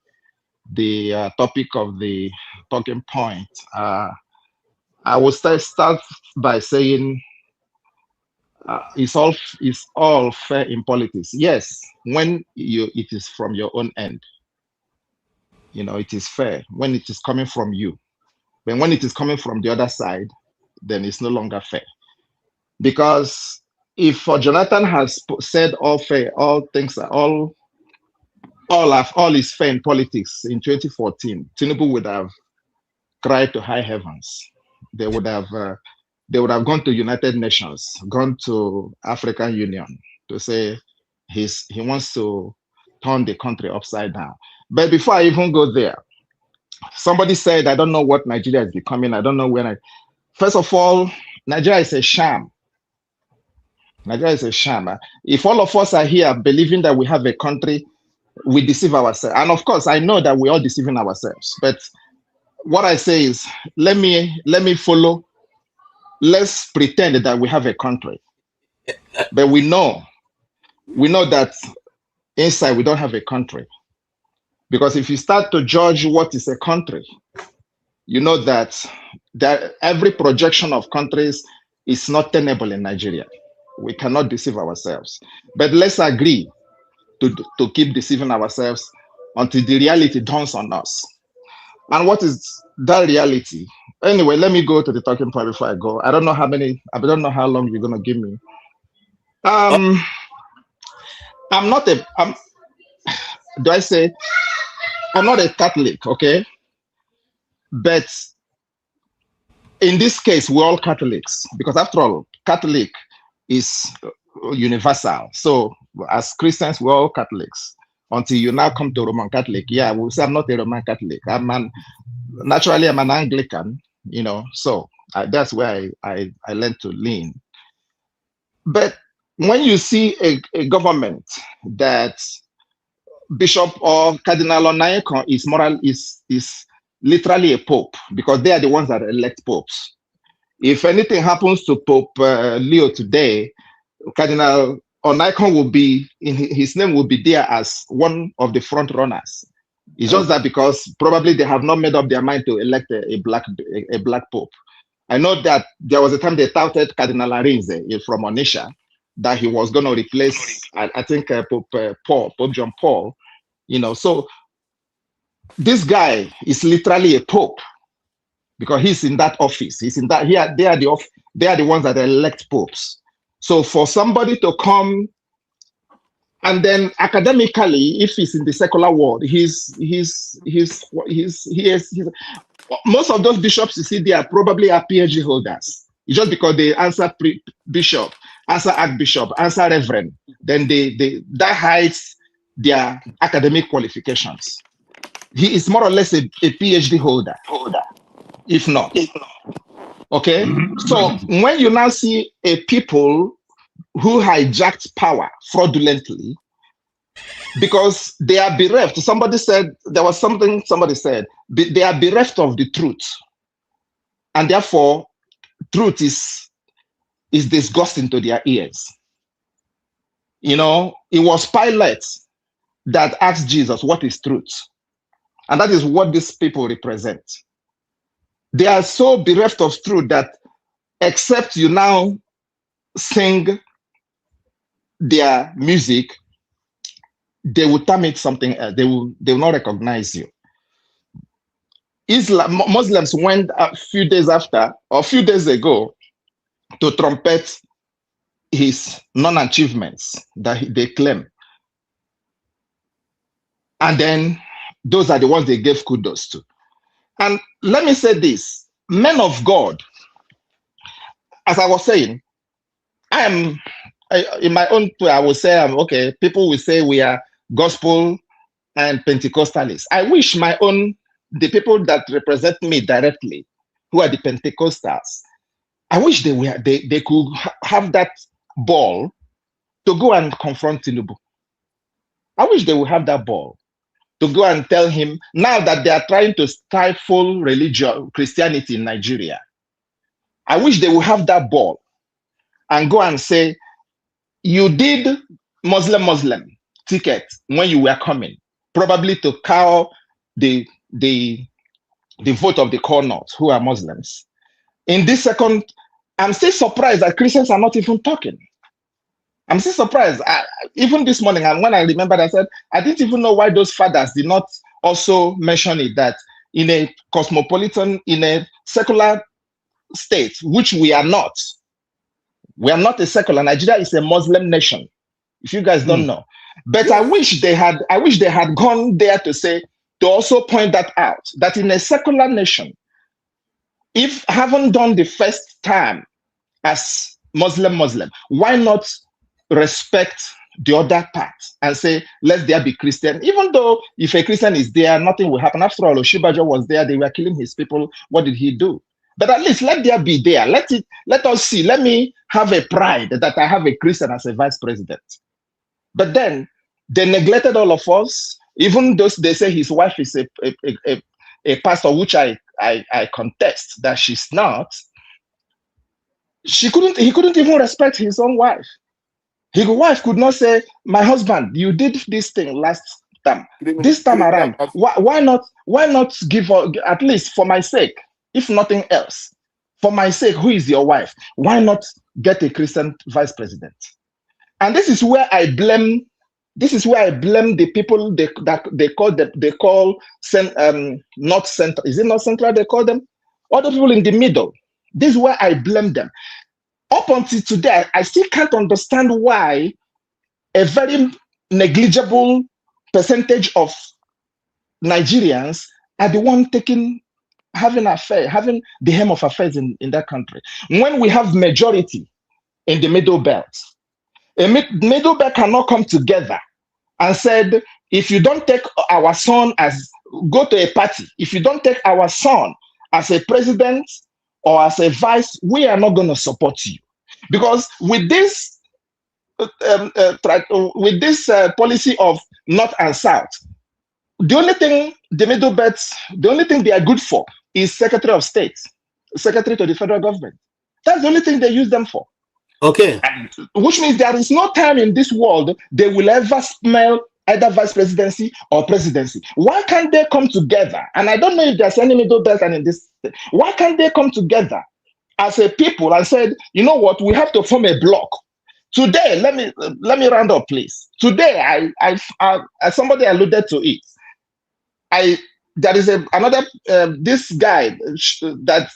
topic of the talking point. I will start by saying it's all fair in politics. Yes, when it is from your own end, it is fair when it is coming from you. But when it is coming from the other side, then it's no longer fair. Because if Jonathan has said all fair, all things are all is fair in politics in 2014, Tinubu would have cried to high heavens. They would have gone to United Nations, gone to African Union to say he wants to turn the country upside down. But before I even go there, somebody said, I don't know what Nigeria is becoming. I don't know when. First of all, Nigeria is a sham. Nigeria is a sham. If all of us are here believing that we have a country, we deceive ourselves. And of course, I know that we're all deceiving ourselves. But what I say is, let me follow. Let's pretend that we have a country. But we know that inside we don't have a country. Because if you start to judge what is a country, you know that every projection of countries is not tenable in Nigeria. We cannot deceive ourselves. But let's agree to keep deceiving ourselves until the reality dawns on us. And what is that reality? Anyway, let me go to the talking point before I go. I don't know how long you're gonna give me. I'm not a Catholic, okay? But in this case, we're all Catholics because after all, Catholic is universal. So as Christians, we're all Catholics. Until you now come to Roman Catholic, yeah, we'll say I'm not a Roman Catholic. Naturally, I'm an Anglican, so that's where I learned to lean. But when you see a government that Bishop or Cardinal Onayekon is literally a pope, because they are the ones that elect popes. If anything happens to Pope Leo today, Cardinal Onayekon will be his name will be there as one of the front runners. It's just that because probably they have not made up their mind to elect a black pope. I know that there was a time they touted Cardinal Arinze from Onisha that he was going to replace, I think, Pope John Paul. So this guy is literally a pope because he's in that office. He's in that. They are the ones that elect popes. So for somebody to come and then academically, if he's in the secular world, most of those bishops you see there probably are PhD holders. It's just because they answer bishop. answer archbishop, answer reverend, then that hides their academic qualifications. He is more or less a PhD holder, if not. Okay? So when you now see a people who hijacked power fraudulently because they are bereft, somebody said, there was something somebody said, they are bereft of the truth. And therefore, truth is disgusting to their ears. You know, it was Pilate that asked Jesus, what is truth? And that is what these people represent. They are so bereft of truth that except you now sing their music, they will term it something else. They will not recognize you. Muslims went a few days after, or a few days ago, to trumpet his non-achievements that they claim. And then those are the ones they gave kudos to. And let me say this, men of God, as I was saying, in my own way, I will say, okay, people will say we are gospel and Pentecostalists. I wish the people that represent me directly, who are the Pentecostals, I wish they could have that ball to go and confront Tinubu. I wish they would have that ball to go and tell him, now that they are trying to stifle religion, Christianity in Nigeria, I wish they would have that ball and go and say, you did Muslim ticket when you were coming, probably to cow the vote of the core north, who are Muslims. In this second, I'm still surprised that Christians are not even talking. I'm still surprised. Even this morning, and when I remembered, I said, I didn't even know why those fathers did not also mention it, that in a cosmopolitan, in a secular state, which we are not a secular. Nigeria is a Muslim nation, if you guys don't know. But I wish they had gone there to also point that out, that in a secular nation, if haven't done the first time as Muslim, why not respect the other part and say, let there be Christian? Even though if a Christian is there, nothing will happen. After all, Oshibajo was there, they were killing his people. What did he do? But at least let there be there. Let us see. Let me have a pride that I have a Christian as a vice president. But then they neglected all of us. Even though they say his wife is a pastor, which I contest that she's not. He couldn't even respect his own wife. His wife could not say, my husband, you did this thing last time. This time around, why not give at least for my sake, if nothing else, for my sake, who is your wife? Why not get a Christian vice president? And this is where I blame the people they call not central. Is it not central they call them? Other people in the middle. This is where I blame them. Up until today, I still can't understand why a very negligible percentage of Nigerians are the one having the helm of affairs in that country. When we have majority in the middle belt, a middle belt cannot come together and said, if you don't take our son go to a party, if you don't take our son as a president or as a vice, we are not going to support you. Because with this policy of north and south, the only thing the middle belts, the only thing they are good for is Secretary of State, Secretary to the federal government. That's the only thing they use them for. Okay. Which means there is no time in this world they will ever smell either vice presidency or presidency. Why can't they come together? And I don't know if there's any middle belt and in this. Why can't they come together as a people and said, you know what, we have to form a block. Today, let me round up, please. Today, somebody alluded to it. There is another this guy that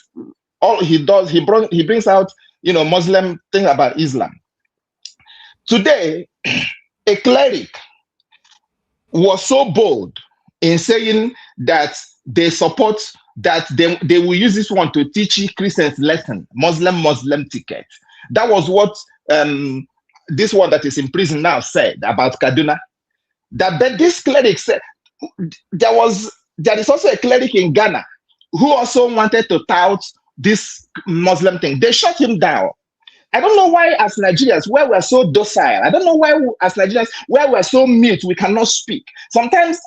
all he does, he brings out, Muslim thing about Islam. Today, a cleric was so bold in saying that they support that they will use this one to teach Christians lesson, Muslim ticket. That was what this one that is in prison now said about Kaduna. That but this cleric said there is also a cleric in Ghana who also wanted to tout this Muslim thing. They shut him down. I don't know why, as Nigerians, where we're so docile, I don't know why, as Nigerians, where we're so mute, we cannot speak. Sometimes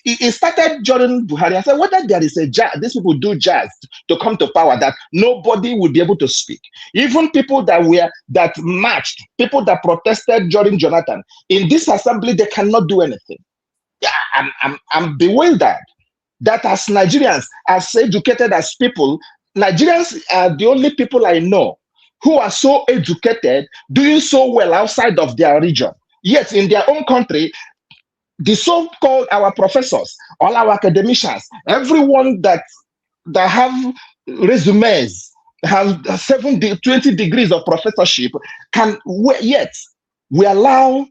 it started during Buhari. I said, whether there is a jazz, these people do jazz to come to power, that nobody would be able to speak. Even people that marched, people that protested during Jonathan, in this assembly, they cannot do anything. Yeah, I'm bewildered that as Nigerians, as educated as people, Nigerians are the only people I know who are so educated, doing so well outside of their region. Yet in their own country, the so-called our professors, all our academicians, everyone that have resumes, have 20 degrees of professorship, yet we allow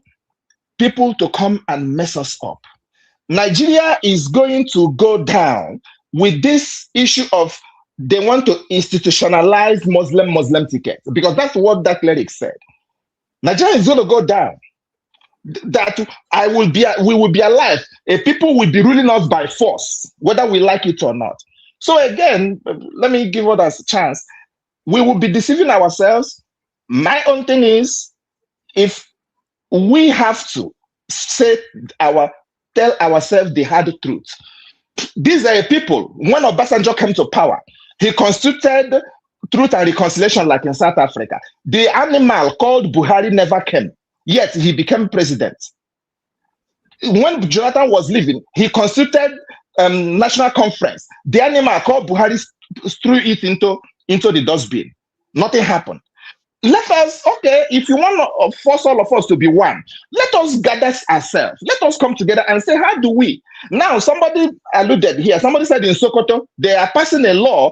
people to come and mess us up. Nigeria is going to go down with this issue of they want to institutionalize Muslim tickets, because that's what that cleric said. Nigeria is going to go down. That we will be alive. People will be ruling us by force, whether we like it or not. So again, let me give others a chance. We will be deceiving ourselves. My own thing is, if we have to tell ourselves the hard truth. These are people, when Obasanjo came to power, he constituted Truth and Reconciliation like in South Africa. The animal called Buhari never came, yet he became president. When Jonathan was leaving, he constituted National Conference. The animal called Buhari threw it into the dustbin. Nothing happened. Let us, okay, if you want to force all of us to be one, let us gather ourselves. Let us come together and say, how do we? Now, somebody alluded here, somebody said in Sokoto, they are passing a law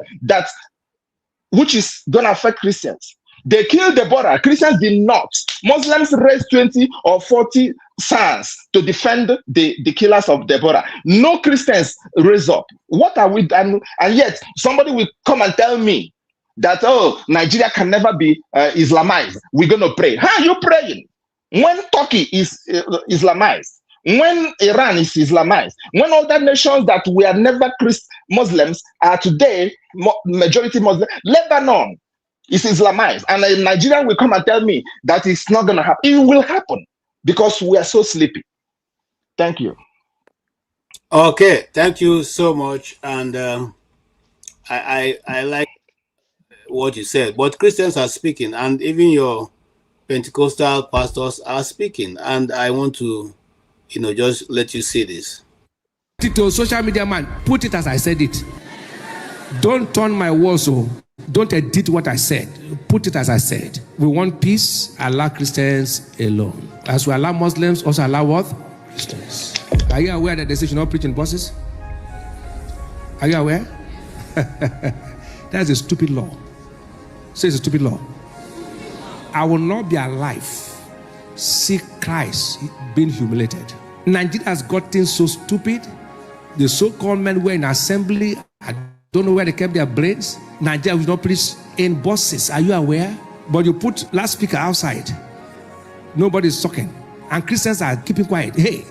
which is going to affect Christians. They killed Deborah. Christians did not. Muslims raised 20 or 40 sons to defend the killers of Deborah. No Christians raise up. What are we done? And yet, somebody will come and tell me that, oh, Nigeria can never be Islamized. We're going to pray. How are you praying? When Turkey is Islamized, when Iran is Islamized, when other nations that were never Muslims are today majority Muslim, Lebanon is Islamized, and a Nigerian will come and tell me that it's not going to happen. It will happen because we are so sleepy. Thank you. Okay, thank you so much. And I like what you said, but Christians are speaking, and even your Pentecostal pastors are speaking, and I want to, just let you see this. To social media man, put it as I said it. Don't turn my words, don't edit what I said. Put it as I said. We want peace, allow Christians alone. As we allow Muslims, also allow what? Christians. Are you aware that they say you should not preach in buses? Are you aware? That's a stupid law. Say it's a stupid law. I will not be alive, see Christ being humiliated. Nigeria has gotten so stupid. The so-called men were in assembly. I don't know where they kept their brains. Nigeria will not preach in buses. Are you aware? But you put loudspeaker outside. Nobody's talking. And Christians are keeping quiet. Hey,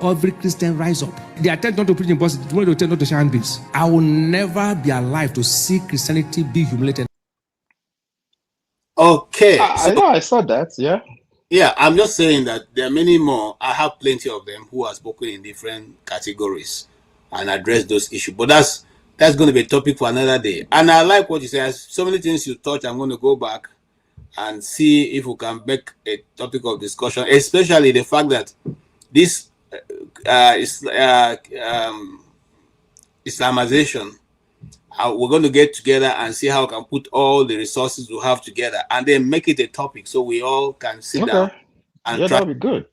every Christian rise up. They attempt not to preach in buses. Tomorrow they attempt not to share handbills. I will never be alive to see Christianity be humiliated. Okay. I saw that, yeah. Yeah, I'm just saying that there are many more. I have plenty of them who have spoken in different categories and addressed those issues. But that's going to be a topic for another day. And I like what you say. So many things you touch. I'm going to go back and see if we can make a topic of discussion, especially the fact that this Islamization, we're going to get together and see how we can put all the resources we have together and then make it a topic so we all can sit down and try. That'll be good.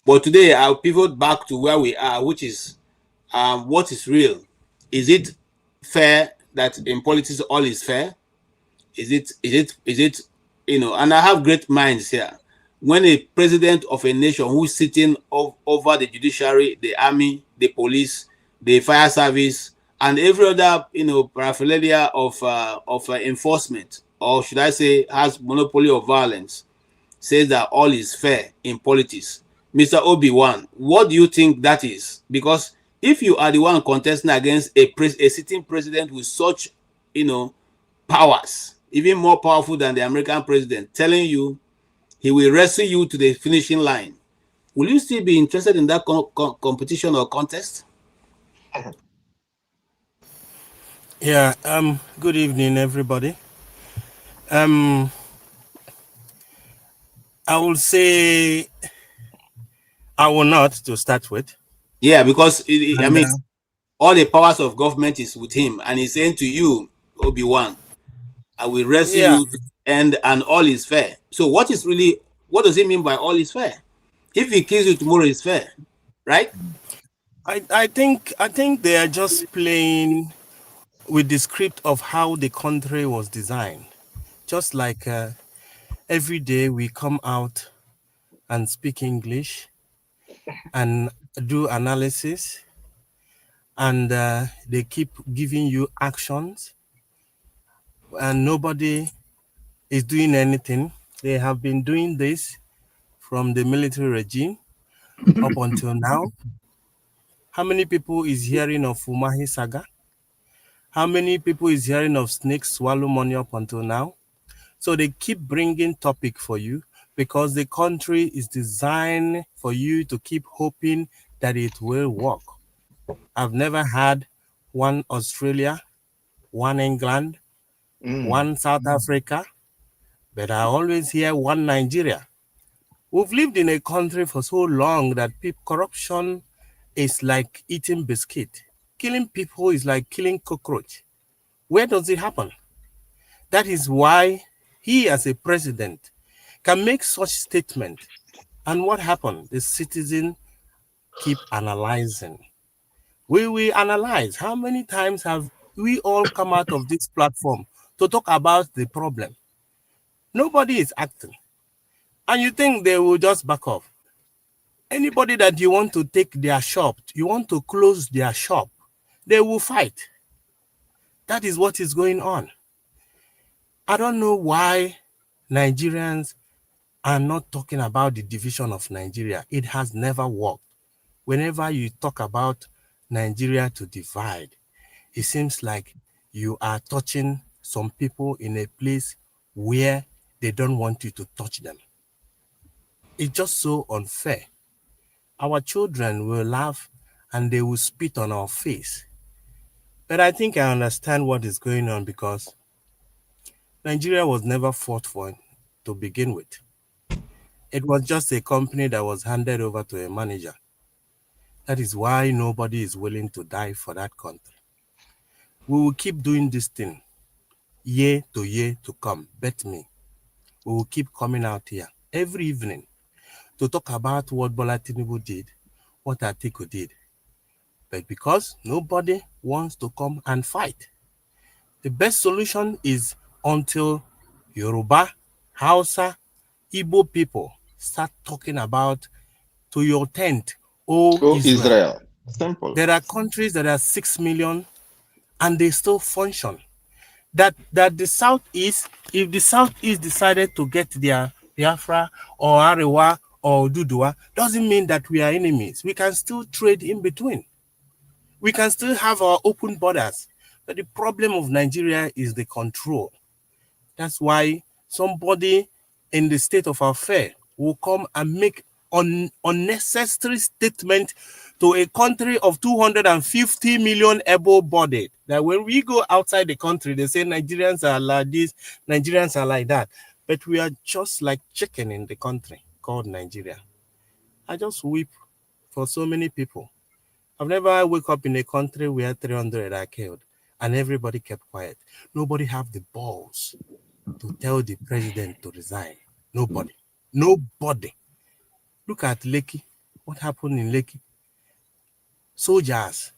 But today I'll pivot back to where we are, which is what is real. Is it fair that in politics all is fair? Is it and I have great minds here. When a president of a nation who's sitting over the judiciary, the army, the police, the fire service, and every other paraphernalia of enforcement, or should I say has monopoly of violence, says that all is fair in politics. Mr. Obi-Wan, what do you think that is? Because if you are the one contesting against a sitting president with such, powers, even more powerful than the American president, telling you he will wrestle you to the finishing line, will you still be interested in that competition or contest? Yeah, good evening, everybody. I will say I will not to start with. Yeah, because all the powers of government is with him, and he's saying to you, Obi-Wan, I will wrestle you to the end, and all is fair. So what does he mean by all is fair? If he kills you tomorrow, it's fair, right? I think they are just playing with the script of how the country was designed. Just like every day we come out and speak English and do analysis, and they keep giving you actions, and nobody is doing anything. They have been doing this from the military regime up until now. How many people is hearing of Umahi Saga? How many people is hearing of snakes swallow money up until now? So they keep bringing topic for you because the country is designed for you to keep hoping that it will work. I've never had one Australia, one England, one South Africa, but I always hear one Nigeria. We've lived in a country for so long that corruption is like eating biscuit. Killing people is like killing cockroach. Where does it happen? That is why he, as a president, can make such statement. And what happened? The citizen keep analyzing. We analyze. How many times have we all come out of this platform to talk about the problem? Nobody is acting. And you think they will just back off. Anybody that you want to take their shop, you want to close their shop, they will fight. That is what is going on. I don't know why Nigerians are not talking about the division of Nigeria. It has never worked. Whenever you talk about Nigeria to divide, it seems like you are touching some people in a place where they don't want you to touch them. It's just so unfair. Our children will laugh and they will spit on our face. But I think I understand what is going on because Nigeria was never fought for to begin with. It was just a company that was handed over to a manager. That is why nobody is willing to die for that country. We will keep doing this thing year to come. Bet me. We will keep coming out here every evening to talk about what Bola Tinubu did, what Atiku did. But because nobody wants to come and fight, the best solution is until Yoruba, Hausa, Igbo people start talking about to your tent, Israel. Simple. There are countries that are 6 million and they still function. That the Southeast, if the Southeast decided to get their Biafra or Arewa or Dudua, doesn't mean that we are enemies. We can still trade in between. We can still have our open borders. But the problem of Nigeria is the control. That's why somebody in the state of affair will come and make unnecessary statement to a country of 250 million able-bodied. That when we go outside the country, they say Nigerians are like this, Nigerians are like that. But we are just like chicken in the country called Nigeria. I just weep for so many people. I've never wake up in a country where 300 are killed and everybody kept quiet. Nobody have the balls to tell the president to resign. Nobody. Nobody. Look at Lekki. What happened in Lekki? Soldiers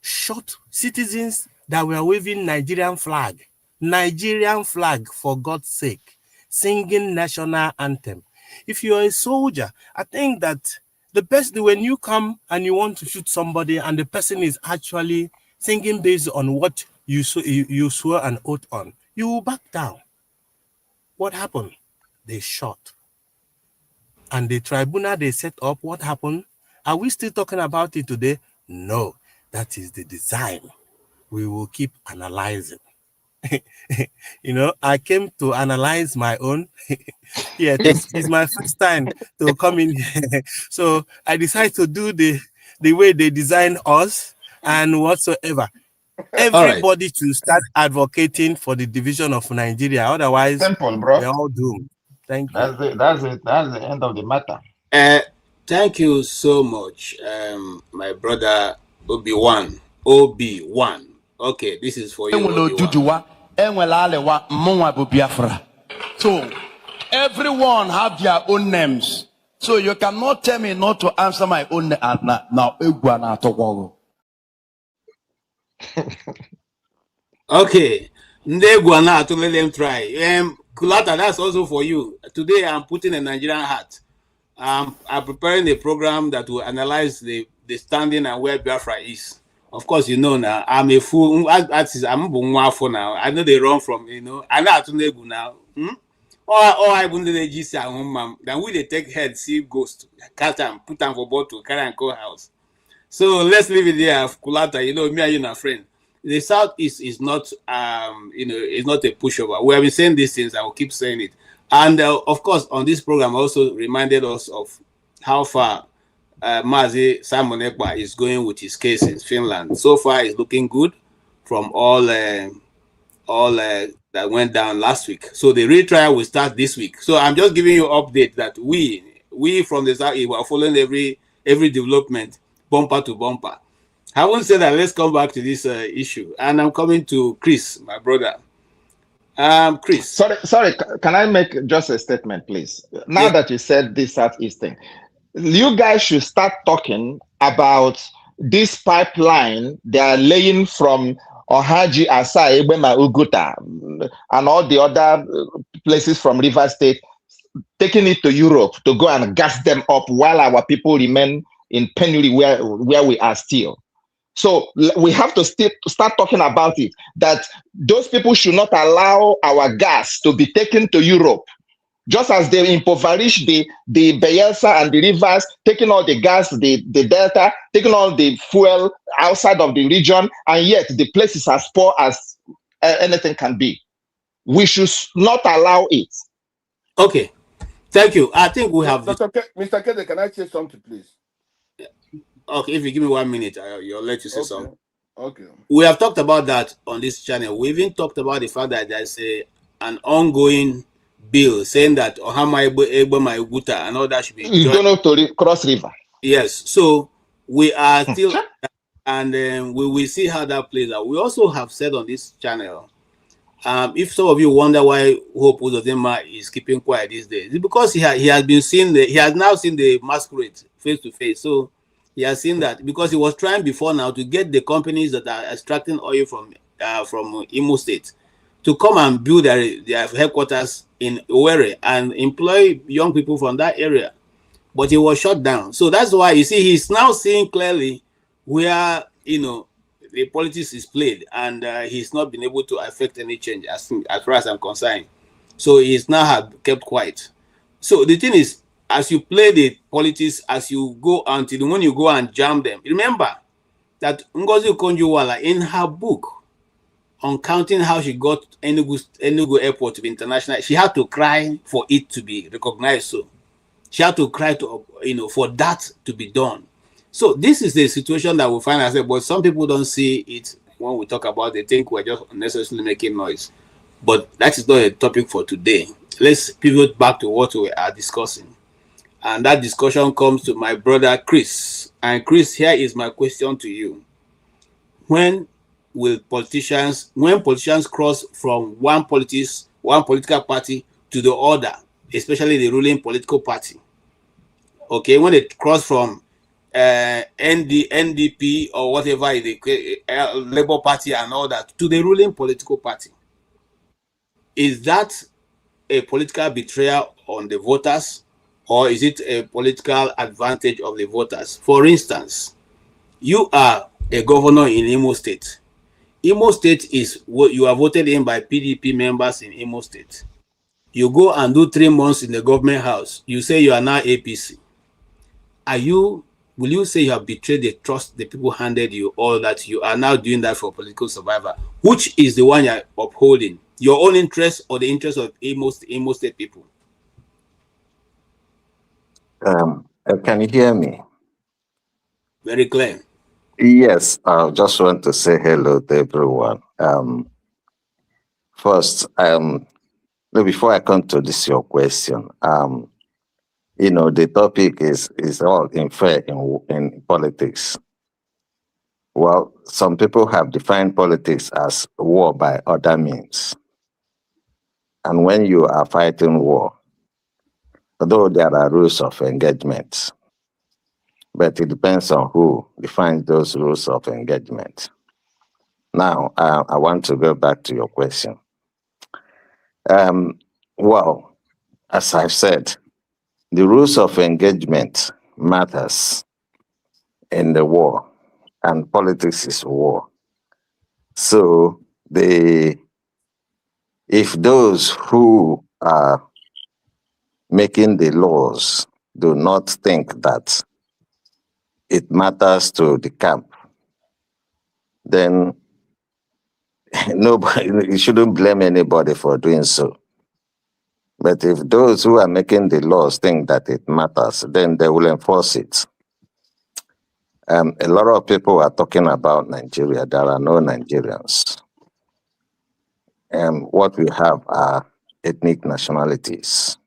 shot citizens that were waving Nigerian flag. Nigerian flag, for God's sake. Singing national anthem. If you're a soldier, I think that the best when you come and you want to shoot somebody and the person is actually singing based on what you swore an oath on, you will back down. What happened? They shot. And the tribunal they set up, what happened? Are we still talking about it today? No, that is the design. We will keep analyzing. I came to analyze my own. It's my first time to come in here. So I decided to do the way they design us and whatsoever. Everybody to start advocating for the division of Nigeria. Otherwise, simple, bro. we're all doomed. Thank you. That's it. That's it. That's the end of the matter. Thank you so much, my brother Obi-Wan. Obi-Wan. Okay, this is for you. So everyone have their own names. So you cannot tell me not to answer my own name. Now, okay. Let them try. Kulata, that's also for you. Today I'm putting a Nigerian hat. I'm preparing a program that will analyze the standing and where Biafra is. Of course, now, I'm a fool. I'm a now. I know they run from, I know now. Or I wouldn't GC at home, then we they take head, see ghost, catch them, put them for bottle, carry and go house. So let's leave it there, Kulata. Me and you are friend. The Southeast is not, it's not a pushover. We have been saying these things. I will keep saying it. And of course, on this program, also reminded us of how far Mazi Simon Ekpa is going with his case in Finland. So far, it's looking good from all that went down last week. So the retrial will start this week. So I'm just giving you an update that we from the South, we are following every development, bumper to bumper. I won't say that. Let's come back to this issue. And I'm coming to Chris, my brother. Chris. Sorry. Can I make just a statement, please? Now that you said this Southeast thing, you guys should start talking about this pipeline they are laying from Ohaji, Asai, Ebema, Uguta, and all the other places from River State, taking it to Europe to go and gas them up while our people remain in penury where we are still. So we have to start talking about it, that those people should not allow our gas to be taken to Europe. Just as they impoverish the Bayelsa and the rivers, taking all the gas, the delta, taking all the fuel outside of the region, and yet the place is as poor as anything can be. We should not allow it. Okay. Thank you. I think we have... Mr. Kede, can I say something, please? Okay, if you give me 1 minute, I'll let you say something. Okay. We have talked about that on this channel. We even talked about the fact that there's an ongoing bill saying that Ohama Ebema Uguta and all that should be... You don't know to cross river. Yes. So we are still... and we will see how that plays out. We also have said on this channel, if some of you wonder why Hope Uzodinma is keeping quiet these days, it's because he has now seen the masquerade face to face. So he has seen that, because he was trying before now to get the companies that are extracting oil from Imo State to come and build their headquarters in Owerri and employ young people from that area. But he was shut down. So that's why, you see, he's now seeing clearly where, the politics is played, and he's not been able to affect any change as far as I'm concerned. So he's now have kept quiet. So the thing is, as you play the politics, as you go until when you go and jam them, remember that Ngozi Okonjo-Iweala, in her book on counting how she got Enugu Airport to be international, she had to cry for it to be recognized. So she had to cry for that to be done. So this is the situation that we find ourselves, but some people don't see it when we talk about it. They think we're just unnecessarily making noise. But that is not a topic for today. Let's pivot back to what we are discussing. And that discussion comes to my brother Chris. And Chris, here is my question to you. When politicians cross from one political party to the other, especially the ruling political party, okay, when they cross from NDP or whatever, the Labour Party and all that, to the ruling political party, is that a political betrayal on the voters, or is it a political advantage of the voters? For instance, you are a governor in Imo State. Imo State is what you are voted in by PDP members in Imo State. You go and do 3 months in the government house. You say you are now APC. Will you say you have betrayed the trust the people handed you, or that you are now doing that for political survival? Which is the one you're upholding? Your own interest or the interest of Imo State people? Can you hear me? Very clear. Yes, I just want to say hello to everyone. First, before I come to this your question, the topic is all unfair in politics. Well, some people have defined politics as war by other means. And when you are fighting war, although there are rules of engagement, but it depends on who defines those rules of engagement. Now, I want to go back to your question. Well, as I've said, the rules of engagement matters in the war, and politics is war. So if those who are making the laws do not think that it matters to the camp, then nobody, you shouldn't blame anybody for doing so. But if those who are making the laws think that it matters, then they will enforce it. A lot of people are talking about Nigeria. There are no Nigerians. What we have are ethnic nationalities.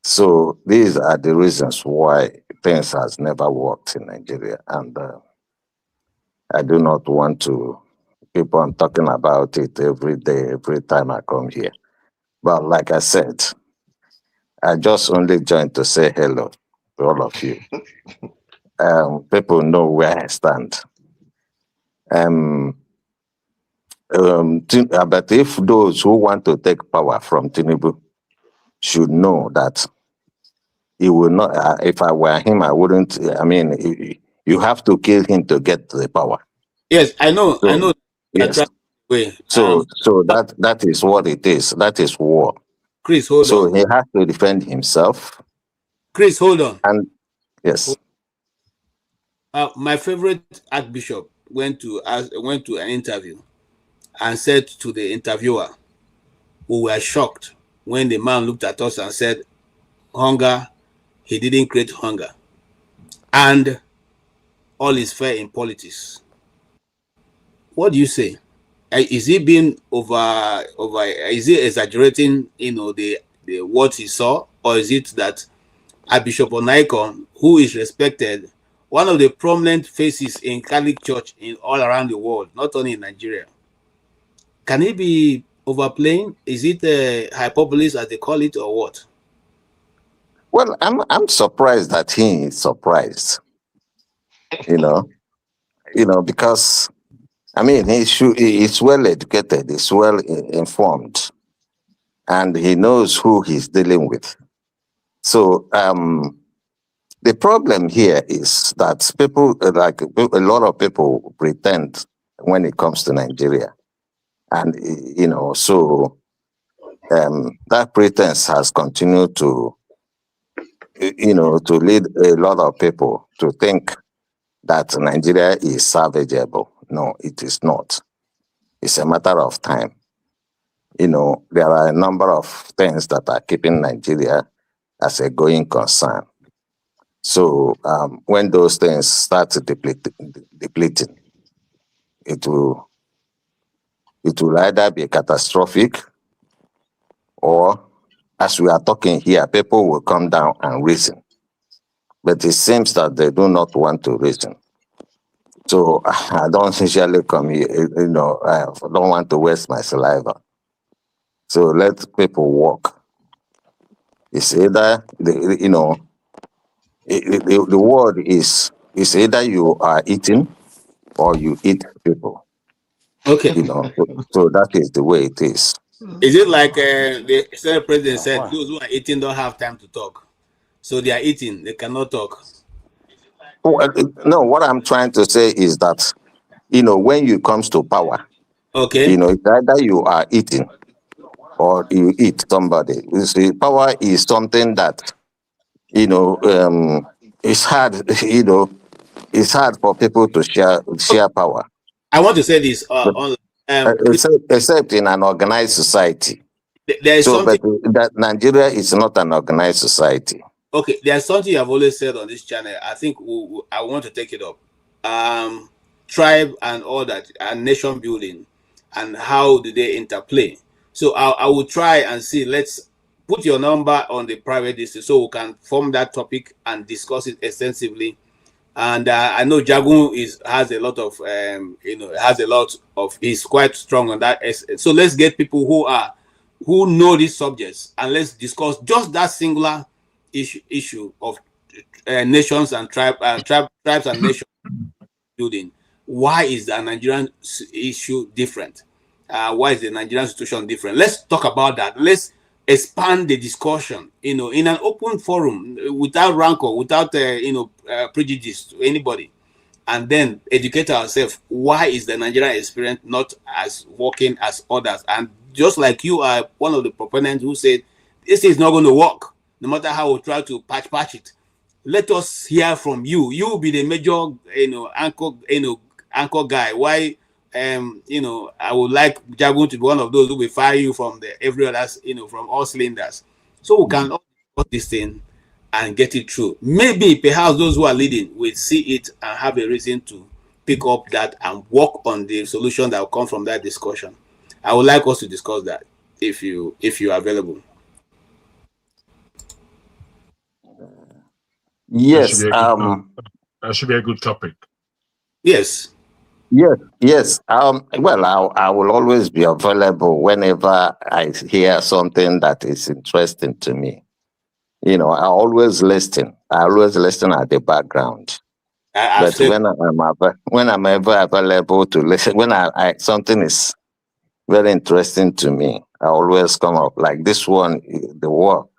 So these are the reasons why things has never worked in Nigeria. And I do not want to keep on talking about it every day, every time I come here. But like I said, I just only joined to say hello to all of you. People know where I stand. But if those who want to take power from Tinubu should know that he will not, if I were him, I wouldn't, you have to kill him to get to the power. Yes, I know. Yes. So that is what it is. That is war. Chris, hold on. So he has to defend himself. Chris, hold on. And yes. My favorite archbishop went to an interview and said to the interviewer, "We were shocked when the man looked at us and said, 'Hunger, he didn't create hunger, and all is fair in politics.'" What do you say? Is he being over? Is he exaggerating? The what he saw, or is it that Archbishop Onaikon, who is respected, one of the prominent faces in Catholic Church in all around the world, not only in Nigeria, can he be overplaying? Is it hyperbole, as they call it, or what? Well, I'm surprised that he is surprised. Because he's well educated, he's well informed, and he knows who he's dealing with. So the problem here is that people, like a lot of people, pretend when it comes to Nigeria, and that pretense has continued to lead a lot of people to think that Nigeria is salvageable. No, it is not. It's a matter of time. There are a number of things that are keeping Nigeria as a going concern. So when those things start depleting, it will either be catastrophic, or as we are talking here, people will come down and reason. But it seems that they do not want to reason. So I don't usually come here, I don't want to waste my saliva. So let people walk. It's either, the word is either you are eating or you eat people. Okay. So that is the way it is. Is it like the Senate president said, those who are eating don't have time to talk? So they are eating, they cannot talk. No, what I'm trying to say is that, when it comes to power, okay, it's either you are eating or you eat somebody. You see, power is something that, it's hard, it's hard for people to share power. I want to say this But, on except in an organized society. there is So, something. but that Nigeria is not an organized society. Okay, there's something you have always said on this channel. I think I want to take it up. Tribe and all that, and nation building, and how do they interplay? So I will try and see. Let's put your number on the private list so we can form that topic and discuss it extensively. And I know Jagun has a lot of he's quite strong on that. So let's get people who know these subjects, and let's discuss just that singular issue of nations and tribes and nations building. Why is the Nigerian issue different? Why is the Nigerian situation different? Let's talk about that. Let's expand the discussion, in an open forum, without rancor, without prejudice to anybody, and then educate ourselves. Why is the Nigerian experience not as working as others? And just like you are one of the proponents who said this is not going to work, no matter how we try to patch it. Let us hear from you. You will be the major, anchor guy. Why, I would like Jagun to be one of those who will fire you from every other, from all cylinders, so we can all discuss this thing and get it through. Maybe perhaps those who are leading will see it and have a reason to pick up that and work on the solution that will come from that discussion. I would like us to discuss that if you are available. Yes. That should be a good topic. Yes. Yes. Well, I will always be available whenever I hear something that is interesting to me. I always listen. I always listen at the background. But when I'm ever available to listen, when something is very interesting to me, I always come up. Like this one, the war,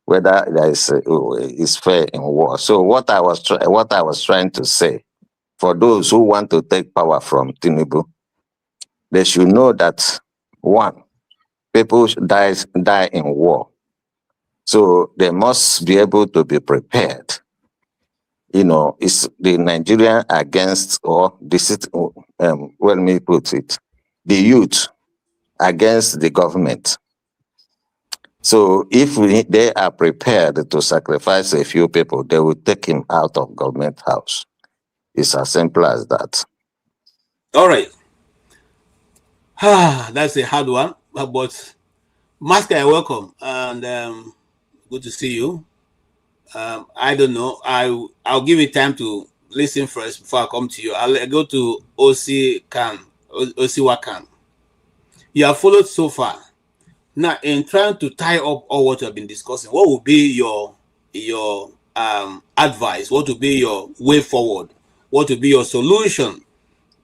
whether there is fair in war. So what I was trying to say, for those who want to take power from Tinubu, they should know that, one, people die in war. So they must be able to be prepared. It's the Nigerian against, or let me put it, the youth against the government. So if they are prepared to sacrifice a few people, they will take him out of government house. It's as simple as that. All right. That's a hard one, but Master, welcome, and good to see you. I don't know. I'll give you time to listen first before I come to you. I'll go to OC Wakan. You have followed so far. Now, in trying to tie up all what you have been discussing, what will be your advice? What will be your way forward? What will be your solution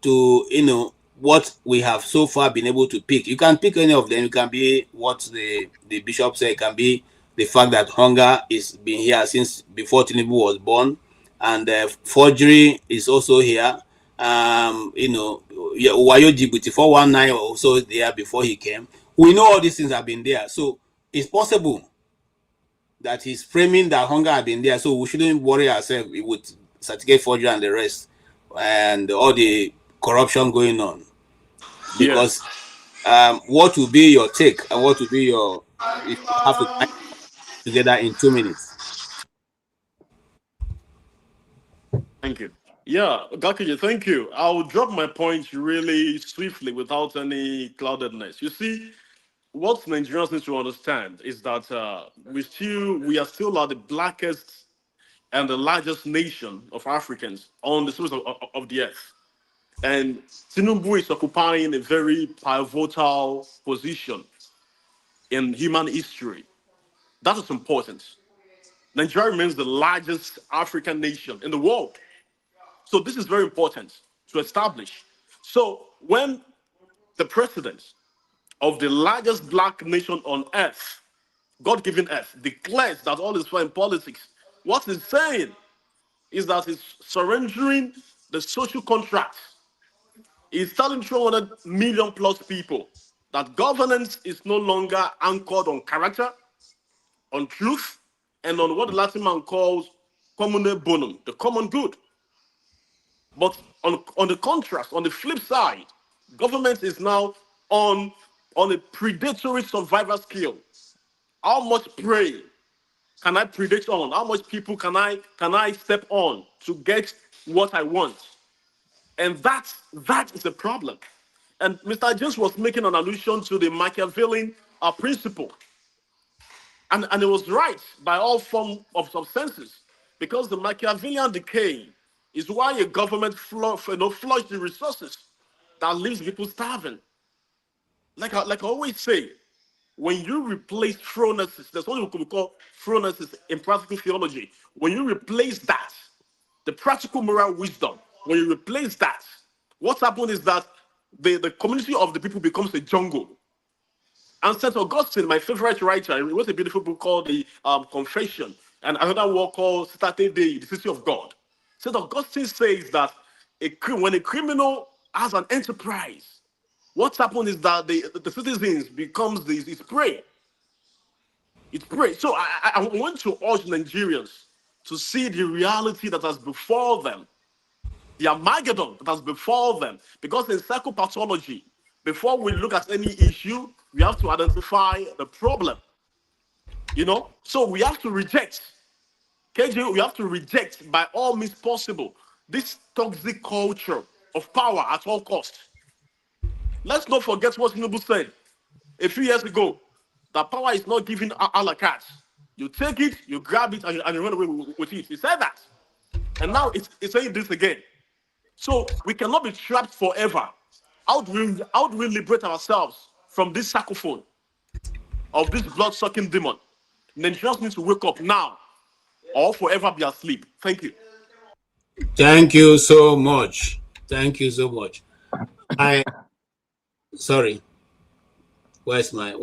to what we have so far been able to pick? You can pick any of them. It can be what the bishop said. It can be the fact that hunger is been here since before Tinubu was born, and forgery is also here. Wayo Djibouti 419 also there before he came. We know all these things have been there, so it's possible that he's framing that hunger have been there. So we shouldn't worry ourselves with certificate forgery and the rest, and all the corruption going on. Because what will be your take, and what will be your, if you have to tie together in 2 minutes? Thank you. Yeah, Gakuje, thank you. I'll drop my points really swiftly without any cloudedness. You see, what Nigerians need to understand is that we are still the blackest and the largest nation of Africans on the surface of the earth. And Tinubu is occupying a very pivotal position in human history. That is important. Nigeria remains the largest African nation in the world. So this is very important to establish. So when the president of the largest black nation on earth, God-given earth, declares that all is fine in politics, what he's saying is that he's surrendering the social contract. He's telling 200 million plus people that governance is no longer anchored on character, on truth, and on what the Latin man calls commune bonum, the common good. But on the contrast, on the flip side, government is now on a predatory survival skill. How much prey can I predict on? How much people can I step on to get what I want? And that is a problem. And Mr. James was making an allusion to the Machiavellian principle. And it was right by all form of senses, because the Machiavellian decay is why a government flush the resources that leaves people starving. Like I always say, when you replace phronesis, there's what we call phronesis in practical theology. When you replace that, the practical moral wisdom, when you replace that, what happens is that the community of the people becomes a jungle. And St. Augustine, my favorite writer, he wrote a beautiful book called The Confession, and another work called Tradegy, the City of God. St. Augustine says that when a criminal has an enterprise, what happens is that the citizens becomes its prey. It's prey. So I want to urge Nigerians to see the reality that has before them, the Armageddon that has before them. Because in psychopathology, before we look at any issue, we have to identify the problem. So we have to reject, KJ, we have to reject by all means possible this toxic culture of power at all costs. Let's not forget what Tinubu said a few years ago, that power is not given a la carte. You take it, you grab it, and you run away with it. He said that. And now it's saying this again. So we cannot be trapped forever. How do we liberate ourselves from this saxophone of this blood-sucking demon? Nigerians need to wake up now or forever be asleep. Thank you. Thank you so much. Thank you so much. Sorry. Where is my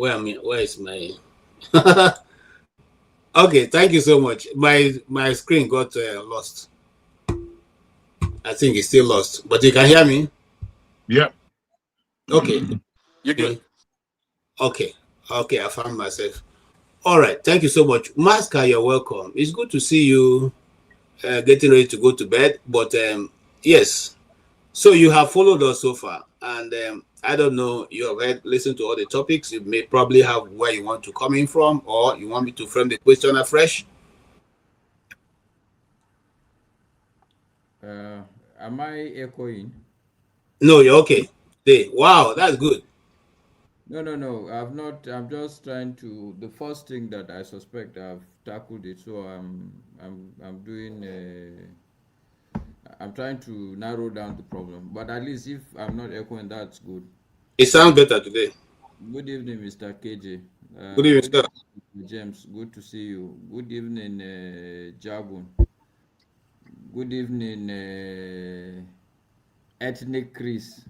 okay, thank you so much. My screen got lost. I think it's still lost, but you can hear me? Yeah. Okay. You're good. Okay, I found myself. All right, thank you so much. Maska, you're welcome. It's good to see you getting ready to go to bed, but yes. So you have followed us so far, and I don't know, you have listened to all the topics. You may probably have where you want to come in from, or you want me to frame the question afresh. Am I echoing? No, you're okay. Wow, that's good. No. I've not. I'm just trying to. The first thing that I suspect, I've tackled it. So I'm doing. I'm trying to narrow down the problem. But at least if I'm not echoing, that's good. It sounds better today. Good evening, Mr. KJ. Good evening, sir. James. Good to see you. Good evening, Jagun. Good evening, Ethnic Chris.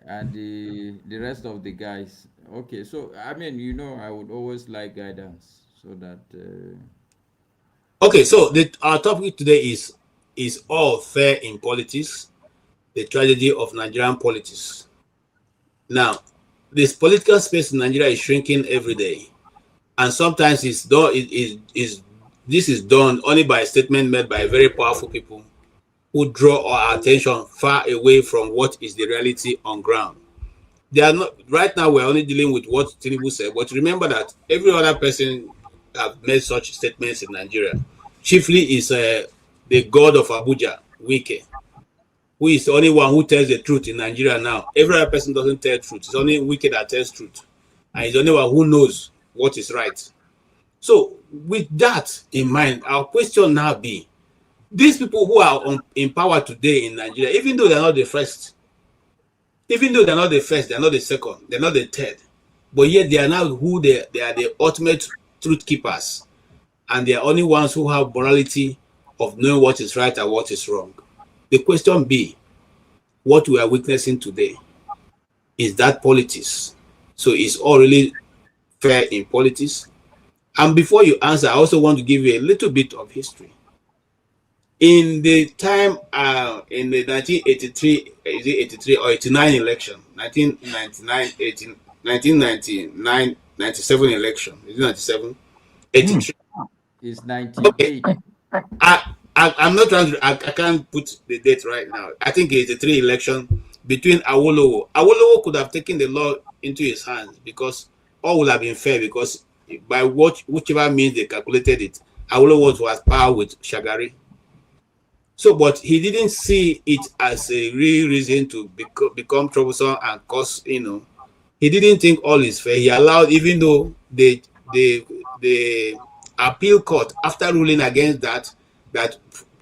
And the rest of the guys. Okay, so I mean, I would always like guidance so that. Okay, so our topic today is all fair in politics, the tragedy of Nigerian politics. Now, this political space in Nigeria is shrinking every day, and sometimes this is done only by a statement made by very powerful people who draw our attention far away from what is the reality on ground. They are not right now. We're only dealing with what Tinubu said, but remember that every other person have made such statements in Nigeria. Chiefly is the god of Abuja, Wike, who is the only one who tells the truth in Nigeria now. Every other person doesn't tell truth. It's only Wike that tells truth, and he's the only one who knows what is right. So, with that in mind, our question now be: these people who are in power today in Nigeria, even though they're not the first, they're not the second, they're not the third, but yet they are now they are the ultimate truth keepers, and they are only ones who have morality of knowing what is right and what is wrong. The question be, what we are witnessing today, is that politics? So is all really fair in politics? And before you answer, I also want to give you a little bit of history. In the time in the 1983, is it 83 or 89 election, 1999, 18, 1999, 97 election, is it 97? 83. It's Okay. 98. I'm not trying to, I can't put the date right now. I think it's a three election between Awolowo. Awolowo could have taken the law into his hands because all would have been fair because by whichever means they calculated it, Awolowo was power with Shagari. So, but he didn't see it as a real reason to become troublesome and cause, he didn't think all is fair. He allowed, even though the appeal court, after ruling against that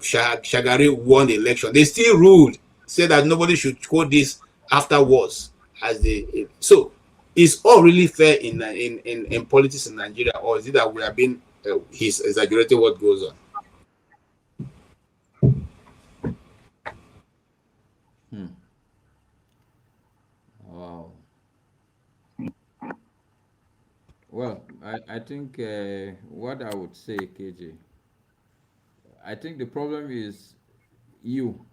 Shagari won the election, they still ruled, said that nobody should quote this afterwards as so. Is all really fair in politics in Nigeria, or is it that we have been he's exaggerating what goes on? Wow. Well, I think what I would say, KJ, I think the problem is you.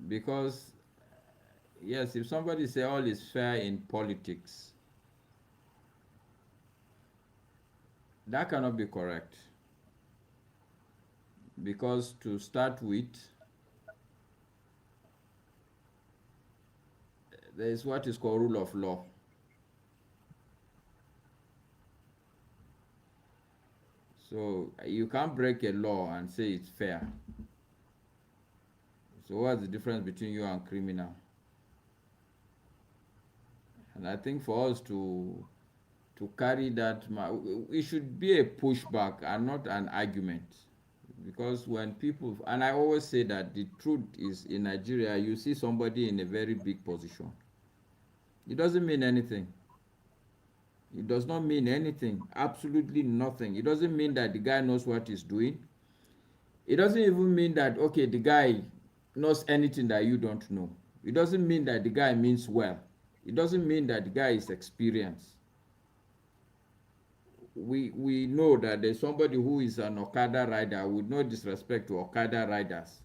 Because, yes, if somebody say all is fair in politics, that cannot be correct. Because to start with, there is what is called rule of law. So you can't break a law and say it's fair. So what's the difference between you and criminal? And I think for us to carry that, it should be a pushback and not an argument. Because when people, and I always say that the truth is in Nigeria, you see somebody in a very big position. It doesn't mean anything. It does not mean anything, absolutely nothing. It doesn't mean that the guy knows what he's doing. It doesn't even mean that, okay, the guy knows anything that you don't know. It doesn't mean that the guy means well. It doesn't mean that the guy is experienced. We know that there's somebody who is an Okada rider, with no disrespect to Okada riders,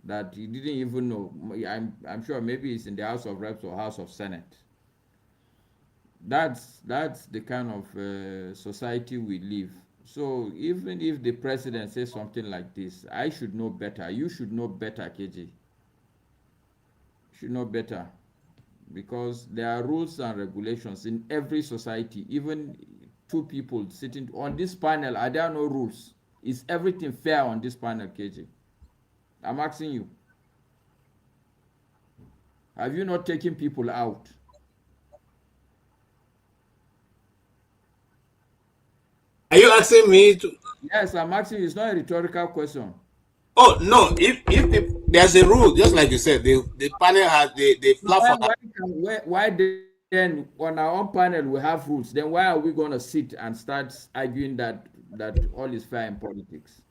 that he didn't even know. I'm sure maybe he's in the House of Reps or House of Senate. That's the kind of society we live. So even if the president says something like this, I should know better. You should know better, KJ. You should know better. Because there are rules and regulations in every society. Even two people sitting on this panel, are there no rules? Is everything fair on this panel, KJ? I'm asking you. Have you not taken people out? Are you asking me to? Yes, I'm asking you. It's not a rhetorical question. Oh no! If there's a rule, just like you said, the panel has the platform. Why then on our own panel we have rules? Then why are we going to sit and start arguing that all is fair in politics?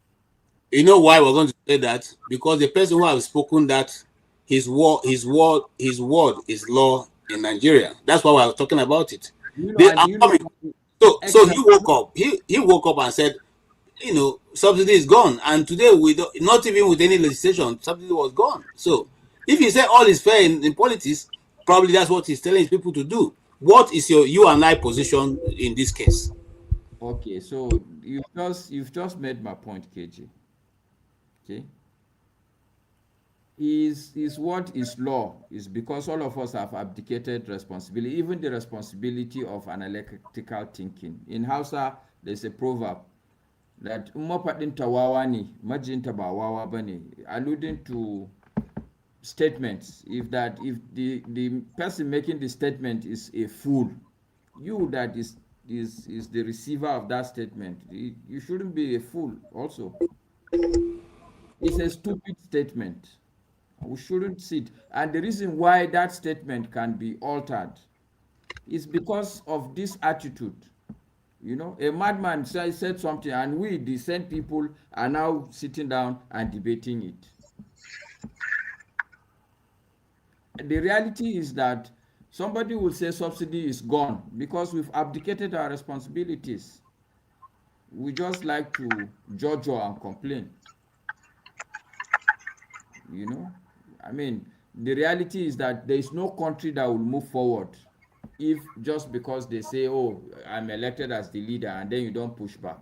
You know why we're going to say that? Because the person who has spoken that his word is law in Nigeria. That's why we're talking about it. They are coming. So he woke up. He woke up and said, subsidy is gone. And today, not even with any legislation, subsidy was gone. So if you say all is fair in politics, probably that's what he's telling his people to do. What is you and I position in this case? Okay, so you've just made my point, KG. Okay. Is what is law is because all of us have abdicated responsibility, even the responsibility of analytical thinking. In Hausa, there's a proverb that umapadin tawawa ne majinta ba wawa bane, alluding to statements. If the person making the statement is a fool, you that is the receiver of that statement, you shouldn't be a fool also. It's a stupid statement. We shouldn't sit. And the reason why that statement can be altered is because of this attitude. A madman said something, and we, the same people, are now sitting down and debating it. The reality is that somebody will say subsidy is gone because we've abdicated our responsibilities. We just like to judge and complain. You know, I mean, the reality is that there is no country that will move forward if just because they say, oh, I'm elected as the leader, and then you don't push back.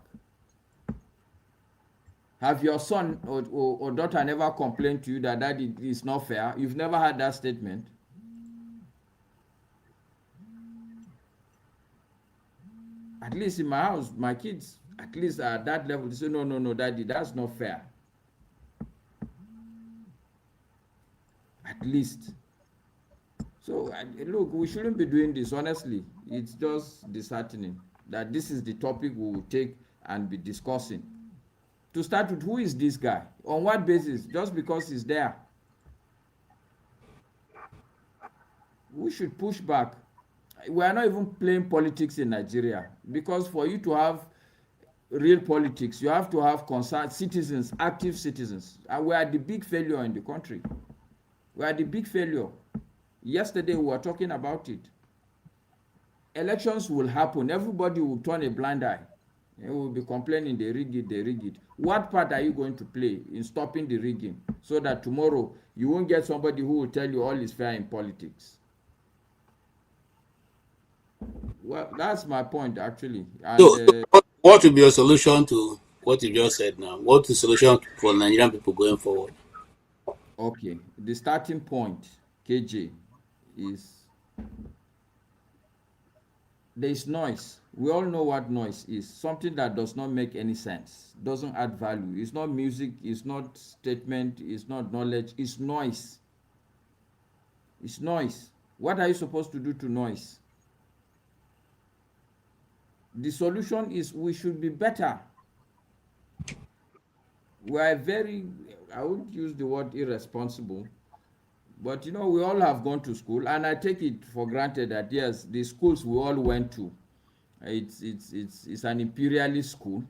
Have your son or daughter never complained to you that is not fair? You've never had that statement? At least in my house, my kids, at least at that level, they say, no, no, no, daddy, that's not fair. At least. So, look, we shouldn't be doing this, honestly. It's just disheartening that this is the topic we will take and be discussing. To start with, who is this guy? On what basis? Just because he's there. We should push back. We are not even playing politics in Nigeria, because for you to have real politics, you have to have concerned citizens, active citizens. And we are the big failure in the country. We are the big failure. Yesterday we were talking about it. Elections will happen. Everybody will turn a blind eye. They will be complaining, they rig it, they rig it. What part are you going to play in stopping the rigging so that tomorrow you won't get somebody who will tell you all is fair in politics? Well, that's my point, actually. And, so, what will be your solution to what you just said now? What's the solution for Nigerian people going forward? Okay, the starting point, KJ, is there is noise. We all know what noise is. Something that does not make any sense, doesn't add value. It's not music, it's not statement, it's not knowledge, it's noise. It's noise. What are you supposed to do to noise? The solution is we should be better. We are very, I wouldn't use the word irresponsible, but you know, we all have gone to school, and I take it for granted that yes, the schools we all went to, it's an imperialist school.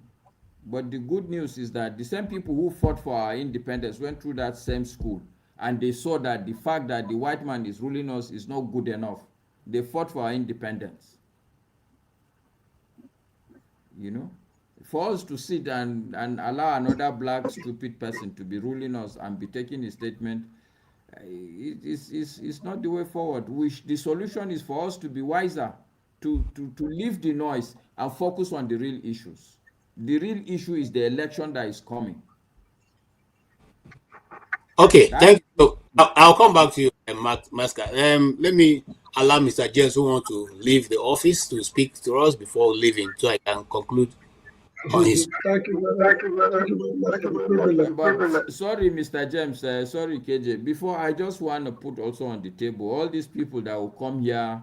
But the good news is that the same people who fought for our independence went through that same school, and they saw that the fact that the white man is ruling us is not good enough. They fought for our independence. You know, for us to sit and allow another black stupid person to be ruling us and be taking a statement, it's not the way forward. The solution is for us to be wiser, to leave the noise and focus on the real issues. The real issue is the election that is coming. Okay, thank you. I'll come back to you, Masca. Let me allow Mr. James, who wants to leave the office, to speak to us before leaving, so I can conclude on his. Thank you very much. Sorry, Mr. James. Sorry, KJ. Before, I just want to put also on the table all these people that will come here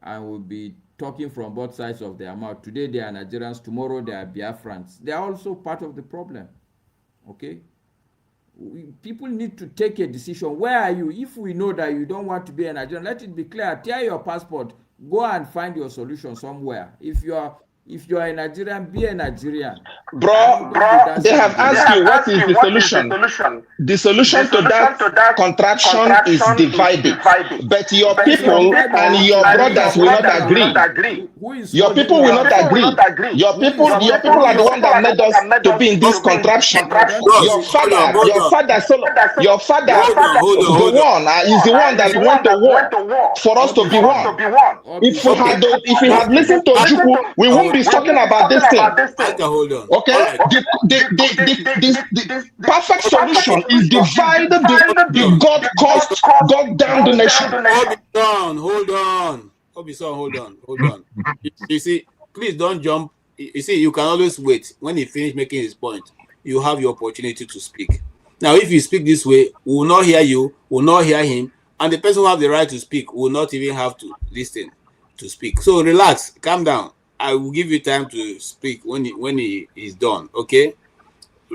and will be talking from both sides of their mouth. Today they are Nigerians, tomorrow they are Biafrans. They are also part of the problem. Okay? People need to take a decision. Where are you? If we know that you don't want to be a Nigerian, let it be clear. Tear your passport. Go and find your solution somewhere. If you are a Nigerian, be a Nigerian. Bro, they have asked you what is the solution. The solution to that contraction is divided. But your people and your brothers will not agree. Your people will not agree. Your people are the one that made us to be in this contraption. Your father, the one is the one that went to war for us to be one. If we had listened to Juku, we won't be talking about this thing. Okay, the perfect solution is divide the God caused God down the nation. Hold on. Hold on. You see, please don't jump. You see, you can always wait. When he finishes making his point, you have your opportunity to speak. Now, if you speak this way, we will not hear you, we will not hear him, and the person who has the right to speak will not even have to listen to speak. So relax, calm down. I will give you time to speak when he is done. Okay.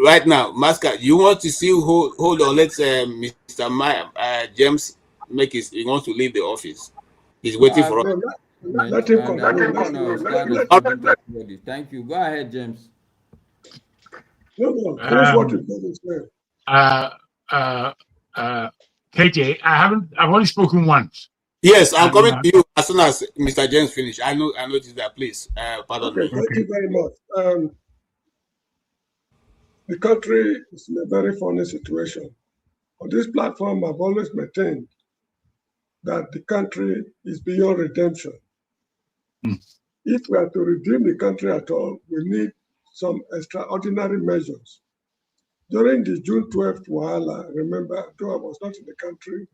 Right now, Masca, you want to see? Hold on. Let's Mr. James make his. He wants to leave the office. He's waiting for us. Let him conclude. Thank you. Go ahead, James. No, finish what you're saying. KJ, I've only spoken once. Yes, I'm coming to you as soon as Mr. James finishes. I noticed that. Please, pardon me. Thank you very much. the country is in a very funny situation. On this platform, I've always maintained that the country is beyond redemption. If we are to redeem the country at all, we need some extraordinary measures. During the June 12th Wahala, remember, though I was not in the country,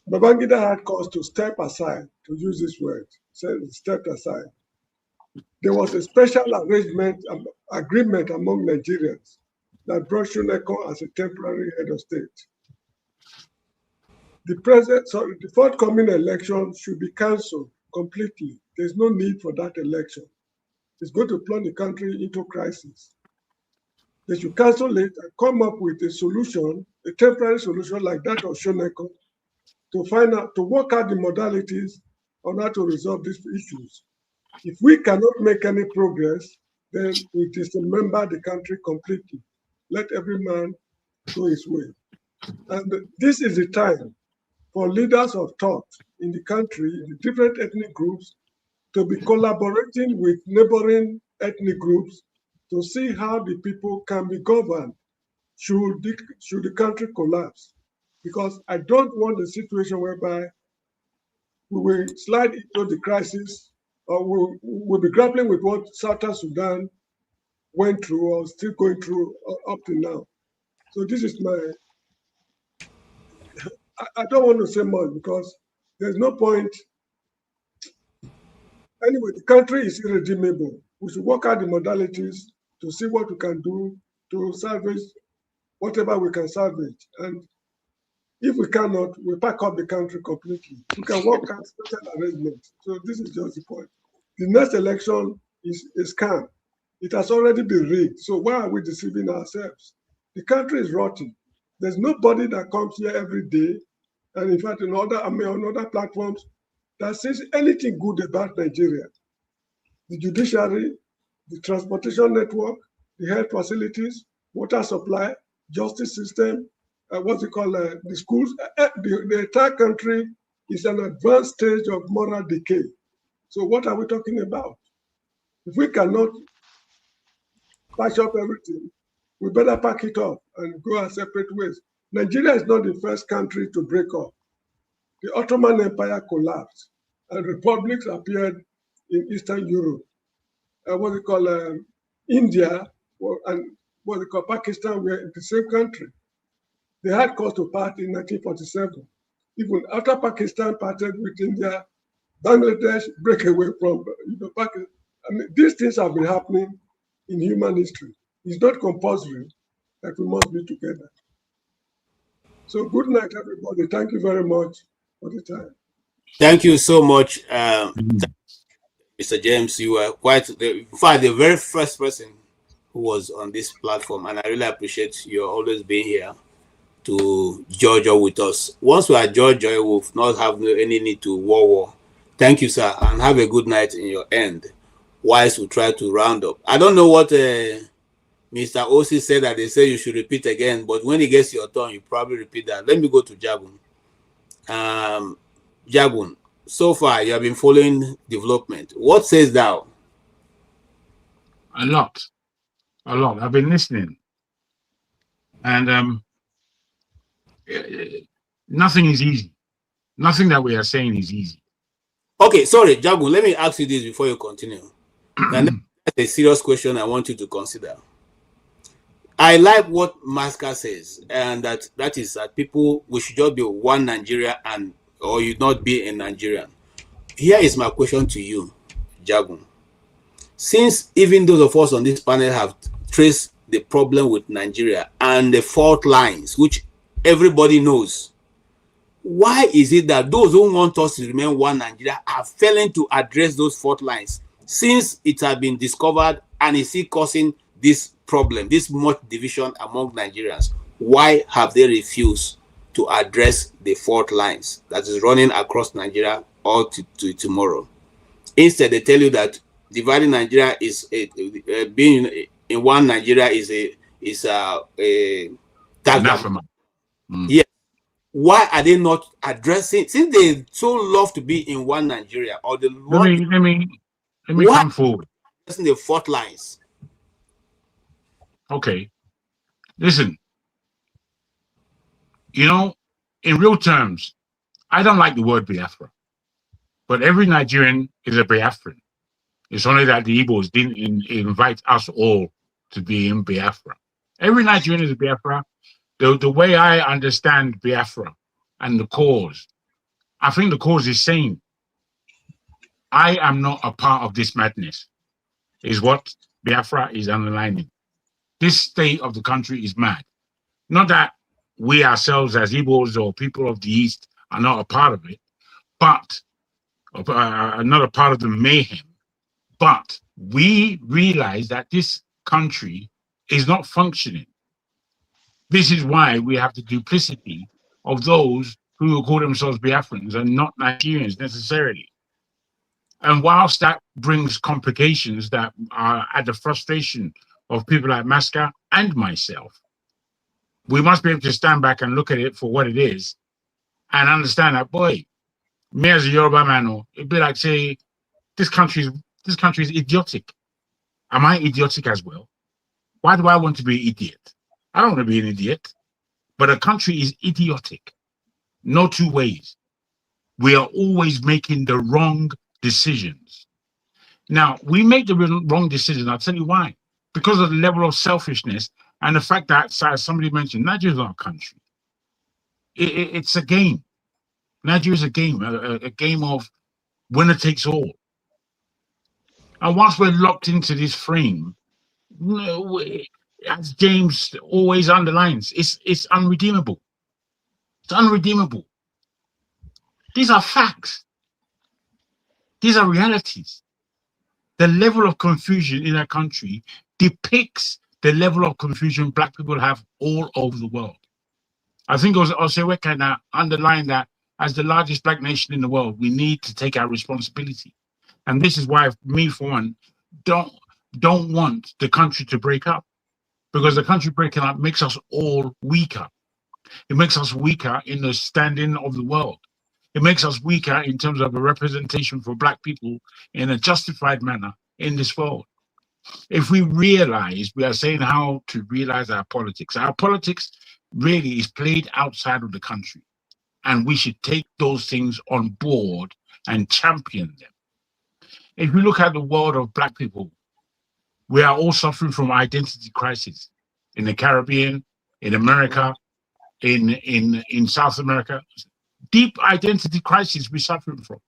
Babangida had cause to step aside, to use this word, said he stepped aside. There was a special agreement among Nigerians that brought Shuneko as a temporary head of state. The forthcoming election should be cancelled completely. There's no need for that election. It's going to plunge the country into crisis. They should cancel it and come up with a solution, a temporary solution like that of Shuneko, to work out the modalities on how to resolve these issues. If we cannot make any progress, then we dismember the country completely. Let every man go his way. And this is the time for leaders of thought in the country, in the different ethnic groups, to be collaborating with neighboring ethnic groups to see how the people can be governed should the country collapse. Because I don't want a situation whereby we will slide into the crisis, or we'll be grappling with what Southern Sudan went through or still going through up to now. So this is I don't want to say much because there's no point. Anyway, the country is irredeemable. We should work out the modalities to see what we can do to salvage whatever we can salvage. And if we cannot, we pack up the country completely. We can work out special arrangements. So this is just the point. The next election is a scam. It has already been rigged. So why are we deceiving ourselves? The country is rotting. There's nobody that comes here every day, and in fact, on other platforms, that says anything good about Nigeria. The judiciary, the transportation network, the health facilities, water supply, justice system, the schools. The entire country is an advanced stage of moral decay. So what are we talking about? If we cannot patch up everything, we better pack it up and go our separate ways. Nigeria is not the first country to break up. The Ottoman Empire collapsed and republics appeared in Eastern Europe. India and Pakistan were in the same country. They had cause to part in 1947. Even after Pakistan parted with India, Bangladesh break away from Pakistan. I mean, these things have been happening in human history. It's not compulsory that we must be together. So good night, everybody. Thank you very much for the time. Thank you so much, Mr. James. You were in fact, the very first person who was on this platform, and I really appreciate you always being here to judge with us. Once we are judged, we will not have any need to war. Thank you, sir, and have a good night in your end. Whilst we try to round up. I don't know what Mr. Osi said that they say you should repeat again, but when it gets your turn, you probably repeat that. Let me go to Jagun. Jagun, so far you have been following development. What says thou? A lot. I've been listening. And nothing is easy. Nothing that we are saying is easy. Okay, sorry, Jagun, let me ask you this before you continue. And that's a serious question I want you to consider. I like what Masca says, and that is that we should just be one Nigeria or you not be a Nigerian. Here is my question to you, Jagun. Since even those of us on this panel have traced the problem with Nigeria and the fault lines, which everybody knows, why is it that those who want us to remain one Nigeria are failing to address those fault lines since it has been discovered and is still causing this problem, this much division among Nigerians? Why have they refused to address the fault lines that is running across Nigeria all to tomorrow? Instead, they tell you that dividing Nigeria is being in one Nigeria is a tag. Yes. Why are they not addressing, since they so love to be in one Nigeria, or the let me come forward. Addressing the fault lines? Okay, listen, you know, in real terms, I don't like the word Biafra, but every Nigerian is a Biafran. It's only that the Igbos didn't invite us all to be in Biafra. Every Nigerian is a Biafra. The way I understand Biafra and the cause, I think the cause is saying, I am not a part of this madness, is what Biafra is underlining. This state of the country is mad. Not that we ourselves as Igbos or people of the East are not a part of it, but not a part of the mayhem. But we realize that this country is not functioning. This is why we have the duplicity of those who call themselves Biafrans and not Nigerians necessarily. And whilst that brings complications that are at the frustration of people like Masca and myself, we must be able to stand back and look at it for what it is and understand that, boy, me as a Yoruba man, it'd be like, say, this country is idiotic. Am I idiotic as well? Why do I want to be an idiot? I don't want to be an idiot. But a country is idiotic. No two ways. We are always making the wrong decisions. Now, we make the wrong decisions. I'll tell you why. Because of the level of selfishness and the fact that, as somebody mentioned, Nigeria is not a country. It's a game. Nigeria is a game of winner takes all. And once we're locked into this frame, as James always underlines, it's unredeemable. It's unredeemable. These are facts. These are realities. The level of confusion in our country depicts the level of confusion Black people have all over the world. I think Osewe can underline that as the largest Black nation in the world, we need to take our responsibility. And this is why me, for one, don't want the country to break up, because the country breaking up makes us all weaker. It makes us weaker in the standing of the world. It makes us weaker in terms of a representation for Black people in a justified manner in this world. If we realize, we are saying how to realize our politics. Our politics really is played outside of the country, and we should take those things on board and champion them. If we look at the world of Black people, we are all suffering from identity crisis in the Caribbean, in America, in South America. Deep identity crisis we're suffering from.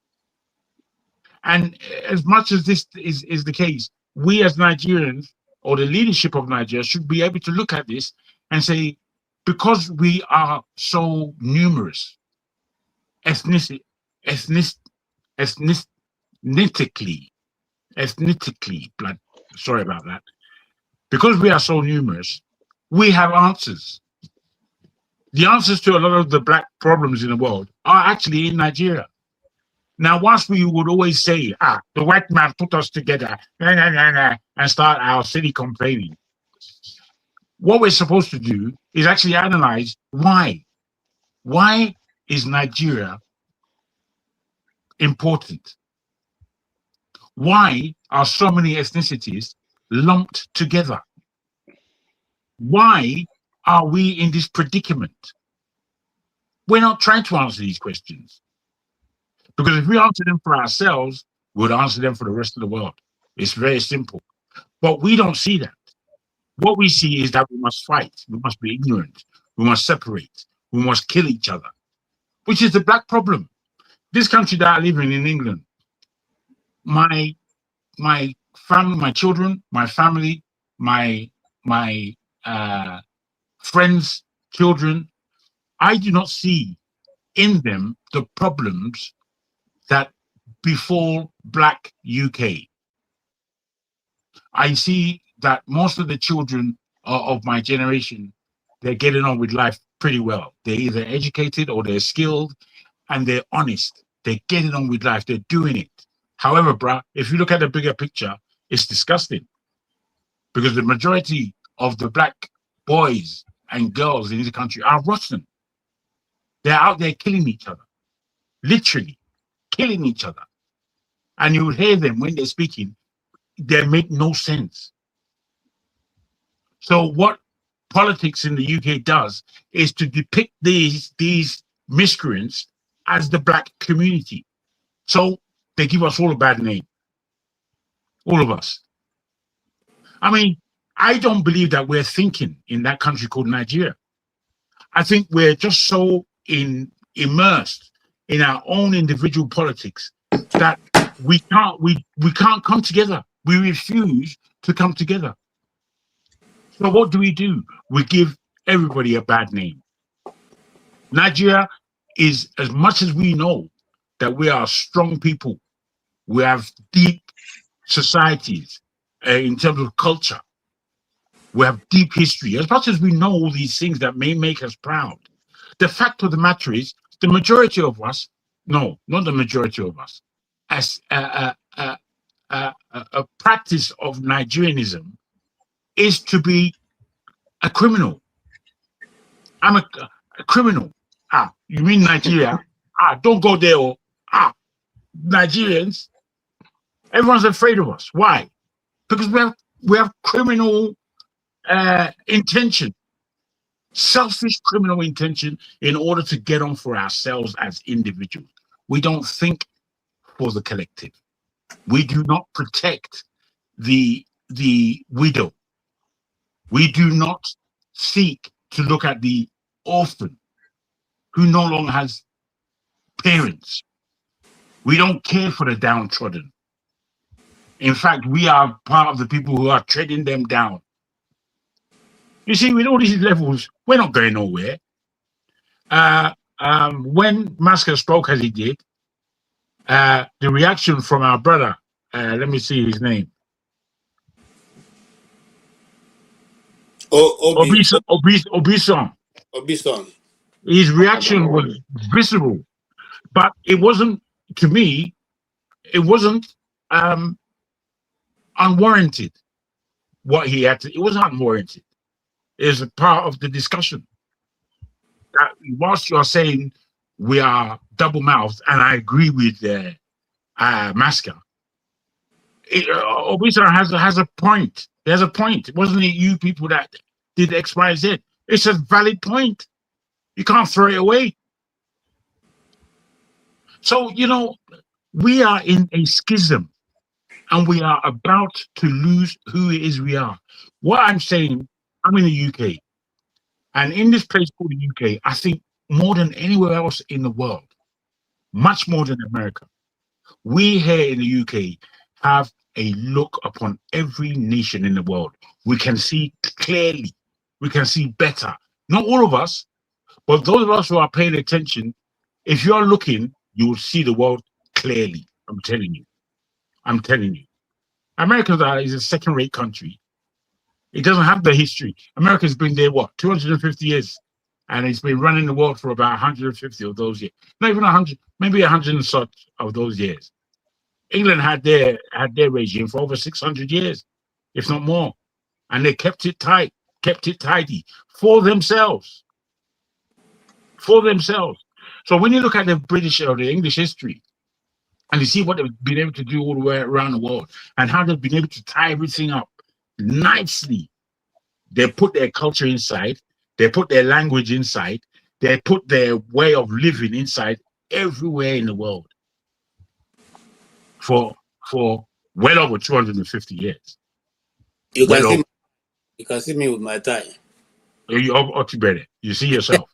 And as much as this is the case, we as Nigerians, or the leadership of Nigeria, should be able to look at this and say, because we are so numerous, ethnically, sorry about that. Because we are so numerous, we have answers. The answers to a lot of the Black problems in the world are actually in Nigeria. Now, whilst we would always say, the white man put us together, and start our city complaining, what we're supposed to do is actually analyze why. Why is Nigeria important? Why are so many ethnicities lumped together? Why are we in this predicament? We're not trying to answer these questions. Because if we answer them for ourselves, we'll answer them for the rest of the world. It's very simple. But we don't see that. What we see is that we must fight, we must be ignorant, we must separate, we must kill each other, which is the Black problem. This country that I live in England, my family, my children, my family, my friends' children, I do not see in them the problems that befall Black UK. I see that most of the children of my generation, they're getting on with life pretty well. They're either educated or they're skilled and they're honest. They're getting on with life. They're doing it. However, bruh, if you look at the bigger picture, it's disgusting, because the majority of the Black boys and girls in this country are rotten. They're out there killing each other, literally killing each other. And you will hear them when they're speaking, they make no sense. So what politics in the UK does is to depict these miscreants as the black community. So they give us all a bad name. All of us. I mean, I don't believe that we're thinking in that country called Nigeria. I think we're just so immersed in our own individual politics that we can't come together. We refuse to come together. So what do? We give everybody a bad name. Nigeria is, as much as we know that we are strong people, we have deep societies in terms of culture. We have deep history. As much as we know all these things that may make us proud, the fact of the matter is, the majority of us, no, not the majority of us, as a practice of Nigerianism is to be a criminal. I'm a criminal. You mean Nigeria? Don't go there. Nigerians, everyone's afraid of us. Why? Because we have criminal intention, selfish criminal intention in order to get on for ourselves as individuals. We don't think for the collective. We do not protect the widow. We do not seek to look at the orphan who no longer has parents. We don't care for the downtrodden. In fact, we are part of the people who are treading them down. You see, with all these levels, we're not going nowhere. When Masker spoke as he did, the reaction from our brother, let me see his name. Obison. His reaction was visceral, but it wasn't, to me, it wasn't unwarranted. What he had to, it wasn't unwarranted. It was a part of the discussion. That whilst you are saying we are double-mouthed, and I agree with Masker, Obisa has a point. There's a point. It wasn't it you people that did X, Y, Z. It's a valid point. You can't throw it away. So, you know, we are in a schism, and we are about to lose who it is we are. What I'm saying, I'm in the UK, and in this place called the UK, I think more than anywhere else in the world, much more than America, we here in the UK have a look upon every nation in the world. We can see clearly, we can see better. Not all of us, but those of us who are paying attention, if you're looking, you will see the world clearly. I'm telling you. I'm telling you. America is a second-rate country. It doesn't have the history. America's been there, what, 250 years? And it's been running the world for about 150 of those years. Not even 100, maybe 100 and such of those years. England had their regime for over 600 years, if not more. And they kept it tight, kept it tidy for themselves. For themselves. So when you look at the British or the English history, and you see what they've been able to do all the way around the world, and how they've been able to tie everything up nicely. They put their culture inside, they put their language inside, they put their way of living inside everywhere in the world for well over 250 years. You can see me with my tie. You ought to better. You see yourself.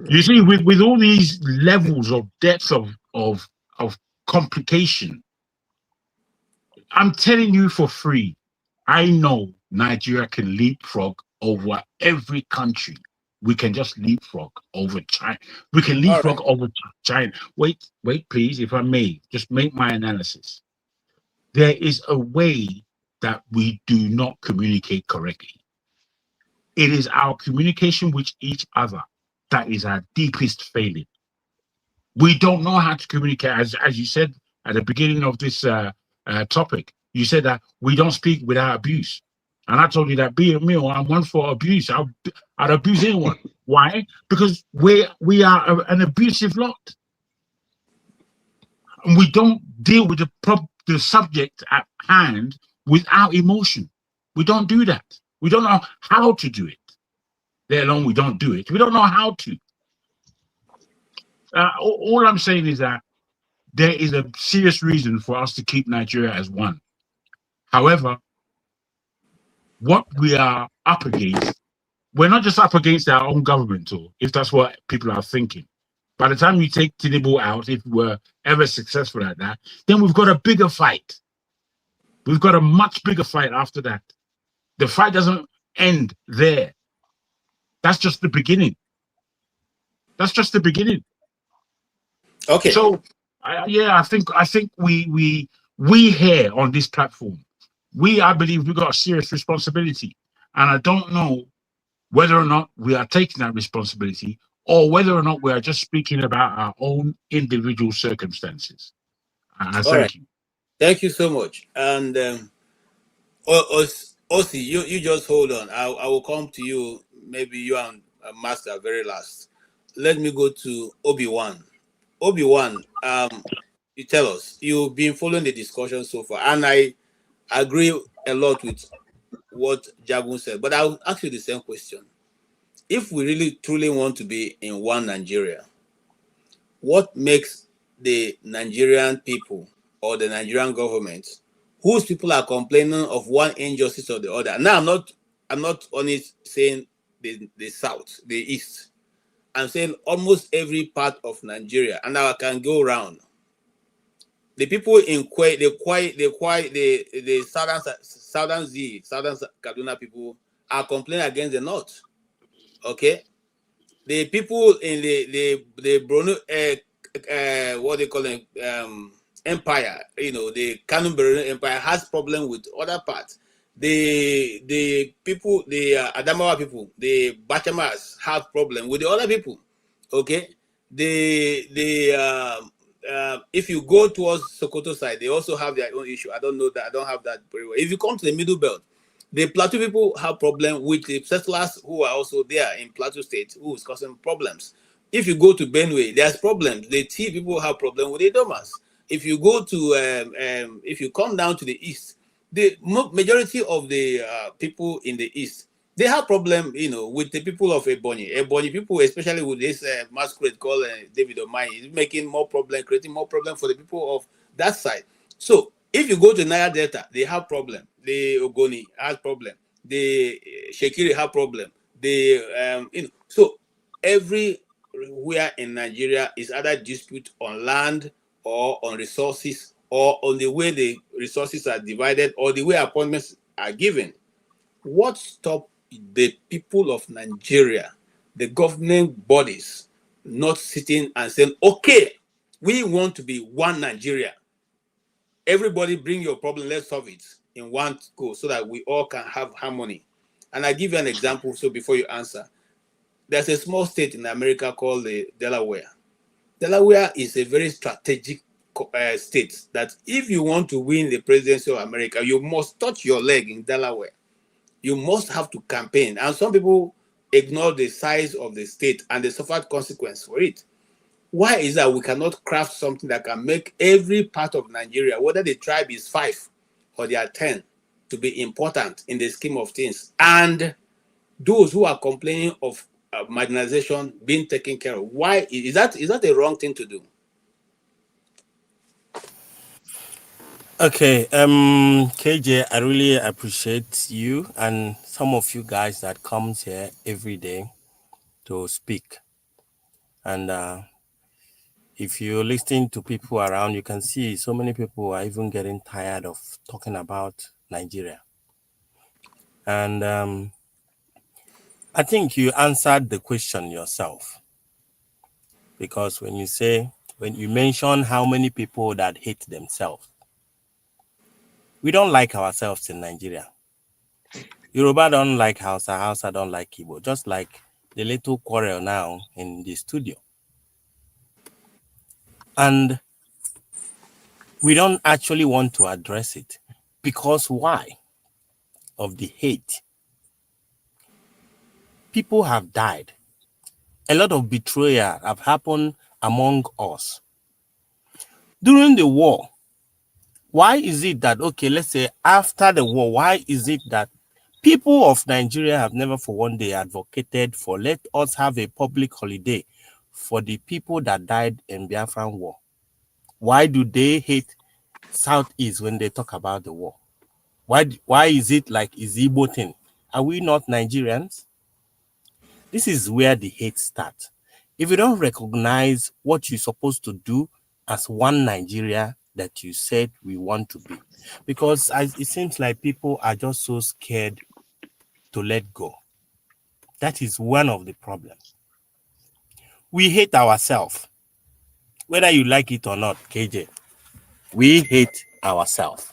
You see, with all these levels of depth of complication, I'm telling you for free, I know Nigeria can leapfrog over every country. We can just leapfrog over China. We can leapfrog over China. Wait, please, if I may, just make my analysis. There is a way that we do not communicate correctly. It is our communication with each other that is our deepest failing. We don't know how to communicate, as you said at the beginning of this topic. You said that we don't speak without abuse. And I told you that being me, I'm one for abuse. I'd abuse anyone. Why? Because we are an abusive lot. And we don't deal with the subject at hand without emotion. We don't do that. We don't know how to do it. Let alone we don't do it. We don't know how to. All I'm saying is that there is a serious reason for us to keep Nigeria as one. However, what we are up against, we're not just up against our own government, or if that's what people are thinking. By the time you take Tinubu out, if we're ever successful at that, then we've got a bigger fight. We've got a much bigger fight after that. The fight doesn't end there. That's just the beginning. That's just the beginning. Okay. So, I think we here on this platform, I believe we've got a serious responsibility, and I don't know whether or not we are taking that responsibility, or whether or not we are just speaking about our own individual circumstances. All right. Thank you so much. And Osi, you just hold on. I will come to you. Maybe you and Master very last. Let me go to Obi-Wan. Obi-Wan, you tell us. You've been following the discussion so far, and I agree a lot with what Jagun said. But I'll ask you the same question. If we really truly want to be in one Nigeria, what makes the Nigerian people or the Nigerian government, whose people are complaining of one injustice or the other? Now, I'm not only saying the south, the east. I'm saying almost every part of Nigeria, and now I can go around. The people in the southern Kaduna people are complaining against the north. Okay, the people in the Borno, what they call it, empire, the Kanu Borno empire has problem with other parts. The people, the Adamawa people, the Bachamas have problem with the other people. Okay, if you go towards Sokoto side, they also have their own issue. I don't know that. I don't have that very well. If you come to the middle belt, the Plateau people have problem with the settlers who are also there in Plateau State, who is causing problems. If you go to Benue, there's problems. The T people have problem with the Domas. If you go to, if you come down to the east, the majority of the people in the east, they have problem, with the people of Ebonyi. Ebonyi people, especially with this masquerade called David Omai, is making more problem, creating more problem for the people of that side. So if you go to Naya Delta, they have problem. The Ogoni has problem. The Shekiri have problem. The so everywhere in Nigeria is either dispute on land or on resources or on the way the resources are divided or the way appointments are given. What stops the people of Nigeria, the government bodies, not sitting and saying, okay, we want to be one Nigeria. Everybody bring your problem, let's solve it in one go so that we all can have harmony. And I give you an example, so before you answer. There's a small state in America called Delaware. Delaware is a very strategic state that if you want to win the presidency of America, you must touch your leg in Delaware. You must have to campaign. And some people ignore the size of the state and they suffered consequence for it. Why is that we cannot craft something that can make every part of Nigeria, whether the tribe is 5 or they are 10, to be important in the scheme of things? And those who are complaining of marginalization being taken care of, why is that a wrong thing to do? Okay, KJ, I really appreciate you and some of you guys that comes here every day to speak. And if you're listening to people around, you can see so many people are even getting tired of talking about Nigeria. And I think you answered the question yourself. Because when you mention how many people that hate themselves, we don't like ourselves in Nigeria. Yoruba don't like Hausa, Hausa don't like Igbo, just like the little quarrel now in the studio. And we don't actually want to address it. Because why? Of the hate. People have died. A lot of betrayal have happened among us. During the war, Why is it that, okay, let's say after the war, why is it that people of Nigeria have never for one day advocated for let us have a public holiday for the people that died in Biafran war? Why do they hate Southeast when they talk about the war? Why is it like is Igbo thing? Are we not Nigerians? This is where the hate starts. If you don't recognize what you're supposed to do as one Nigeria that you said we want to be, because it seems like people are just so scared to let go. That is one of the problems. We hate ourselves. Whether you like it or not, KJ, we hate ourselves.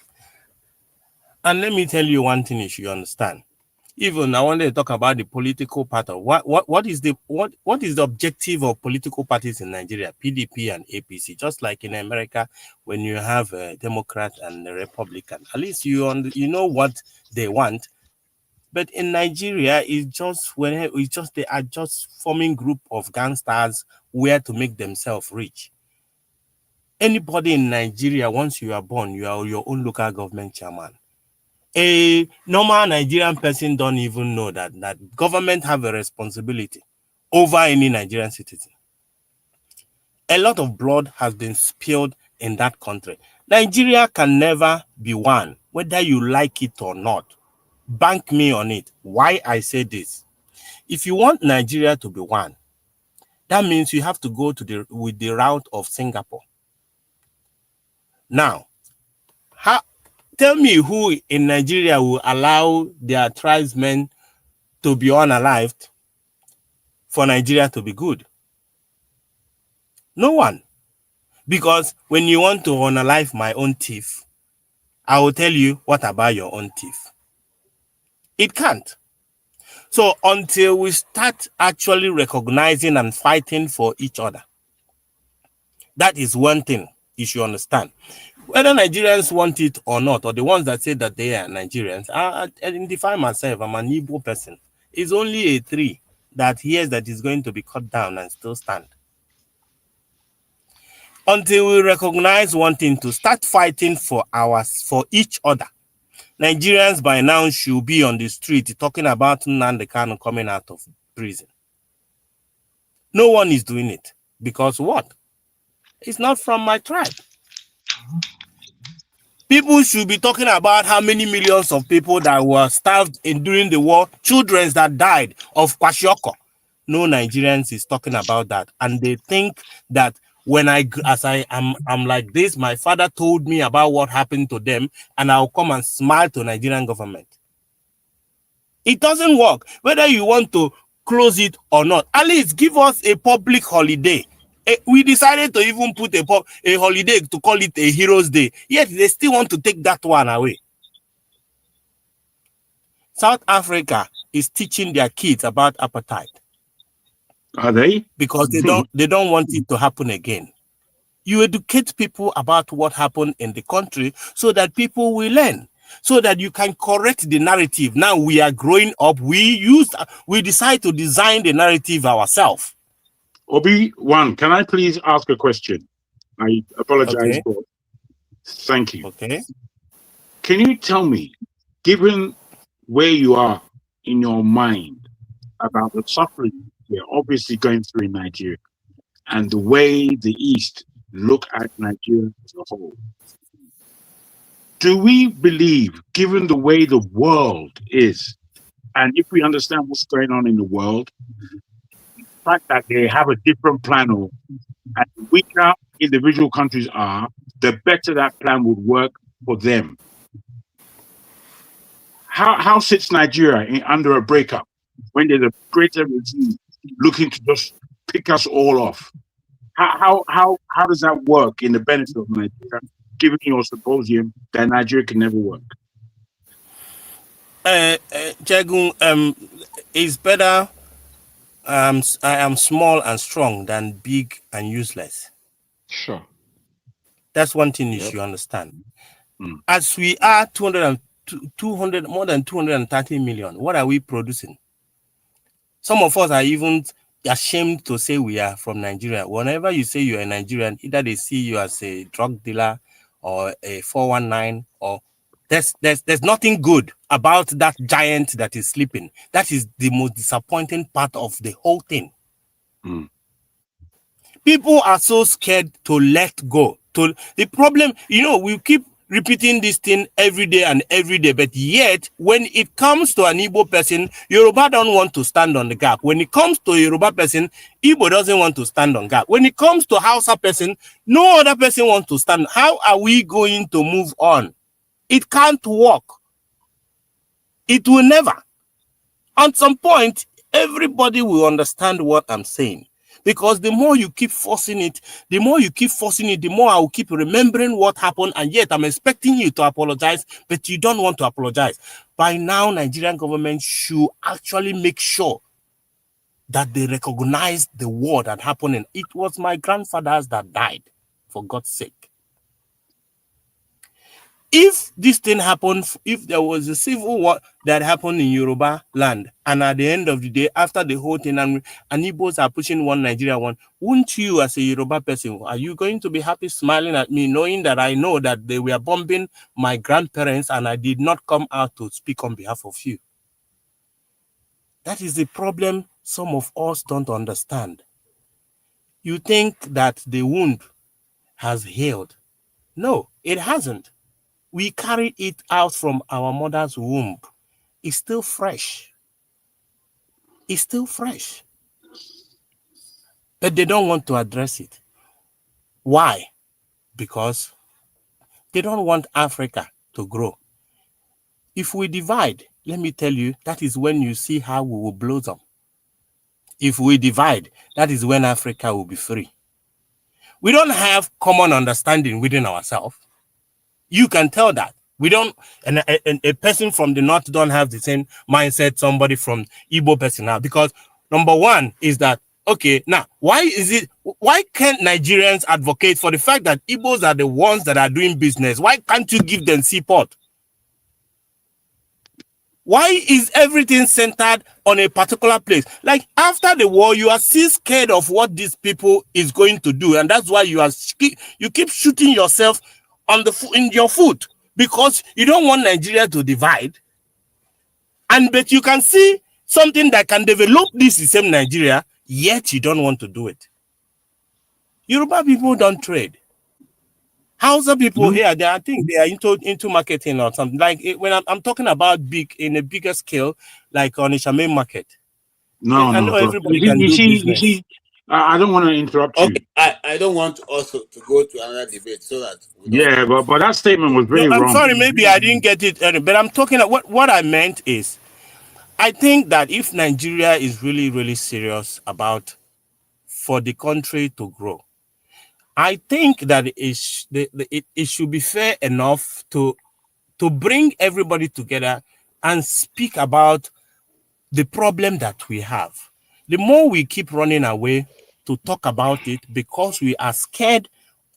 And let me tell you one thing you should understand. Even I wanted to talk about the political part of what is the objective of political parties in Nigeria, PDP and APC. Just like in America, when you have a Democrat and a Republican, at least you know what they want. But in Nigeria, they are just forming group of gangsters where to make themselves rich. Anybody in Nigeria, once you are born, you are your own local government chairman. A normal Nigerian person don't even know that government have a responsibility over any Nigerian citizen. A lot of blood has been spilled in that country. Nigeria can never be one, whether you like it or not. Bank me on it. Why I say this? If you want Nigeria to be one, that means you have to go with the route of Singapore. Now, tell me who in Nigeria will allow their tribesmen to be unalived for Nigeria to be good? No one. Because when you want to unalive my own thief, I will tell you, what about your own thief? It can't. So until we start actually recognizing and fighting for each other, that is one thing you should understand. Whether Nigerians want it or not, or the ones that say that they are Nigerians, I identify myself, I'm an Igbo person. It's only a tree that hears that is going to be cut down and still stand. Until we recognize one thing, to start fighting for each other. Nigerians by now should be on the street talking about Nnamdi Kanu coming out of prison. No one is doing it. Because what? It's not from my tribe. People should be talking about how many millions of people that were starved during the war, children that died of kwashiorkor. No Nigerians is talking about that. And they think that when I'm like this, my father told me about what happened to them, and I'll come and smile to Nigerian government. It doesn't work. Whether you want to close it or not, at least give us a public holiday. We decided to even put a holiday to call it a Heroes Day. Yet they still want to take that one away. South Africa is teaching their kids about apartheid. Are they? Because they don't want it to happen again. You educate people about what happened in the country so that people will learn, so that you can correct the narrative. Now we are growing up. We decide to design the narrative ourselves. Obi-Wan, can I please ask a question? I apologize for. Thank you. Okay. Can you tell me, given where you are in your mind about the suffering we're obviously going through in Nigeria and the way the East look at Nigeria as a whole, do we believe, given the way the world is, and if we understand what's going on in the world, the fact that they have a different plan, and the weaker individual countries are, the better that plan would work for them? How sits Nigeria under a breakup when there's a greater regime looking to just pick us all off? How does that work in the benefit of Nigeria, given your symposium that Nigeria can never work? Jagun, it's better I am small and strong than big and useless. Sure. That's one thing you should understand. As we are 200, more than 230 million, what are we producing? Some of us are even ashamed to say we are from Nigeria. Whenever you say you're a Nigerian, either they see you as a drug dealer or a 419, or there's nothing good about that giant that is sleeping. That is the most disappointing part of the whole thing. People are so scared to let go. The problem, we keep repeating this thing every day and every day, but yet when it comes to an Igbo person, Yoruba don't want to stand on the gap. When it comes to a Yoruba person, Igbo doesn't want to stand on gap. When it comes to Hausa person, no other person wants to stand. How are we going to move on? It can't work. It will never. At some point, everybody will understand what I'm saying. Because the more you keep forcing it, the more I will keep remembering what happened, and yet I'm expecting you to apologize, but you don't want to apologize. By now, Nigerian government should actually make sure that they recognize the war that happened. And it was my grandfathers that died, for God's sake. If this thing happened, if there was a civil war that happened in Yoruba land, and at the end of the day, after the whole thing, and Igbos are pushing one Nigeria one, wouldn't you, as a Yoruba person, are you going to be happy smiling at me, knowing that I know that they were bombing my grandparents and I did not come out to speak on behalf of you? That is the problem some of us don't understand. You think that the wound has healed. No, it hasn't. We carried it out from our mother's womb. It's still fresh. It's still fresh. But they don't want to address it. Why? Because they don't want Africa to grow. If we divide, let me tell you, that is when you see how we will blossom. If we divide, that is when Africa will be free. We don't have common understanding within ourselves. You can tell that. We don't, and a person from the north don't have the same mindset somebody from Igbo person now, because number one is that, okay, now, why can't Nigerians advocate for the fact that Igbos are the ones that are doing business? Why can't you give them seaport? Why is everything centered on a particular place? Like after the war, you are still scared of what these people is going to do. And that's why you keep shooting yourself in your foot, because you don't want Nigeria to divide. But you can see something that can develop this same Nigeria, yet you don't want to do it. Yoruba people don't trade. Hausa people here, I think they are into marketing or something. Like when I'm talking about in a bigger scale, like on a Shame market. I know everybody can do business. You see, I don't want to interrupt you. I don't want also to go to another debate so that we don't. Yeah, but that statement was very I'm wrong. sorry, maybe I didn't get it, but I'm talking about what I meant is, I think that if Nigeria is really, really serious about for the country to grow, I think that it should be fair enough to bring everybody together and speak about the problem that we have. The more we keep running away to talk about it because we are scared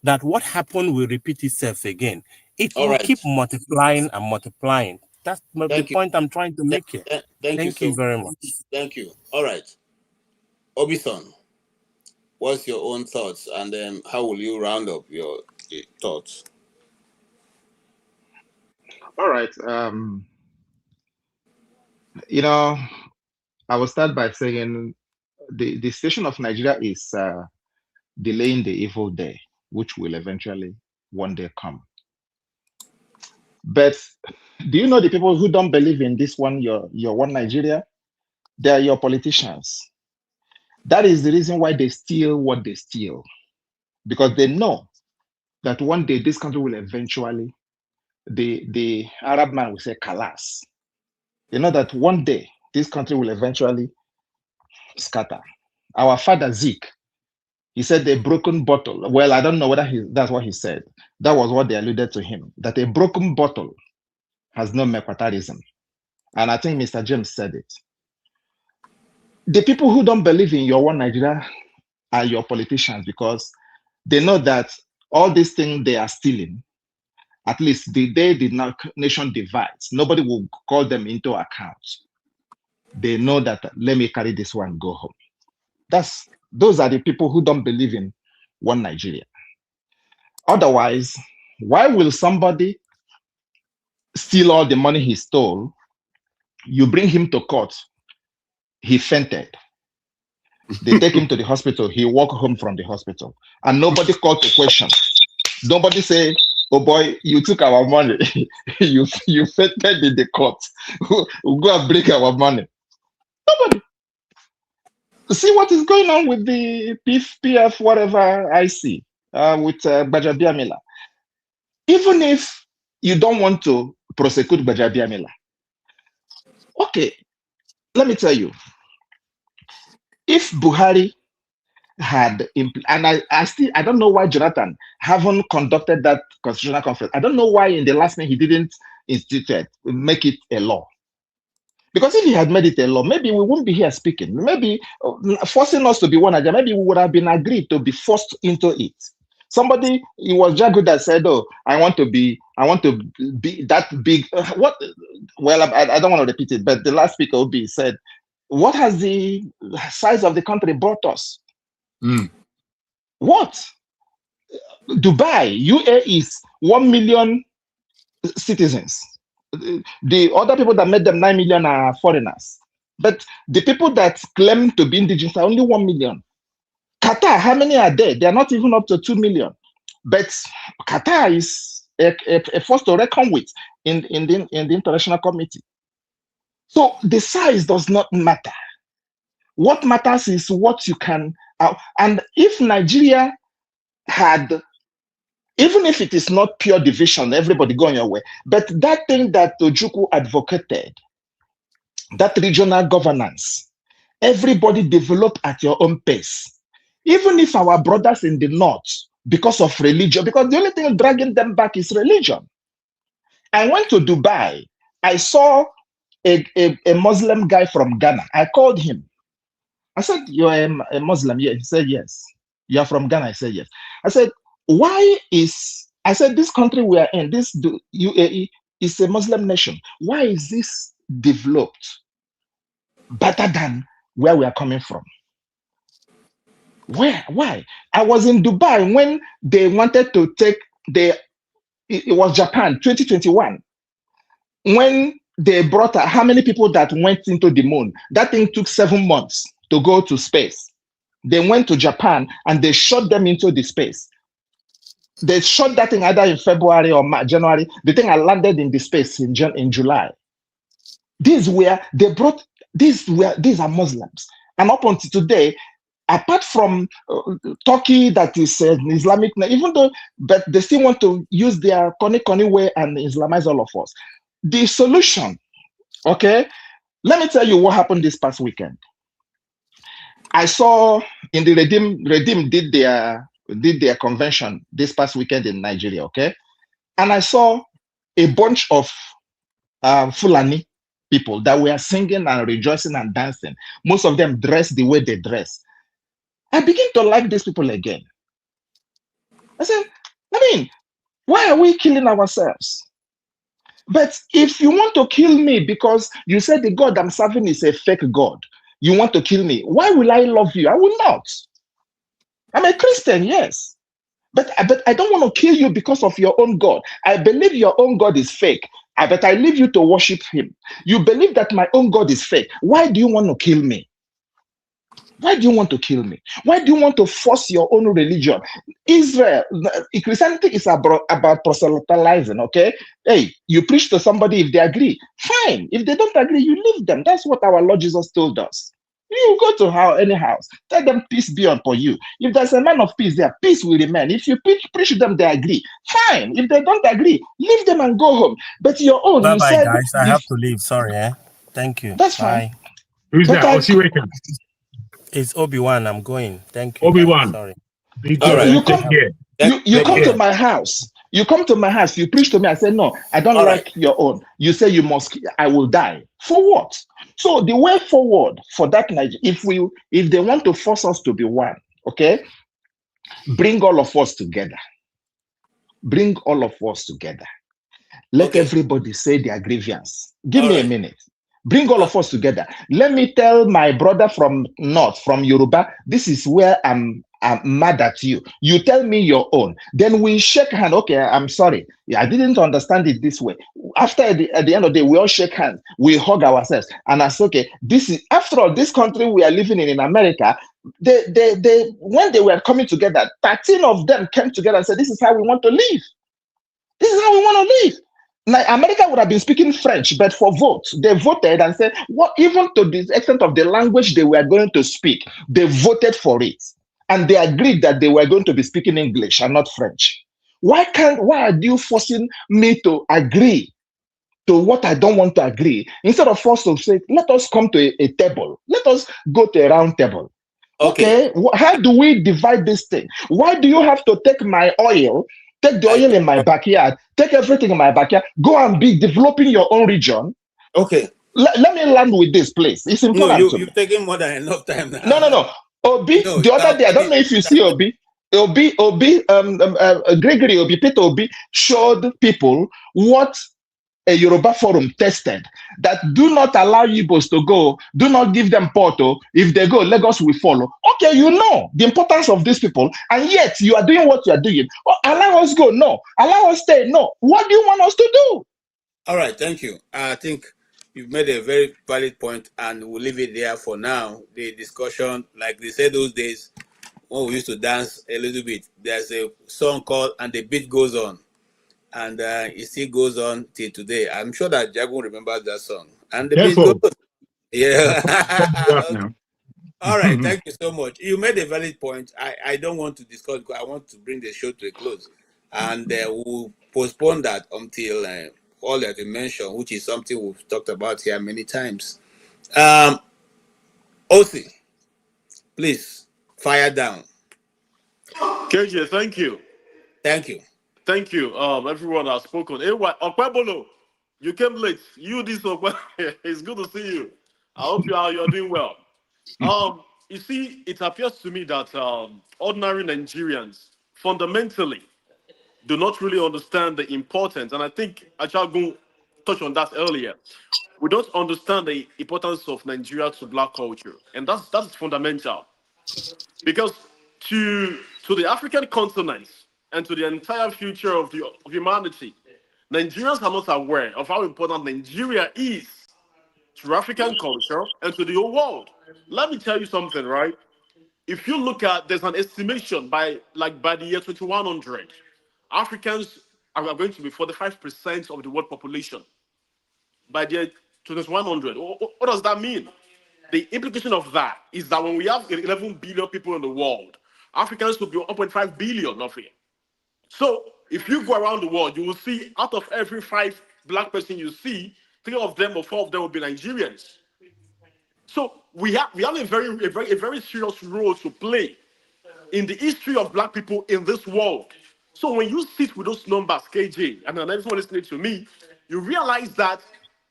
that what happened will repeat itself again, it will keep multiplying and multiplying. That's the point I'm trying to make here. Thank you very much. Thank you. All right. Obison, what's your own thoughts? And then how will you round up your thoughts? All right. I will start by saying the station of Nigeria is delaying the evil day, which will eventually one day come. But do you know the people who don't believe in this one, your one Nigeria? They are your politicians. That is the reason why they steal what they steal, because they know that one day this country will eventually, the Arab man will say, "Kalas." They know that one day this country will eventually scatter. Our father Zeke, he said a broken bottle. Well, I don't know whether that's what he said. That was what they alluded to him, that a broken bottle has no mecquatarism. And I think Mr. James said it. The people who don't believe in your one Nigeria are your politicians, because they know that all these things they are stealing, at least the day the nation divides, nobody will call them into account. They know that, let me carry this one, go home. Those are the people who don't believe in one Nigeria. Otherwise, Why will somebody steal all the money he stole? You bring him to court, he fainted. They take him to the hospital, he walked home from the hospital, and nobody called to question. Nobody say, oh boy, you took our money. you fainted in the court. We'll go and break our money. Nobody. See what is going on with the PF, whatever I see, with Gbajabiamila. Even if you don't want to prosecute Gbajabiamila, okay, let me tell you, if Buhari had, and I don't know why Jonathan haven't conducted that constitutional conference. I don't know why in the last thing he didn't make it a law. Because if he had made it a law, maybe we wouldn't be here speaking. Maybe forcing us to be one agenda, maybe we would have been agreed to be forced into it. Somebody, it was Jagu that said, "Oh, I want to be that big." What? Well, I don't want to repeat it, but the last speaker, Obi, said, "What has the size of the country brought us?" What? Dubai, UAE is 1 million citizens. The other people that made them 9 million are foreigners. But the people that claim to be indigenous are only 1 million. Qatar, how many are there? They are not even up to 2 million. But Qatar is a force to reckon with in the international community. So the size does not matter. What matters is what you can. And if Nigeria had, even if it is not pure division, everybody going your way, but that thing that Ojukwu advocated, that regional governance, everybody develop at your own pace. Even if our brothers in the north, because of religion, because the only thing dragging them back is religion. I went to Dubai. I saw a Muslim guy from Ghana. I called him. I said, "You're a Muslim?" Yeah. He said, "Yes." "You're from Ghana?" I said, "Yes." I said, this country we are in, this UAE, is a Muslim nation. Why is this developed better than where we are coming from? Why? I was in Dubai when they wanted to take it was Japan, 2021. When they brought how many people that went into the moon? That thing took 7 months to go to space. They went to Japan and they shot them into the space. They shot that thing either in February or January. The thing I landed in the space in July. These are Muslims. And up until today, apart from Turkey, that is an Islamic, even though, but they still want to use their Koni way and Islamize all of us. The solution, okay? Let me tell you what happened this past weekend. I saw in the Redeem did their convention this past weekend in Nigeria, okay? And I saw a bunch of Fulani people that were singing and rejoicing and dancing. Most of them dressed the way they dress. I begin to like these people again. I said, why are we killing ourselves? But if you want to kill me because you said the God I'm serving is a fake God, you want to kill me, why will I love you? I will not. I'm a Christian, yes. But I don't want to kill you because of your own God. I believe your own God is fake. But I leave you to worship him. You believe that my own God is fake. Why do you want to kill me? Why do you want to kill me? Why do you want to force your own religion? Israel, Christianity is about proselytizing, okay? Hey, you preach to somebody, if they agree, fine. If they don't agree, you leave them. That's what our Lord Jesus told us. You go to any house, tell them peace be upon you. If there's a man of peace there, peace will remain. If you preach to them, they agree, fine. If they don't agree, leave them and go home. But your own, Bye you bye, said, guys. I have to leave. Sorry, Thank you. That's Bye. fine. Who's But that? What's you waiting? It's Obi-Wan. I'm going. Thank you. Obi-Wan. Sorry. All right. You come to my house. You come to my house. You preach to me. I say, no, I don't All like your own. You say you must. I will die. For what? So the way forward for that Nigeria, if they want to force us to be one, okay, bring all of us together. Bring all of us together. Let everybody say their grievance. Give me a minute. Bring all of us together. Let me tell my brother from North, from Yoruba, this is where I'm mad at you. You tell me your own. Then we shake hand. Okay, I'm sorry. Yeah, I didn't understand it this way. After at the end of the day, we all shake hands. We hug ourselves. And I say, okay, this is, after all, this country we are living in America, they when they were coming together, 13 of them came together and said, this is how we want to live. This is how we want to live. Now, America would have been speaking French, but for vote, they voted and said, what, even to the extent of the language they were going to speak, they voted for it. And they agreed that they were going to be speaking English and not French. Why are you forcing me to agree to what I don't want to agree? Instead of us to say, let us come to a table. Let us go to a round table. Okay, how do we divide this thing? Why do you have to take my oil, take the oil in my backyard, take everything in my backyard, go and be developing your own region? Okay. Let me land with this, please. It's important No, to me. you've taken more than enough time now. No. Obi, No, the other day, I don't know if you see Obi, Gregory Obi, Peter Obi showed people what a Yoruba forum tested, that do not allow Igbos to go, do not give them Porto. If they go, Lagos will follow. Okay, you know the importance of these people, and yet you are doing what you are doing. Oh, allow us go, no. Allow us stay, no. What do you want us to do? All right, thank you. I think you've made a very valid point, and we'll leave it there for now. The discussion, like they said those days, when we used to dance a little bit, there's a song called "And the Beat Goes On," and it still goes on till today. I'm sure that Jagun remembers that song. And the beat goes on. Yeah. Now. All right, thank you so much. You made a valid point. I don't want to discuss because I want to bring the show to a close, and we'll postpone that until all that you mentioned, which is something we've talked about here many times. OC, please fire down. KJ, thank you. Thank you. Thank you. Everyone has spoken. Anyway, Okwebolo, you came late. You this Okwe. It's good to see you. I hope you're doing well. You see, it appears to me that ordinary Nigerians fundamentally do not really understand the importance, and I think Achagun touched on that earlier. We don't understand the importance of Nigeria to Black culture, and that's fundamental. Because to the African continent and to the entire future of humanity, Nigerians are not aware of how important Nigeria is to African culture and to the whole world. Let me tell you something, right? If you look at, there's an estimation by the year 2100, Africans are going to be 45% of the world population. By the year 2100, what does that mean? The implication of that is that when we have 11 billion people in the world, Africans will be 1.5 billion of it. So if you go around the world, you will see out of every 5 Black person you see, 3 of them or 4 of them will be Nigerians. So we have a very serious role to play in the history of Black people in this world. So when you sit with those numbers, KJ, and everyone listening to me, you realize that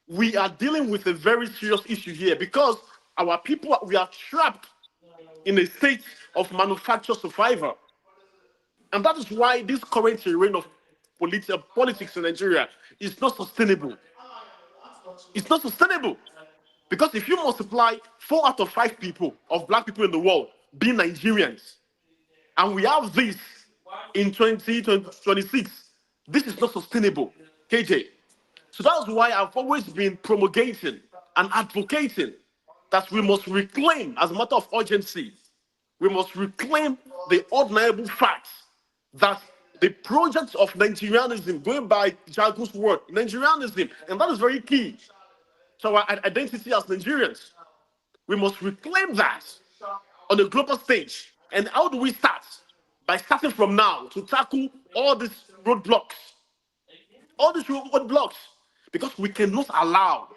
we are dealing with a very serious issue here because our people, we are trapped in a state of manufactured survival. And that is why this current reign of politics in Nigeria is not sustainable. It's not sustainable. Because if you multiply 4 out of 5 people of Black people in the world being Nigerians, and we have this in 2026, this is not sustainable, KJ. So that's why I've always been promulgating and advocating that we must reclaim, as a matter of urgency, we must reclaim the undeniable facts that the project of Nigerianism, going by Jagu's word, Nigerianism, and that is very key to our identity as Nigerians. We must reclaim that on a global stage. And how do we start? By starting from now to tackle all these roadblocks. All these roadblocks. Because we cannot allow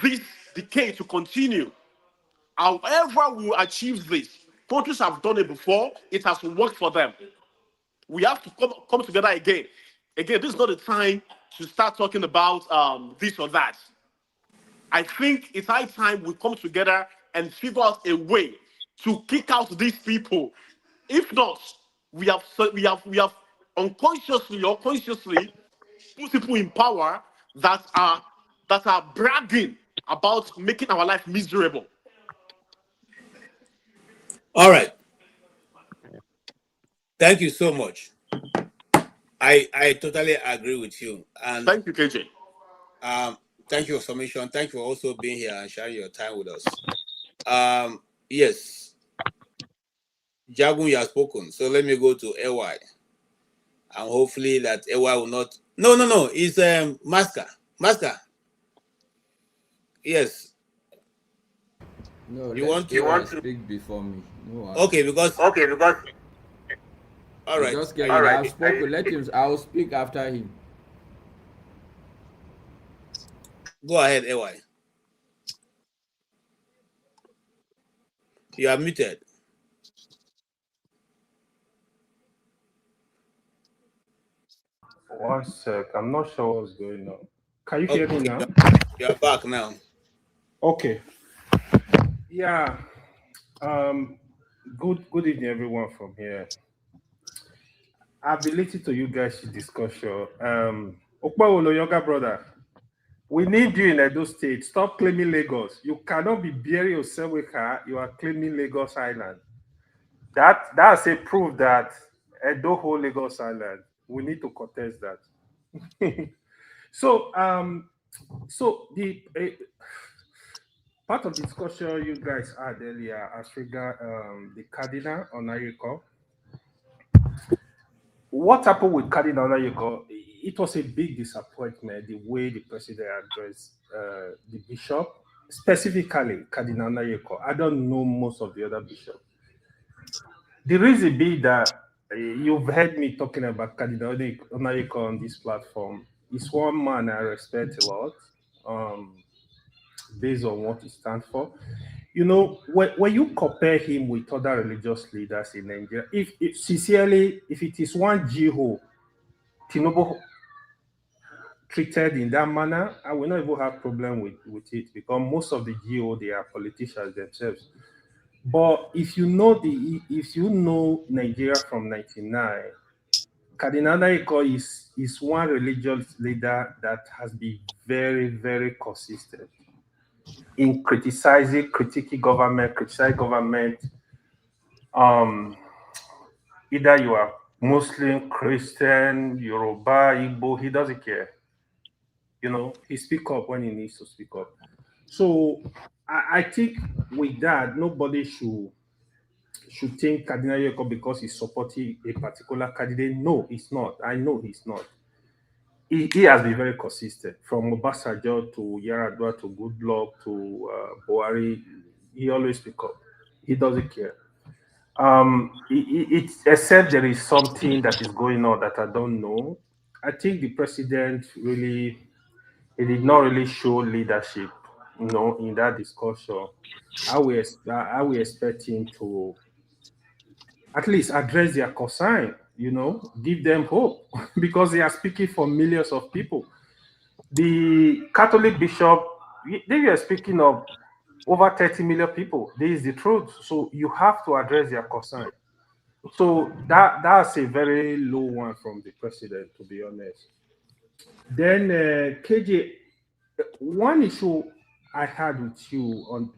this decay to continue. However we will achieve this, countries have done it before, it has worked for them. We have to come together again. Again, this is not the time to start talking about this or that. I think it's high time we come together and figure out a way to kick out these people. If not, we have unconsciously or consciously put people in power that are that are bragging about making our life miserable. All right. Thank you so much. I totally agree with you. And thank you, KJ. Thank you for submission. Thank you for also being here and sharing your time with us. Yes. Jagun, you have spoken. So let me go to AY. And hopefully that AY will not. No. It's Masker. Masker. Yes. No, You let want to speak before me. No, okay, because all right. Just get it. I've spoken. Let him. I'll speak after him. Go ahead, AY. You are muted. One sec. I'm not sure what's going on. Can you hear me now? You are back now. Okay. Yeah. Good evening, everyone from here. I've been listening to you guys' discussion. Okpawolo, younger brother, we need you in Edo State. Stop claiming Lagos. You cannot be burying yourself with her. You are claiming Lagos Island. That's a proof that Edo whole Lagos Island. We need to contest that. So the part of the discussion you guys had earlier as regard the Cardinal on Ayeko. What happened with Cardinal Ayeko? It was a big disappointment the way the president addressed the bishop, specifically Cardinal Ayeko. I don't know most of the other bishops. The reason being that you've heard me talking about Cardinal Ayeko on this platform. He's one man I respect a lot. Based on what he stands for. You know, when you compare him with other religious leaders in Nigeria, if it is one Jeho, Tinubu treated in that manner, I will not even have problem with it because most of the Jeho, they are politicians themselves. But if you know Nigeria from 1999, Cardinal Ayeko is one religious leader that has been very, very consistent in critiquing government, either you are Muslim, Christian, Yoruba, Igbo, he doesn't care. You know, he speaks up when he needs to speak up. So I think with that, nobody should think Cardinal Ayeko because he's supporting a particular candidate. No, he's not. I know he's not. He has been very consistent from Obasanjo to Yaradua to Goodluck to Buhari. He always speaks up. He doesn't care. Except there is something that is going on that I don't know. I think the president he did not really show leadership, in that discussion. I will expect him to at least address their concern, give them hope because they are speaking for millions of people. The Catholic bishop, they are speaking of over 30 million people. This is the truth. So you have to address their concern. So that's a very low one from the president, to be honest. Then KJ, one issue I had with you on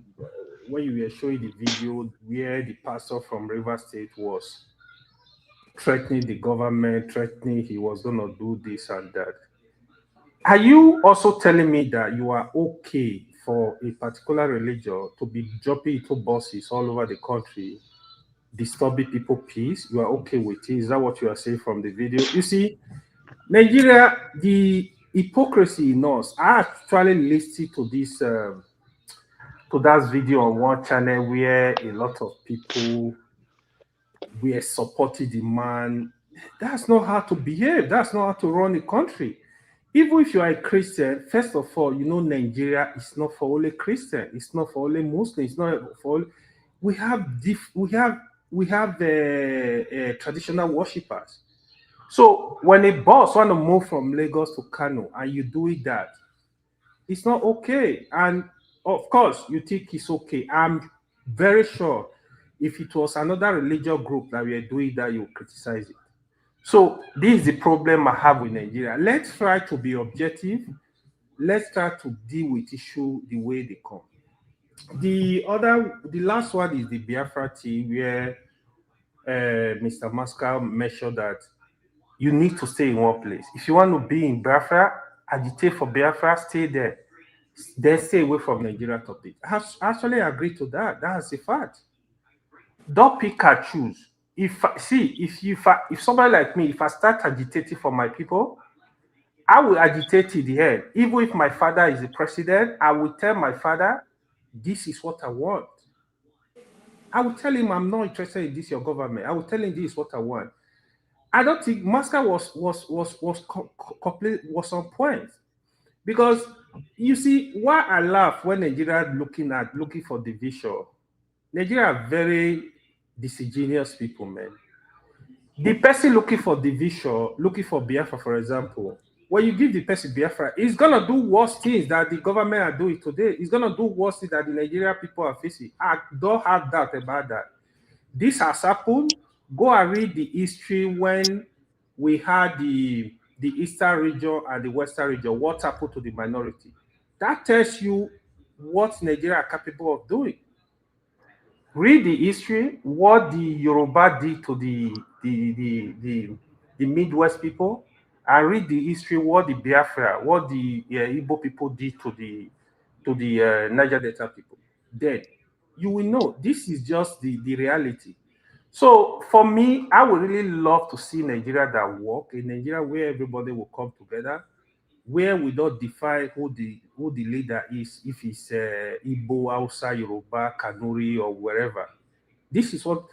when you were showing the video where the pastor from River State was threatening the government, threatening he was going to do this and that. Are you also telling me that you are okay for a particular religion to be dropping into buses all over the country, disturbing people's peace? You are okay with it? Is that what you are saying from the video? You see, Nigeria, the hypocrisy in us. I actually listened to this to that video on one channel where a lot of people were supporting the man. That's not how to behave. That's not how to run a country. Even if you are a Christian, first of all, Nigeria is not for only Christian. It's not for only Muslims. It's not for all. We have traditional worshippers. So when a boss want to move from Lagos to Kano and you do that, it's not okay. And of course, you think it's okay. I'm very sure if it was another religious group that were doing that, you criticize it. So this is the problem I have with Nigeria. Let's try to be objective let's try to deal with issue the way they come. The last one is the Biafra team, where Mr. Mascal mentioned that you need to stay in one place. If you want to be in Biafra, agitate for Biafra, stay there. Then stay away from Nigeria topic. I actually agree to that. That's a fact. Don't pick and choose. If somebody like me, if I start agitating for my people, I will agitate to the end. Even if my father is the president, I will tell my father, this is what I want. I will tell him I'm not interested in this, your government. I will tell him this is what I want. I don't think Moscow was on point. Because you see, why I laugh when Nigeria looking for division. Nigeria are very disingenuous people, man. The person looking for division, looking for Biafra, for example, when you give the person Biafra, he's gonna do worse things that the government are doing today. He's gonna do worse things that the Nigerian people are facing. I don't have doubt about that. This has happened. Go and read the history when we had the eastern region and the western region, what happened to the minority. That tells you what Nigeria are capable of doing. Read the history, what the Yoruba did to the Midwest people, and read the history, what the Biafra, what the Igbo people did to the Niger Delta people. Then you will know this is just the reality. So for me, I would really love to see Nigeria that work, a Nigeria where everybody will come together, where we don't define who the leader is, if it's Igbo, Hausa, Yoruba, Kanuri, or wherever. This is what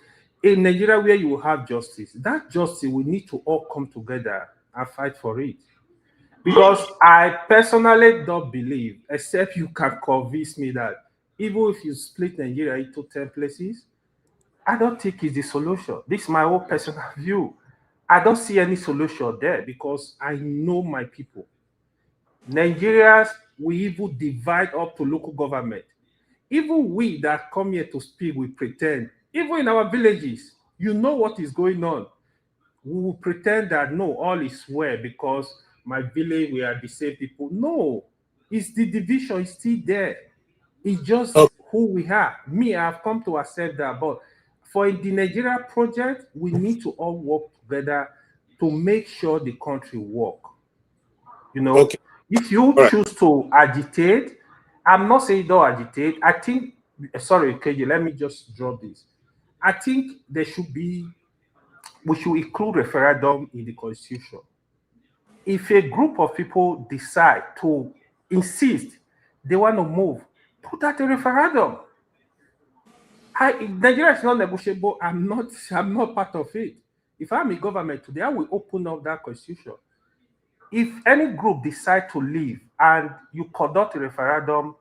in Nigeria where you will have justice. That justice we need to all come together and fight for it. Because I personally don't believe, except you can convince me that even if you split Nigeria into 10 places, I don't think it's the solution. This is my own personal view. I don't see any solution there because I know my people. Nigerians, we even divide up to local government. Even we that come here to speak, we pretend. Even in our villages, you know what is going on. We will pretend that no, all is well because my village, we are the same people. No, it's the division is still there. It's just who we are. Me, I've come to accept that. But for the Nigeria project, we need to all work together to make sure the country work. You know, if you choose to agitate, I'm not saying don't agitate. I think, sorry, KJ, let me just drop this. I think we should include referendum in the constitution. If a group of people decide to insist they want to move, put that a referendum. Nigeria is not negotiable. I'm not part of it. If I'm a government today, I will open up that constitution. If any group decide to leave and you conduct a referendum,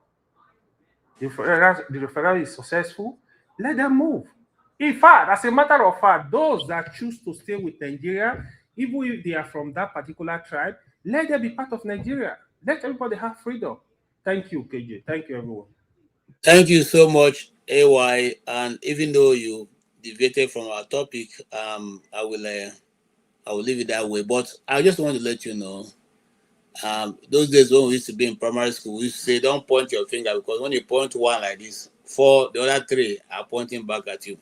the referendum is successful, let them move. In fact, as a matter of fact, those that choose to stay with Nigeria, even if they are from that particular tribe, let them be part of Nigeria. Let everybody have freedom. Thank you, KJ. Thank you, everyone. Thank you so much, AY. And even though you deviated from our topic, I will leave it that way. But I just want to let you know, those days when we used to be in primary school, we used to say, don't point your finger, because when you point one like this, the other three are pointing back at you.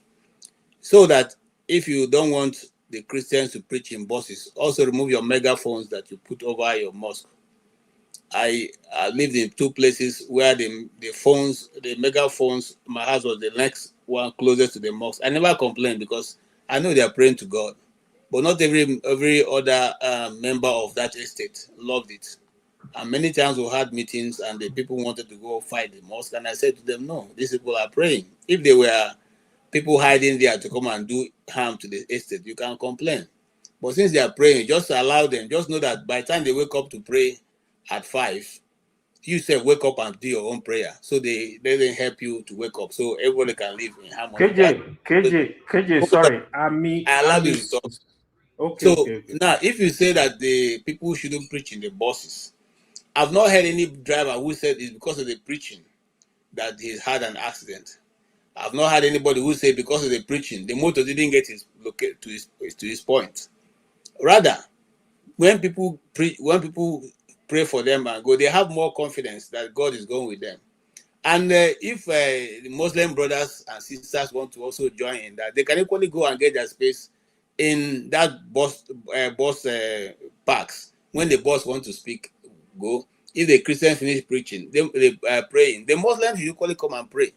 So that if you don't want the Christians to preach in buses, also remove your megaphones that you put over your mosque. I lived in two places where the megaphones, my house was the next one closest to the mosque. I never complained because I know they are praying to God. But not every other member of that estate loved it. And many times we had meetings and the people wanted to go fight the mosque. And I said to them, no, these people are praying. If they were people hiding there to come and do harm to the estate, you can complain. But since they are praying, just allow them. Just know that by the time they wake up to pray at 5, you say wake up and do your own prayer. So they help you to wake up. So everybody can live in harmony. KJ, sorry. I allow you to talk. Okay. Now, if you say that the people shouldn't preach in the buses, I've not heard any driver who said it's because of the preaching that he's had an accident. I've not had anybody who said because of the preaching, the motor didn't get to his point. Rather, when people pray for them and go. They have more confidence that God is going with them. And if the Muslim brothers and sisters want to also join in that, they can equally go and get their space in that bus parks. When the boss want to speak, go. If the Christians finish preaching, they praying. The Muslims usually come and pray.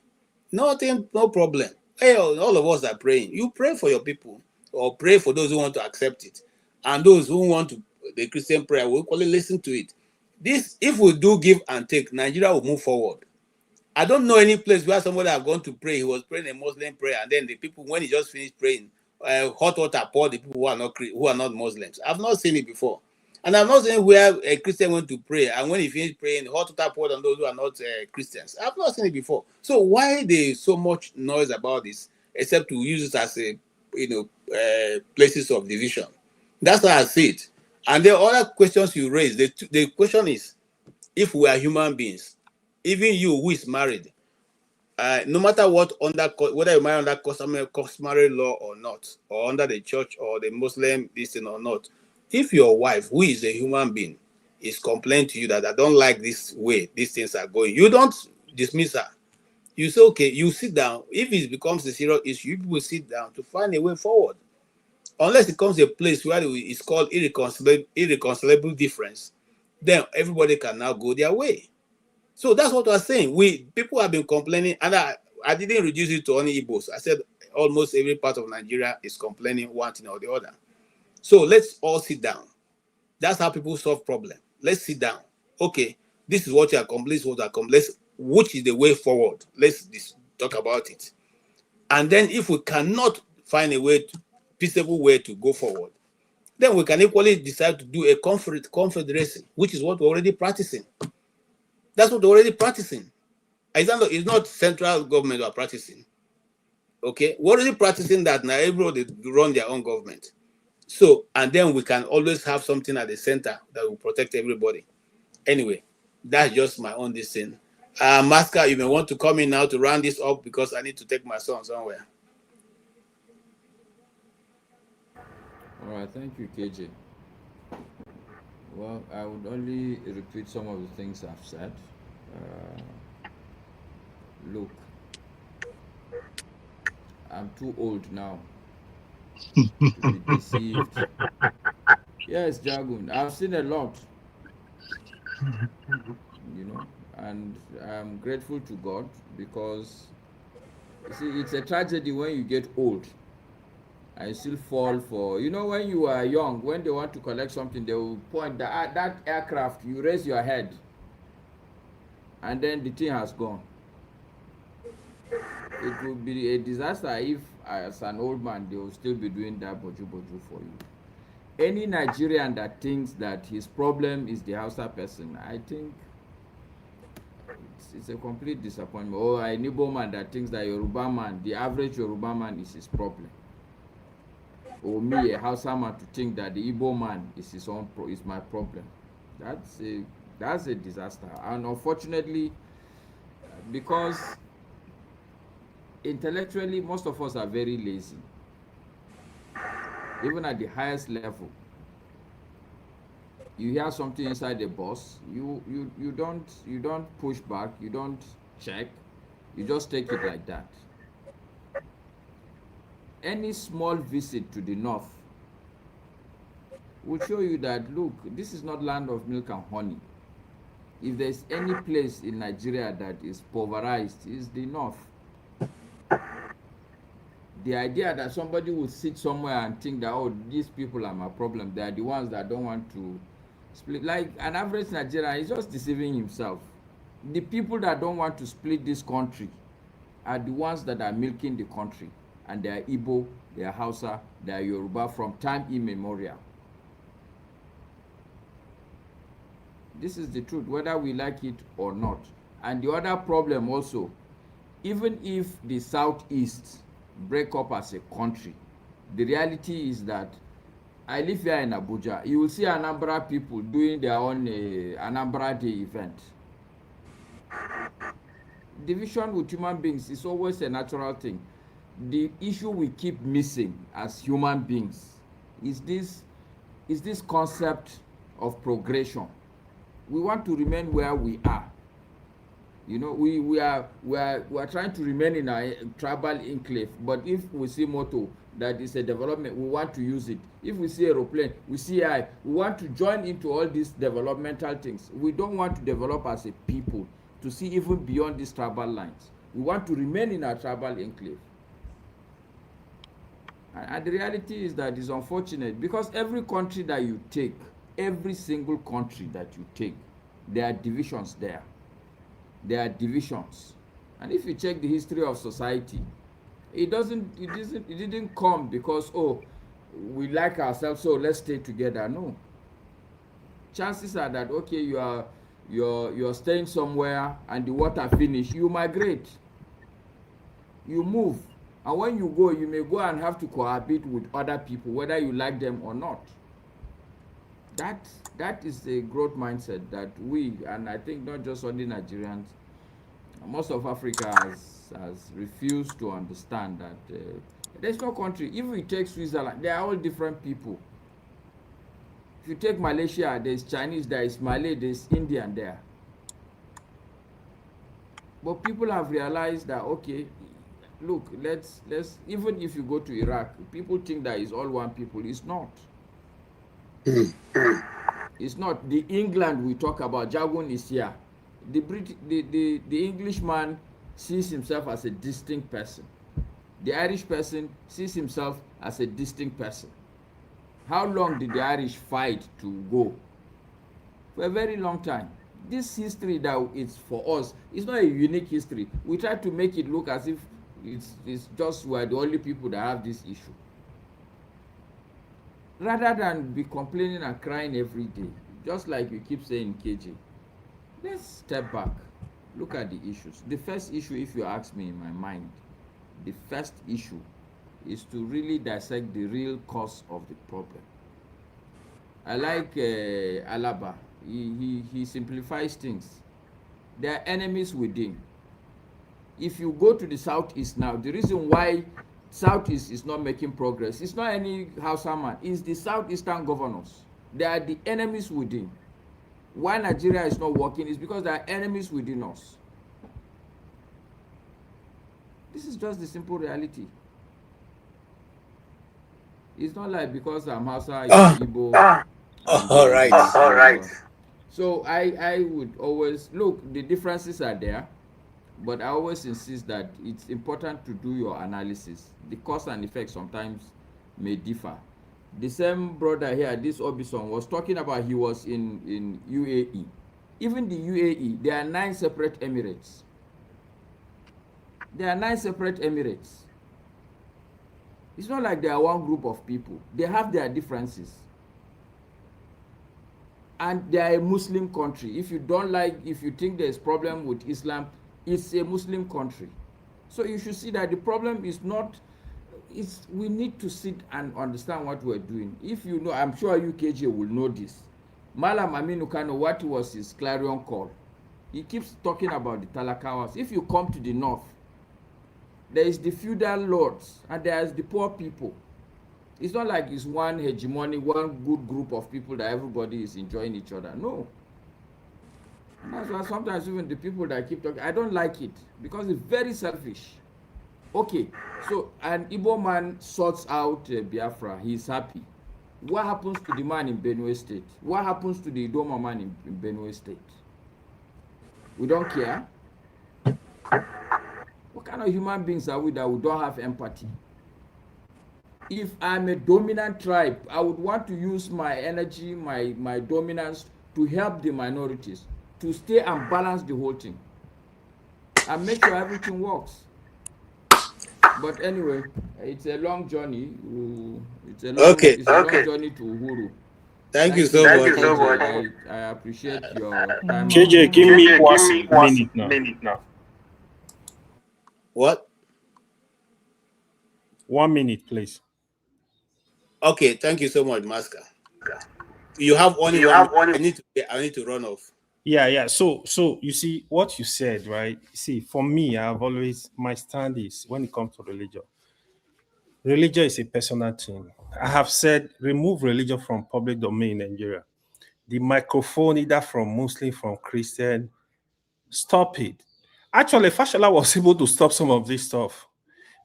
Nothing, no problem. Hey, all of us are praying. You pray for your people or pray for those who want to accept it. And those who want to, the Christian prayer, will equally listen to it. This, if we do give and take, Nigeria will move forward. I don't know any place where somebody have gone to pray. He was praying a Muslim prayer, and then the people, when he just finished praying, hot water poured the people who are not Muslims. I've not seen it before, and I've not seen where a Christian went to pray, and when he finished praying, hot water poured on those who are not Christians. I've not seen it before. So why there so much noise about this, except to use it as a places of division? That's how I see it. And the other questions you raised, the question is, if we are human beings, even you who is married, no matter what, whether you marry under customary law or not, or under the church or the Muslim this thing or not, if your wife, who is a human being, is complaining to you that I don't like this way these things are going, you don't dismiss her. You say, okay, you sit down. If it becomes a serious issue, you will sit down to find a way forward. Unless it comes a place where it's called irreconcilable difference, then everybody can now go their way. So that's what we're saying. People have been complaining, and I didn't reduce it to only Igbos. I said almost every part of Nigeria is complaining one thing or the other. So let's all sit down. That's how people solve problems. Let's sit down. Okay, this is what you are complaining, this is what you are complaining. Which is the way forward? Let's talk about it. And then if we cannot find a peaceable way to go forward, then we can equally decide to do a confederacy, which is what we're already practicing. That's what we're already practicing. It's not central government we're practicing. Okay, we're already practicing that now. Everybody run their own government. So, and then we can always have something at the center that will protect everybody. Anyway, that's just my own thing. Maska, you may want to come in now to round this up because I need to take my son somewhere. All right, thank you, KJ. Well, I would only repeat some of the things I've said. Look, I'm too old now to be deceived. Yes, Jagun, I've seen a lot, and I'm grateful to God because, you see, it's a tragedy when you get old and you still fall for, when you are young, when they want to collect something, they will point that aircraft, you raise your head, and then the thing has gone. It would be a disaster if, as an old man, they will still be doing that boju for you. Any Nigerian that thinks that his problem is the Hausa person, I think it's a complete disappointment. Or an Igbo man that thinks that Yoruba man, the average Yoruba man, is his problem. Or me, a Hausa man, to think that the Igbo man is is my problem. That's a disaster. And unfortunately, because intellectually most of us are very lazy, even at the highest level. You hear something inside the bus, you don't push back, you don't check, you just take it like that. Any small visit to the north will show you that, look, this is not land of milk and honey. If there's any place in Nigeria that is pulverized, it's the north. The idea that somebody would sit somewhere and think that, oh, these people are my problem, they are the ones that don't want to split. Like an average Nigerian is just deceiving himself. The people that don't want to split this country are the ones that are milking the country, and they are Igbo, they are Hausa, they are Yoruba from time immemorial. This is the truth, whether we like it or not. And the other problem also, even if the Southeast break up as a country, the reality is that I live here in Abuja. You will see Anambra people doing their own Anambra Day event. Division with human beings is always a natural thing. The issue we keep missing as human beings is this concept of progression. We want to remain where we are. You know, we are trying to remain in our tribal enclave. But if we see motor that is a development, we want to use it. If we see aeroplane, we see AI, we want to join into all these developmental things. We don't want to develop as a people to see even beyond these tribal lines. We want to remain in our tribal enclave. And the reality is that it's unfortunate because every country that you take, every single country that you take, there are divisions there. There are divisions. And if you check the history of society, it didn't come because, oh, we like ourselves, so let's stay together. No. Chances are that, okay, you're staying somewhere and the water finish, you migrate. You move. And when you go, you may go and have to cohabit with other people, whether you like them or not. That is a growth mindset that we, and I think not just only Nigerians, most of Africa has refused to understand that there's no country. If we take Switzerland, they are all different people. If you take Malaysia, there's Chinese, there is Malay, there's Indian there. But people have realized that, okay, look, let's even if you go to Iraq, people think that it's all one people. It's not. It's not. The England we talk about, Jagun is here. The Englishman sees himself as a distinct person. The Irish person sees himself as a distinct person. How long did the Irish fight to go? For a very long time. This history that it's for us, it's not a unique history. We try to make it look as if it's just we're the only people that have this issue. Rather than be complaining and crying every day, just like you keep saying, KJ, let's step back, look at the issues. The first issue, if you ask me in my mind, the first issue is to really dissect the real cause of the problem. I like Alaba. He simplifies things. There are enemies within. If you go to the southeast now, the reason why southeast is not making progress, it's not any Hausa man, it's the southeastern governors. They are the enemies within. Why Nigeria is not working is because there are enemies within us. This is just the simple reality. It's not like because I'm Hausa, Igbo. All right. So I would always look, the differences are there, but I always insist that it's important to do your analysis. The cause and effect sometimes may differ. The same brother here, this Obison, was talking about he was in UAE. Even the UAE, there are 9 separate emirates. There are 9 separate emirates. It's not like they are one group of people. They have their differences. And they are a Muslim country. If you think there's problem with Islam, it's a Muslim country. So you should see that the problem is not, we need to sit and understand what we're doing. If you know, I'm sure UKJ will know this. Malam Aminu Kano, what was his clarion call? He keeps talking about the Talakawas. If you come to the north, there is the feudal lords and there is the poor people. It's not like it's one hegemony, one good group of people that everybody is enjoying each other. No. And that's why sometimes even the people that keep talking, I don't like it because it's very selfish. Okay, so an Igbo man sorts out Biafra, he's happy. What happens to the man in Benue State? What happens to the Idoma man in Benue State? We don't care. What kind of human beings are we that we don't have empathy? If I'm a dominant tribe, I would want to use my energy, my dominance to help the minorities, to stay and balance the whole thing and make sure everything works. But anyway, it's a long journey. It's a long journey to Uhuru. Thank you so much. I appreciate your time. JJ, give me 1 minute now. What? 1 minute, please. Okay, thank you so much, Masker. You have only 1 minute. I need to run off. Yeah. So you see what you said, right? See, for me, my stand is when it comes to religion. Religion is a personal thing. I have said remove religion from public domain in Nigeria. the microphone either from Muslim, from Christian. Stop it. Actually, Fashola was able to stop some of this stuff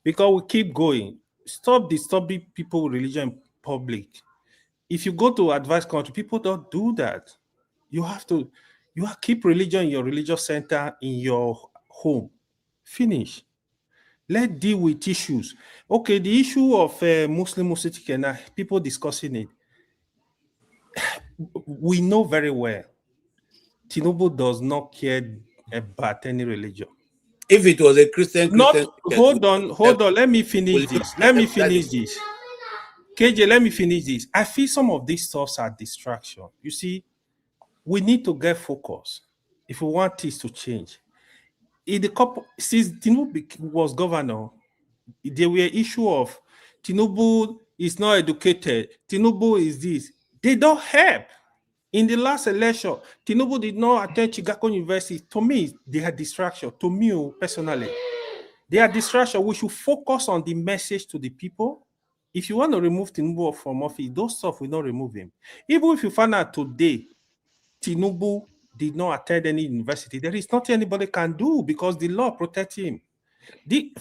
because we keep going. Stop disturbing people religion in public. If you go to advanced country, people don't do that. You have to keep religion in your religious center in your home. Finish. Let's deal with issues. Okay, the issue of Muslim people discussing it. We know very well Tinubu does not care about any religion. If it was a Christian, Hold on. Let me finish this. KJ, let me finish this. I feel some of these stuffs are distraction. You see, we need to get focused if we want this to change. Since Tinubu was governor, there were issue of Tinubu is not educated. Tinubu is this. They don't help. In the last election, Tinubu did not attend Chicago University. To me, they are distraction. To me, personally, they are distraction. We should focus on the message to the people. If you want to remove Tinubu from office, those stuff will not remove him. Even if you find out today, Tinubu did not attend any university, there is nothing anybody can do because the law protects him.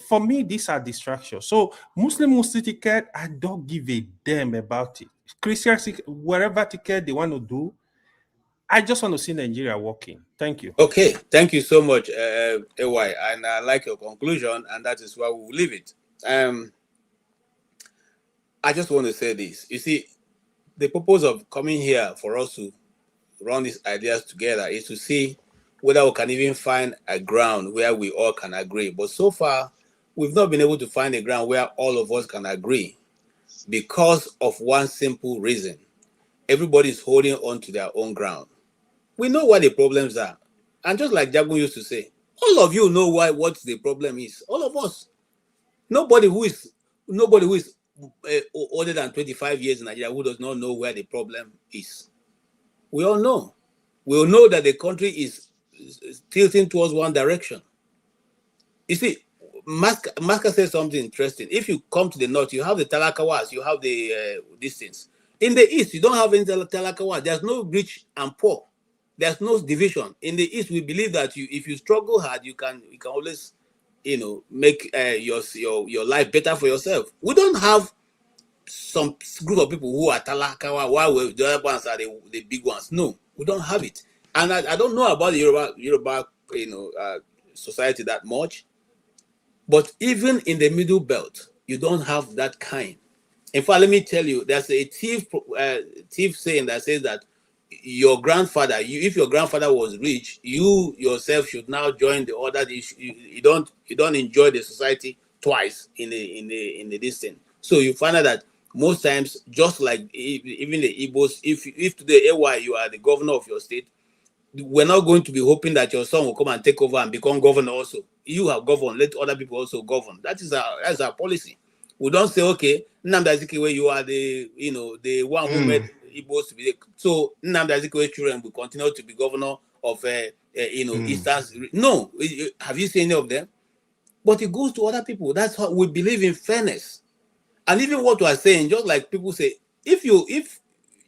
For me, these are distractions. So Muslim ticket, I don't give a damn about it. Christians, wherever ticket they want to do, I just want to see Nigeria working. Thank you. Okay, thank you so much, AY, and I like your conclusion, and that is why we will leave it. I just want to say this. You see, the purpose of coming here for us to run these ideas together is to see whether we can even find a ground where we all can agree. But so far, we've not been able to find a ground where all of us can agree because of one simple reason. Everybody is holding on to their own ground. We know what the problems are. And just like Jagun used to say, all of you know what the problem is. All of us. Nobody who is older than 25 years in Nigeria who does not know where the problem is. We all know. We all know that the country is tilting towards one direction. You see, Maska said something interesting. If you come to the north, you have the Talakawas, you have the distance. In the east, you don't have any Talakawas. There's no rich and poor. There's no division. In the east, we believe that if you struggle hard, you can always, make your life better for yourself. We don't have some group of people who are Talakawa while the other ones are the big ones. No, we don't have it. And I don't know about the Yoruba society that much. But even in the middle belt, you don't have that kind. In fact, let me tell you, there's a thief saying that says that your grandfather, if your grandfather was rich, you yourself should now join the order. You don't enjoy the society twice in the distance. So you find out that most times, just like even the Igbos, if today AY you are the governor of your state, we're not going to be hoping that your son will come and take over and become governor also. You have governed, let other people also govern. That's our policy. We don't say, okay, Nnamdi Azikiwe, you are the one who made Igbos to be. So Nnamdi Azikiwe children will continue to be governor of Eastern. No, have you seen any of them? But it goes to other people. That's how we believe in fairness. And even what we are saying, just like people say, if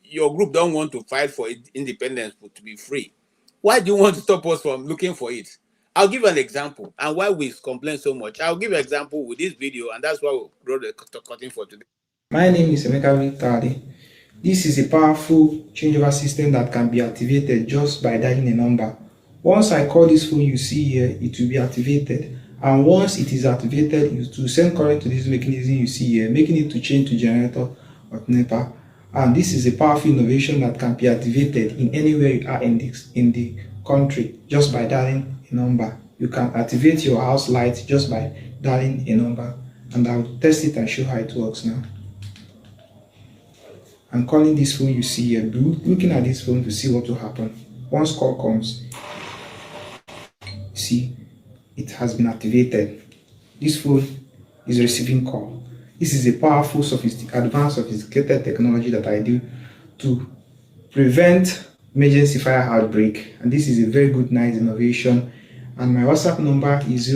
your group don't want to fight for independence to be free, why do you want to stop us from looking for it? I'll give an example, and why we complain so much. I'll give an example with this video, and that's why we wrote the cutting for today. My name is Emeka Victari. This is a powerful changeover system that can be activated just by dialing a number. Once I call this phone you see here, it will be activated. And once it is activated, it will send current to this mechanism you see here, making it to change to generator or NEPA. And this is a powerful innovation that can be activated in anywhere you are in the country just by dialing a number. You can activate your house lights just by dialing a number. And I'll test it and show how it works now. I'm calling this phone you see here, looking at this phone to see what will happen. Once call comes, see, it has been activated. This phone is receiving call. This is a powerful, advanced, sophisticated technology that I do to prevent emergency fire outbreak. And this is a very good, nice innovation. And my WhatsApp number is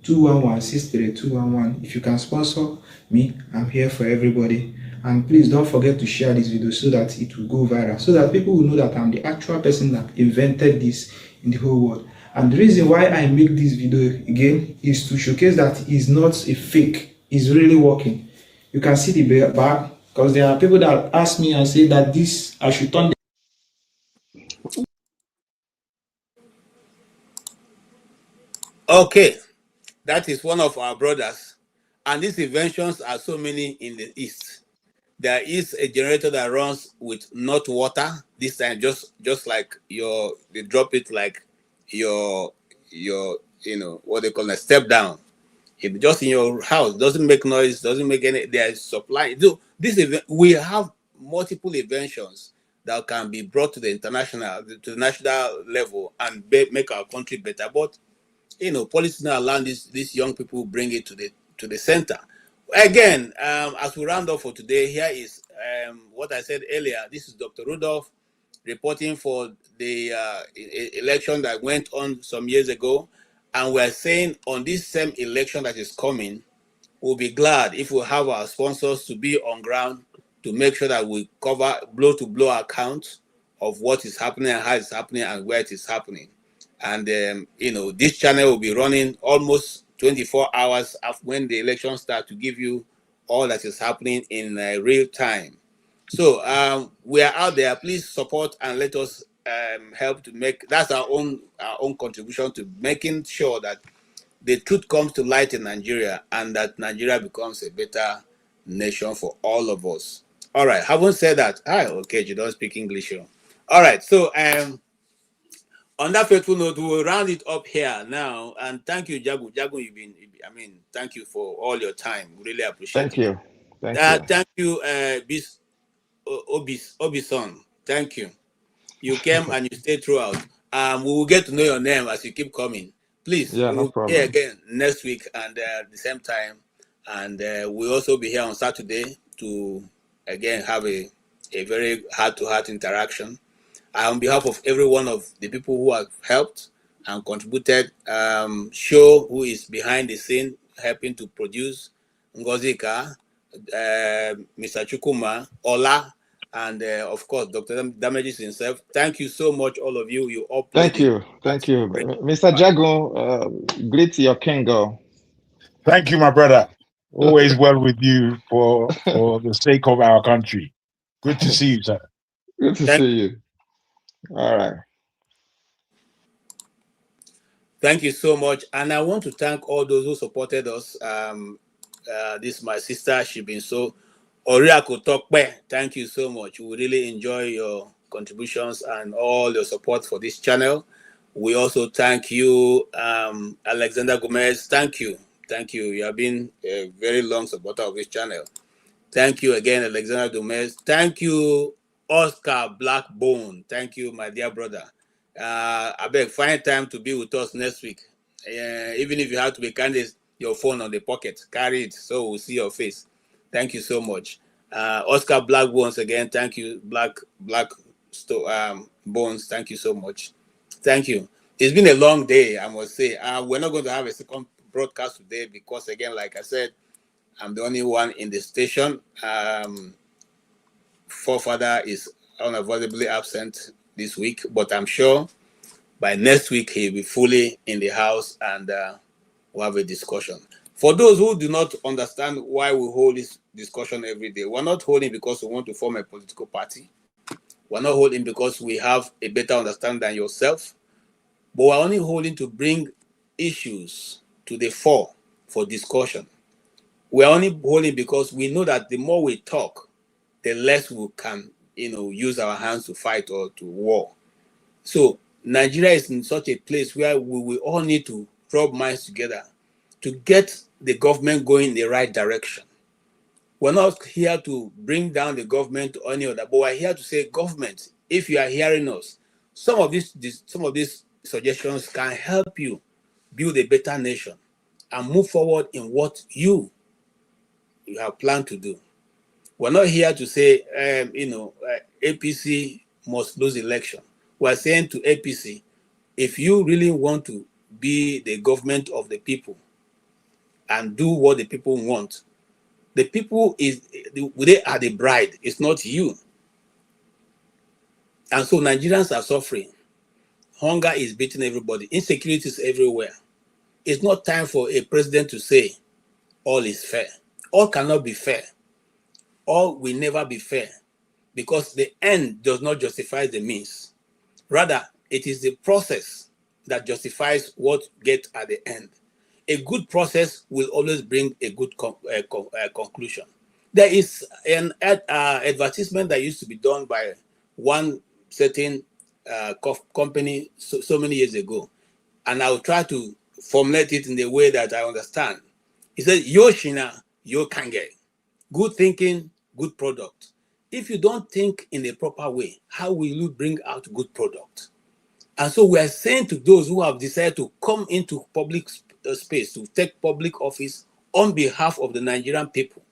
080-211-63211. If you can sponsor me, I'm here for everybody. And please don't forget to share this video so that it will go viral, so that people will know that I'm the actual person that invented this in the whole world. And the reason why I make this video again is to showcase that it's not a fake, it's really working. You can see the back, because there are people that ask me and say that this, I should turn. Okay, that is one of our brothers. And these inventions are so many in the East. There is a generator that runs with not water. This time, just like they drop it like your what they call a step down. It just in your house, doesn't make noise, doesn't make any. There is supply. So we have multiple inventions that can be brought to the international, to the national level, and make our country better. But policy now allowing these young people bring it to the center. Again, as we round off for today, here is what I said earlier. This is Dr. Rudolph reporting for the election that went on some years ago. And we're saying on this same election that is coming, we'll be glad if we have our sponsors to be on ground to make sure that we cover blow-to-blow accounts of what is happening and how it's happening and where it is happening. And, this channel will be running almost 24 hours after when the elections start to give you all that is happening in real time. So we are out there. Please support and let us help to make, that's our own contribution to making sure that the truth comes to light in Nigeria and that Nigeria becomes a better nation for all of us. All right, having said that, okay, you don't speak English. All right, so on that faithful note, we'll round it up here now. And thank you, Jagu. Jagu, thank you for all your time. Really appreciate Thank it. you. Thank you. Thank you, Obison. Thank you. You came and you stayed throughout. We will get to know your name as you keep coming. Please, Yeah, we no will be problem. here again next week and the same time. And we'll also be here on Saturday to, again, have a very heart-to-heart interaction. On behalf of every one of the people who have helped and contributed, Show, who is behind the scene, helping to produce, Ngozika, Mr. Chukuma, Ola, and of course, Dr. Damages himself. Thank you so much, all of you. You all played Thank you. Thank you. Mr. Jago, greet your king. Thank you, my brother. Always well with you for the sake of our country. Good to see you, sir. Good to see you. All right. Thank you so much. And I want to thank all those who supported us. This is my sister. She's been so Oriako Tokpe. Thank you so much. We really enjoy your contributions and all your support for this channel. We also thank you, Alexander Gomez. Thank you. Thank you. You have been a very long supporter of this channel. Thank you again, Alexander Gomez. Thank you, Oscar Blackbone. Thank you, my dear brother. I beg, find time to be with us next week. Even if you have to be carrying your phone on the pocket, carry it so we'll see your face. Thank you so much. Oscar Blackbones again. Thank you, Bones. Thank you so much. Thank you. It's been a long day, I must say. We're not going to have a second broadcast today because, again, like I said, I'm the only one in the station. Forefather is unavoidably absent this week, but I'm sure by next week he'll be fully in the house and we'll have a discussion. For those who do not understand why we hold this discussion every day, we're not holding because we want to form a political party. We're not holding because we have a better understanding than yourself, but we're only holding to bring issues to the fore for discussion. We're only holding because we know that the more we talk, the less we can, use our hands to fight or to war. So Nigeria is in such a place where we will all need to rub minds together to get the government going in the right direction. We're not here to bring down the government or any other, but we're here to say, government, if you are hearing us, some of these suggestions can help you build a better nation and move forward in what you have planned to do. We're not here to say, APC must lose election. We're saying to APC, if you really want to be the government of the people and do what the people want, The people they are the bride. It's not you. And so Nigerians are suffering. Hunger is beating everybody. Insecurity is everywhere. It's not time for a president to say all is fair. All cannot be fair. All will never be fair because the end does not justify the means. Rather, it is the process that justifies what gets at the end. A good process will always bring a good conclusion. There is an advertisement that used to be done by one certain company so many years ago, and I'll try to formulate it in the way that I understand. He says, Yoshina, yo kange. Good thinking, good product. If you don't think in a proper way, how will you bring out good product? And so we are saying to those who have decided to come into public space, to take public office on behalf of the Nigerian people,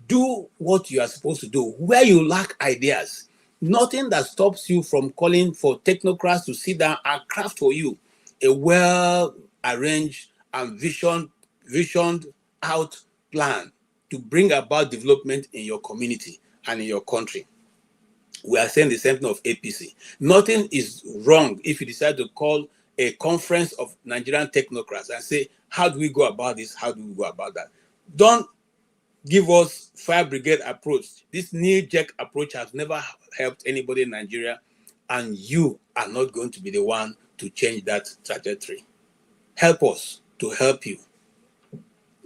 do what you are supposed to do. Where you lack ideas, nothing that stops you from calling for technocrats to sit down and craft for you a well-arranged and visioned out plan to bring about development in your community and in your country. We are saying the same thing of APC. Nothing is wrong if you decide to call a conference of Nigerian technocrats and say, how do we go about this? How do we go about that? Don't give us fire brigade approach. This knee-jerk approach has never helped anybody in Nigeria, and you are not going to be the one to change that trajectory. Help us to help you.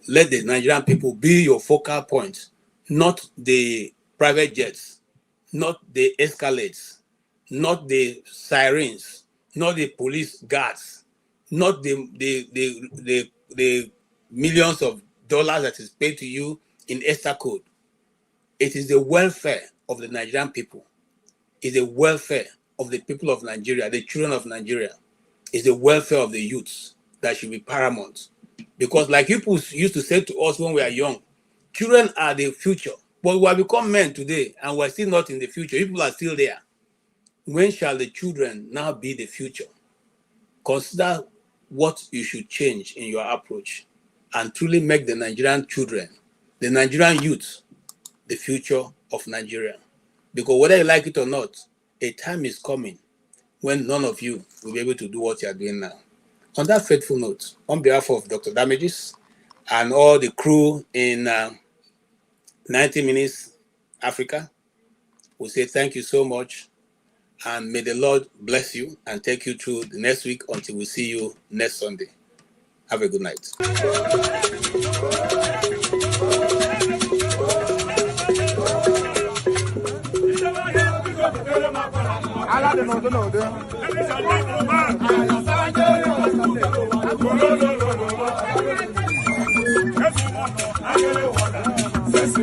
Let the Nigerian people be your focal point, not the private jets, not the escalates, not the sirens, not the police guards, not the millions of dollars that is paid to you in extra code. It is the welfare of the Nigerian people. It's the welfare of the people of Nigeria, the children of Nigeria. It's the welfare of the youths that should be paramount. Because like people used to say to us when we are young, children are the future. But we have become men today and we're still not in the future. People are still there. When shall the children now be the future? Consider what you should change in your approach and truly make the Nigerian children, the Nigerian youth, the future of Nigeria. Because whether you like it or not, a time is coming when none of you will be able to do what you are doing now. On that faithful note, on behalf of Dr. Damages and all the crew in 90 Minutes Africa, we say thank you so much, and may the Lord bless you and take you through the next week until we see you next Sunday. Have a good night. Yes,